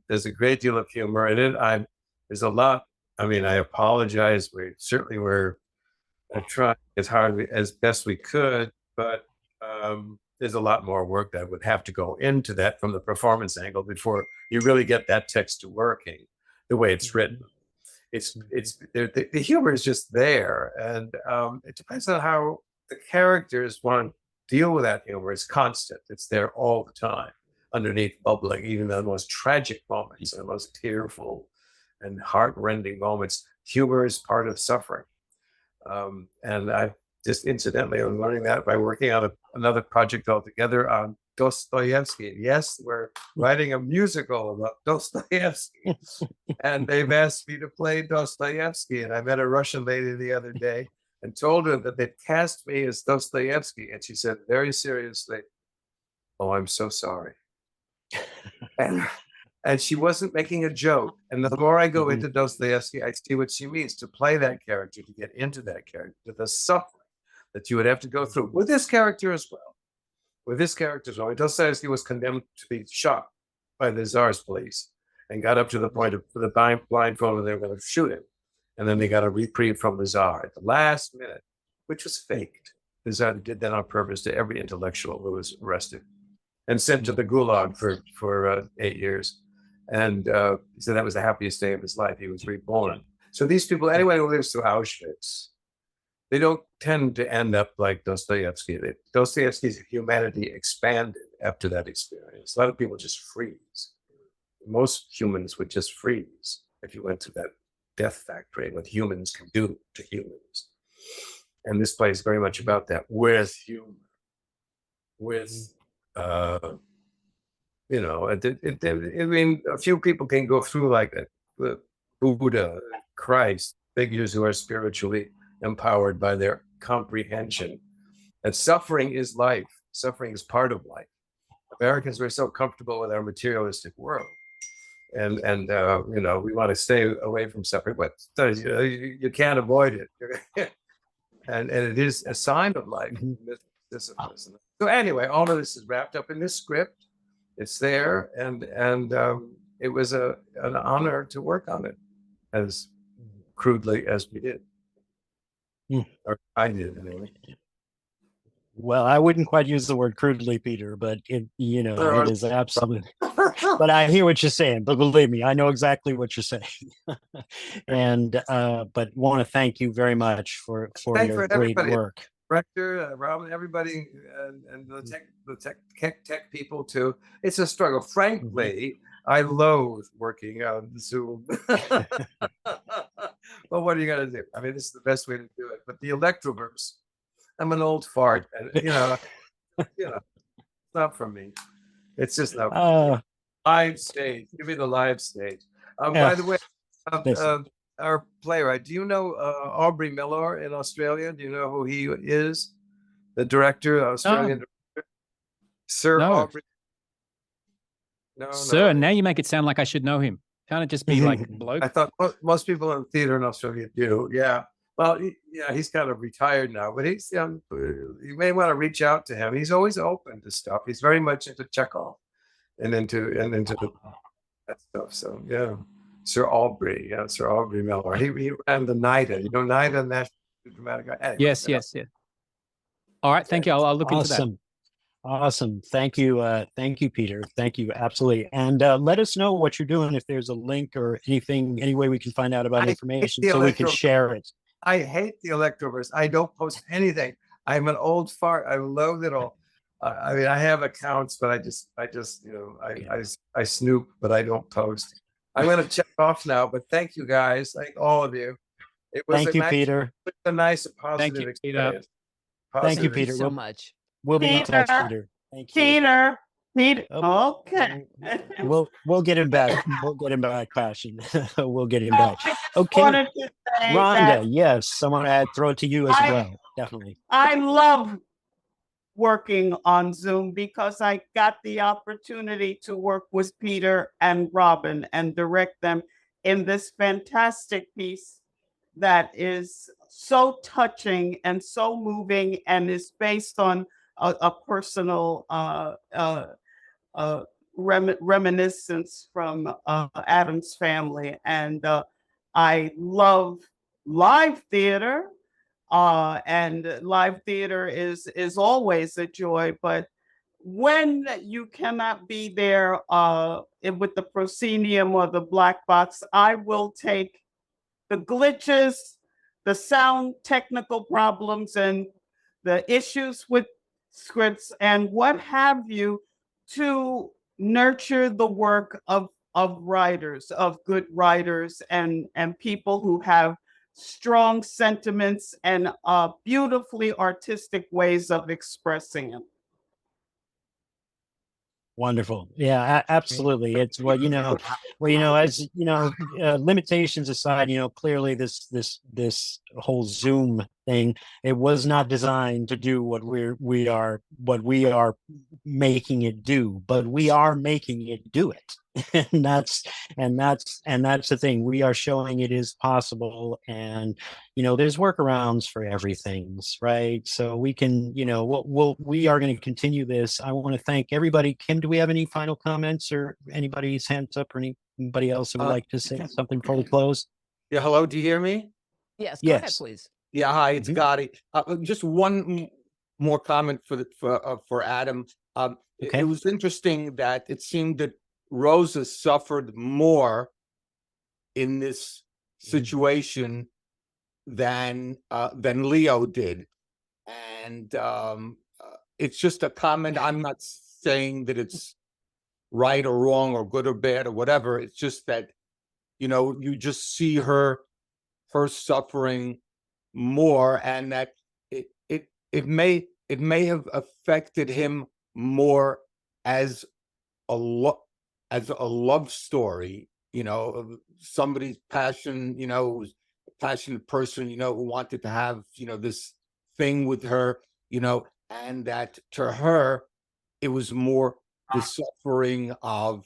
There's a great deal of humor in it. There's a lot. I mean, I apologize. We certainly were trying as hard as best we could, but there's a lot more work that would have to go into that from the performance angle before you really get that text working the way it's written. The humor is just there, and it depends on how the characters want to deal with that humor. It's constant. It's there all the time, underneath bubbling, even the most tragic moments, the most tearful and heart-rending moments. Humor is part of suffering, and I just incidentally I'm learning that by working on another project altogether on Dostoevsky. Yes, we're writing a musical about Dostoevsky, and they've asked me to play Dostoevsky. And I met a Russian lady the other day and told her that they'd cast me as Dostoevsky, and she said very seriously, "Oh, I'm so sorry." and she wasn't making a joke. And the more I go into Dostoevsky, I see what she means to play that character, to get into that character, to the suffering that you would have to go through with this character as well. With this character as well. Dostoevsky was condemned to be shot by the Tsar's police and got up to the point of the blindfold and they were going to shoot him. And then they got a reprieve from the Tsar at the last minute, which was faked. The Tsar did that on purpose to every intellectual who was arrested and sent to the Gulag for 8 years. And he said that was the happiest day of his life. He was reborn. So these people, anyone who lives through Auschwitz, they don't tend to end up like Dostoevsky. Dostoevsky's humanity expanded after that experience. A lot of people just freeze. Most humans would just freeze if you went to that death factory and what humans can do to humans. And this play is very much about that, with humor, with, I mean, a few people can go through like that. Buddha, Christ, figures who are spiritually empowered by their comprehension that suffering is life. Suffering is part of life. Americans were so comfortable with our materialistic world, and we want to stay away from suffering, but you can't avoid it. and it is a sign of life. So anyway, all of this is wrapped up in this script. It's there, and it was an honor to work on it as crudely as we did. Or I did anyway. Well, I wouldn't quite use the word crudely, Peter, but it is absolute. But I hear what you're saying. But believe me, I know exactly what you're saying. And but want to thank you very much for your great work. director, Robin, everybody, and the tech people too. It's a struggle. Frankly, I loathe working on Zoom. But what are you gonna do? I mean, this is the best way to do it. But the Electroverse, I'm an old fart, and it's not for me. It's just not for me. Live stage. Give me the live stage. By the way, our playwright. Do you know Aubrey Miller in Australia? Do you know who he is? The director, Australian director, Sir No. Aubrey. No, Sir, now you make it sound like I should know him. Can't it just be like bloke? I thought most people in theater in Australia do. Yeah. Well, he's kind of retired now, but he's young. You may want to reach out to him. He's always open to stuff. He's very much into Chekhov and into that stuff. So yeah, Sir Aubrey Miller. He ran the NIDA. You know, NIDA, National Dramatic. Anyway, Yes. All right, thank you. I'll look into that. Awesome. Thank you. Thank you, Peter. Thank you. Absolutely. And let us know what you're doing if there's a link or anything, any way we can find out about information so we can share it. I hate the Electroverse. I don't post anything. I'm an old fart. I loathe it all. I mean, I have accounts, but I just, I snoop, but I don't post. I'm going to check off now, but thank you guys. Thank all of you. It was Thank you, Peter. a nice, positive Thank you, experience. Thank you, Peter. so much. We'll be in touch, Peter. Thank you. Peter. Oh. Okay. We'll get him back. We'll get him back, Passion. We'll get him back. I Okay. wanted to say Rhonda, that yes, someone had throw it to you as well. Definitely. I love working on Zoom because I got the opportunity to work with Peter and Robin and direct them in this fantastic piece that is so touching and so moving and is based on a personal reminiscence from Adam's family. And I love live theater, and live theater is always a joy, but when you cannot be there with the proscenium or the black box, I will take the glitches, the sound technical problems, and the issues with scripts and what have you to nurture the work of writers, of good writers, and people who have strong sentiments and beautifully artistic ways of expressing it. Wonderful. Yeah, absolutely. It's as limitations aside, clearly this whole Zoom thing, it was not designed to do what we are making it do, but we are making it do it. and that's the thing. We are showing it is possible, and there's workarounds for everything, right? So we can, we are going to continue this. I want to thank everybody. Kim, do we have any final comments or anybody's hands up or anybody else who would like to say something before we close? Yeah, hello, do you hear me? Yes, go ahead, please. Yeah, hi, it's Gotti. Just one more comment for Adam. It was interesting that it seemed that Rosa suffered more in this situation than Leo did, and it's just a comment. I'm not saying that it's right or wrong or good or bad or whatever. It's just that you just see her suffering more, and that it may have affected him more as a love story, of somebody's passion, who's a passionate person, who wanted to have, this thing with her, and that to her, it was more the suffering of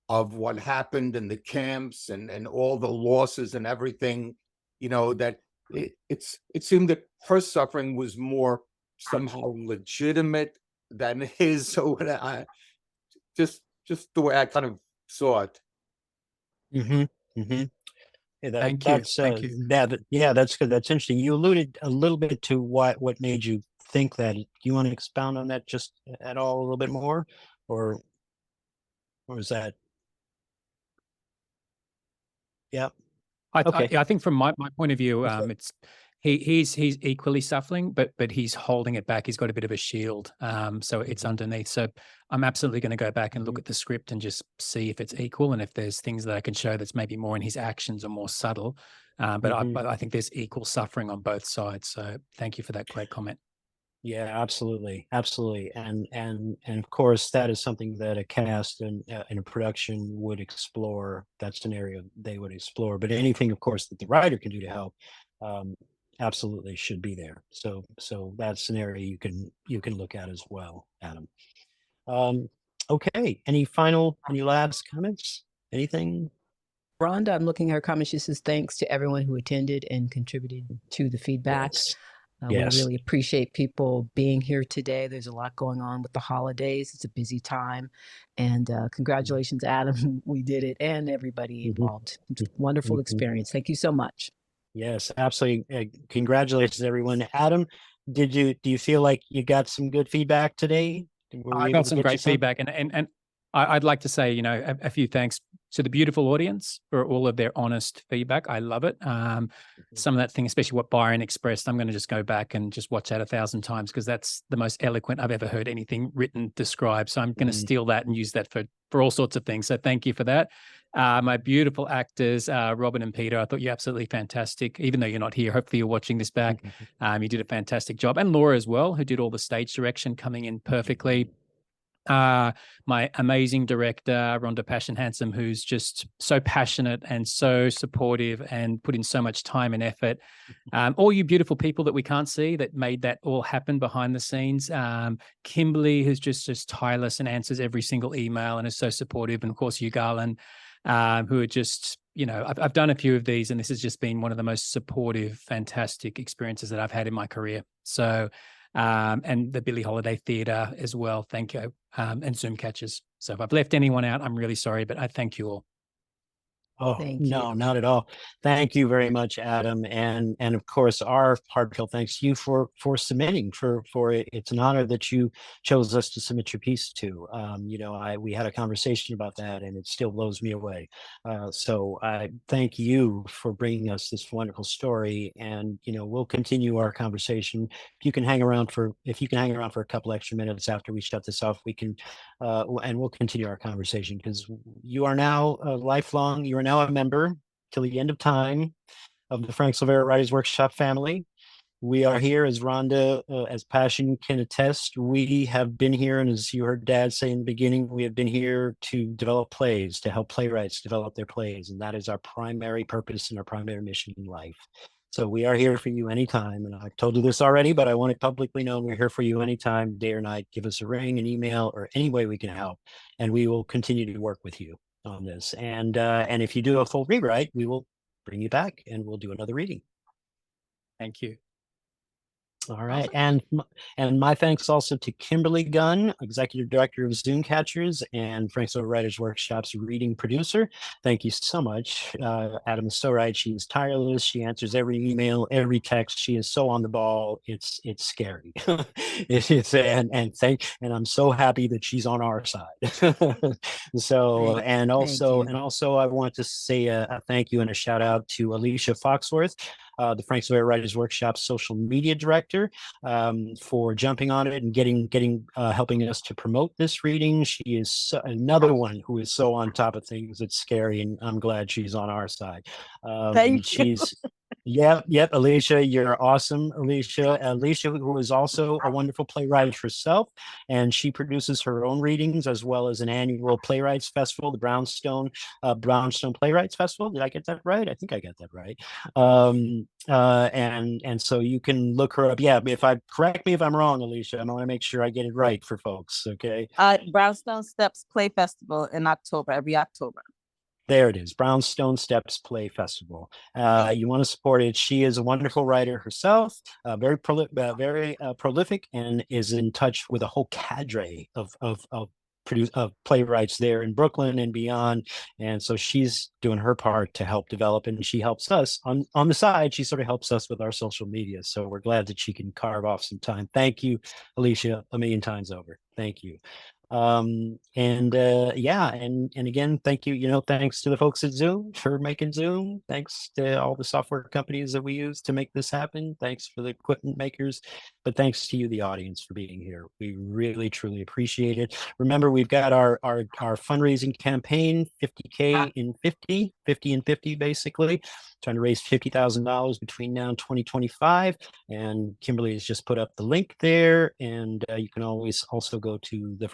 what happened in the camps and all the losses and everything, that it seemed that her suffering was more somehow legitimate than his. So just the way I kind of saw it. Yeah, Thank you. That's good. That's interesting. You alluded a little bit to what made you think that. Do you want to expound on that just at all a little bit more, or is that? Yeah. I think from my point of view, he's equally suffering, but he's holding it back. He's got a bit of a shield, so it's underneath. So I'm absolutely going to go back and look at the script and just see if it's equal, and if there's things that I can show that's maybe more in his actions or more subtle. But I think there's equal suffering on both sides. So thank you for that great comment. Yeah, absolutely, absolutely, and of course that is something that a cast and a production would explore. That scenario they would explore, but anything, of course, that the writer can do to help, absolutely should be there. So that scenario you can look at as well, Adam. Okay, any last comments? Anything? Rhonda, I'm looking at her comments. She says, thanks to everyone who attended and contributed to the feedback. Yes. We Yes. really appreciate people being here today. There's a lot going on with the holidays. It's a busy time. And congratulations, Adam. We did it, and everybody involved. It's a wonderful experience. Thank you so much. Yes, absolutely. Congratulations, everyone. Adam, do you feel like you got some good feedback today? Were we I able got to some get you great feedback, and I'd like to say, a few thanks to the beautiful audience for all of their honest feedback. I love it. Some of that thing, especially what Byron expressed, I'm going to just go back and just watch that 1,000 times, because that's the most eloquent I've ever heard anything written described. So I'm going to steal that and use that for all sorts of things. So thank you for that. My beautiful actors, Robin and Peter, I thought you're absolutely fantastic. Even though you're not here, hopefully you're watching this back. You did a fantastic job. And Laura as well, who did all the stage direction, coming in perfectly. My amazing director, Rhonda Passion Hansome, who's just so passionate and so supportive and put in so much time and effort. All you beautiful people that we can't see that made that all happen behind the scenes. Kimberly, who's just tireless and answers every single email and is so supportive. And of course, you, Garland, who are just, I've done a few of these, and this has just been one of the most supportive, fantastic experiences that I've had in my career. So, and the Billie Holiday Theatre as well. Thank you. And Zoomcatchers. So if I've left anyone out, I'm really sorry, but I thank you all. Oh, Thank no, you. not at all. Thank you very much, Adam. And of course, our heartfelt thanks to you for submitting, for it. It's an honor that you chose us to submit your piece to. We had a conversation about that, and it still blows me away. So I thank you for bringing us this wonderful story, and we'll continue our conversation. If you can hang around for a couple extra minutes after we shut this off, we can, and we'll continue our conversation, because you are now lifelong. You are now a member till the end of time of the Frank Silvera Writers Workshop family. We are here, as Rhonda, as Passion can attest. We have been here, and as you heard Dad say in the beginning, we have been here to develop plays, to help playwrights develop their plays, and that is our primary purpose and our primary mission in life. So we are here for you anytime, and I've told you this already, but I want it publicly known. We're here for you anytime, day or night. Give us a ring, an email, or any way we can help, and we will continue to work with you on this. And if you do a full rewrite, we will bring you back and we'll do another reading. Thank you. All right. And my thanks also to Kimberly Gunn, Executive Director of Zoomcatchers and Frank Silvera Writers Workshop's reading producer. Thank you so much. Adam is so right. She's tireless. She answers every email, every text. She is so on the ball. It's scary. And I'm so happy that she's on our side. So, and also I want to say a thank you and a shout out to Alicia Foxworth, the Frank Silvera Writers Workshop social media director, for jumping on it and helping us to promote this reading. She is another one who is so on top of things. It's scary, and I'm glad she's on our side. Thank you. Yep, Alicia, you're awesome. Alicia, who is also a wonderful playwright herself, and she produces her own readings as well as an annual playwrights festival, the Brownstone Playwrights Festival. Did I get that right? I think I got that right. And so you can look her up. Yeah, correct me if I'm wrong, Alicia. I want to make sure I get it right for folks. Okay. Brownstone Steps Play Festival in October, every October. There it is, Brownstone Steps Play Festival. You want to support it. She is a wonderful writer herself, very prolific, and is in touch with a whole cadre of playwrights there in Brooklyn and beyond. And so she's doing her part to help develop, and she helps us on the side. She sort of helps us with our social media. So we're glad that she can carve off some time. Thank you, Alicia, a million times over. Thank you. Yeah, and again, thank you, thanks to the folks at Zoom for making Zoom. Thanks to all the software companies that we use to make this happen. Thanks for the equipment makers, but thanks to you, the audience, for being here. We really, truly appreciate it. Remember, we've got our fundraising campaign, 50K in 50 and 50, basically, trying to raise $50,000 between now and 2025. And Kimberly has just put up the link there, and you can always also go to the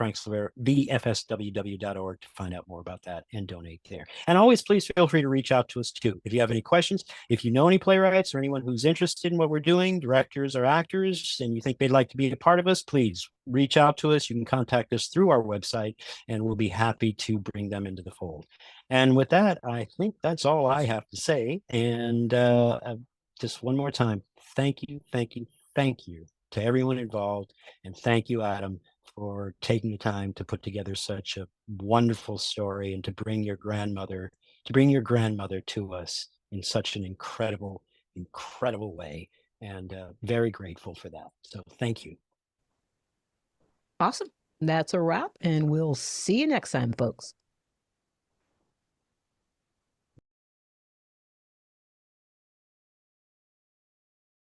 FSWW.org to find out more about that and donate there. And always please feel free to reach out to us too. If you have any questions, if you know any playwrights or anyone who's interested in what we're doing, directors or actors, and you think they'd like to be a part of us, please reach out to us. You can contact us through our website, and we'll be happy to bring them into the fold. And with that, I think that's all I have to say. And just one more time, thank you to everyone involved. And thank you, Adam, for taking the time to put together such a wonderful story and to bring your grandmother to us in such an incredible way. And very grateful for that. So thank you. Awesome. That's a wrap, and we'll see you next time, folks.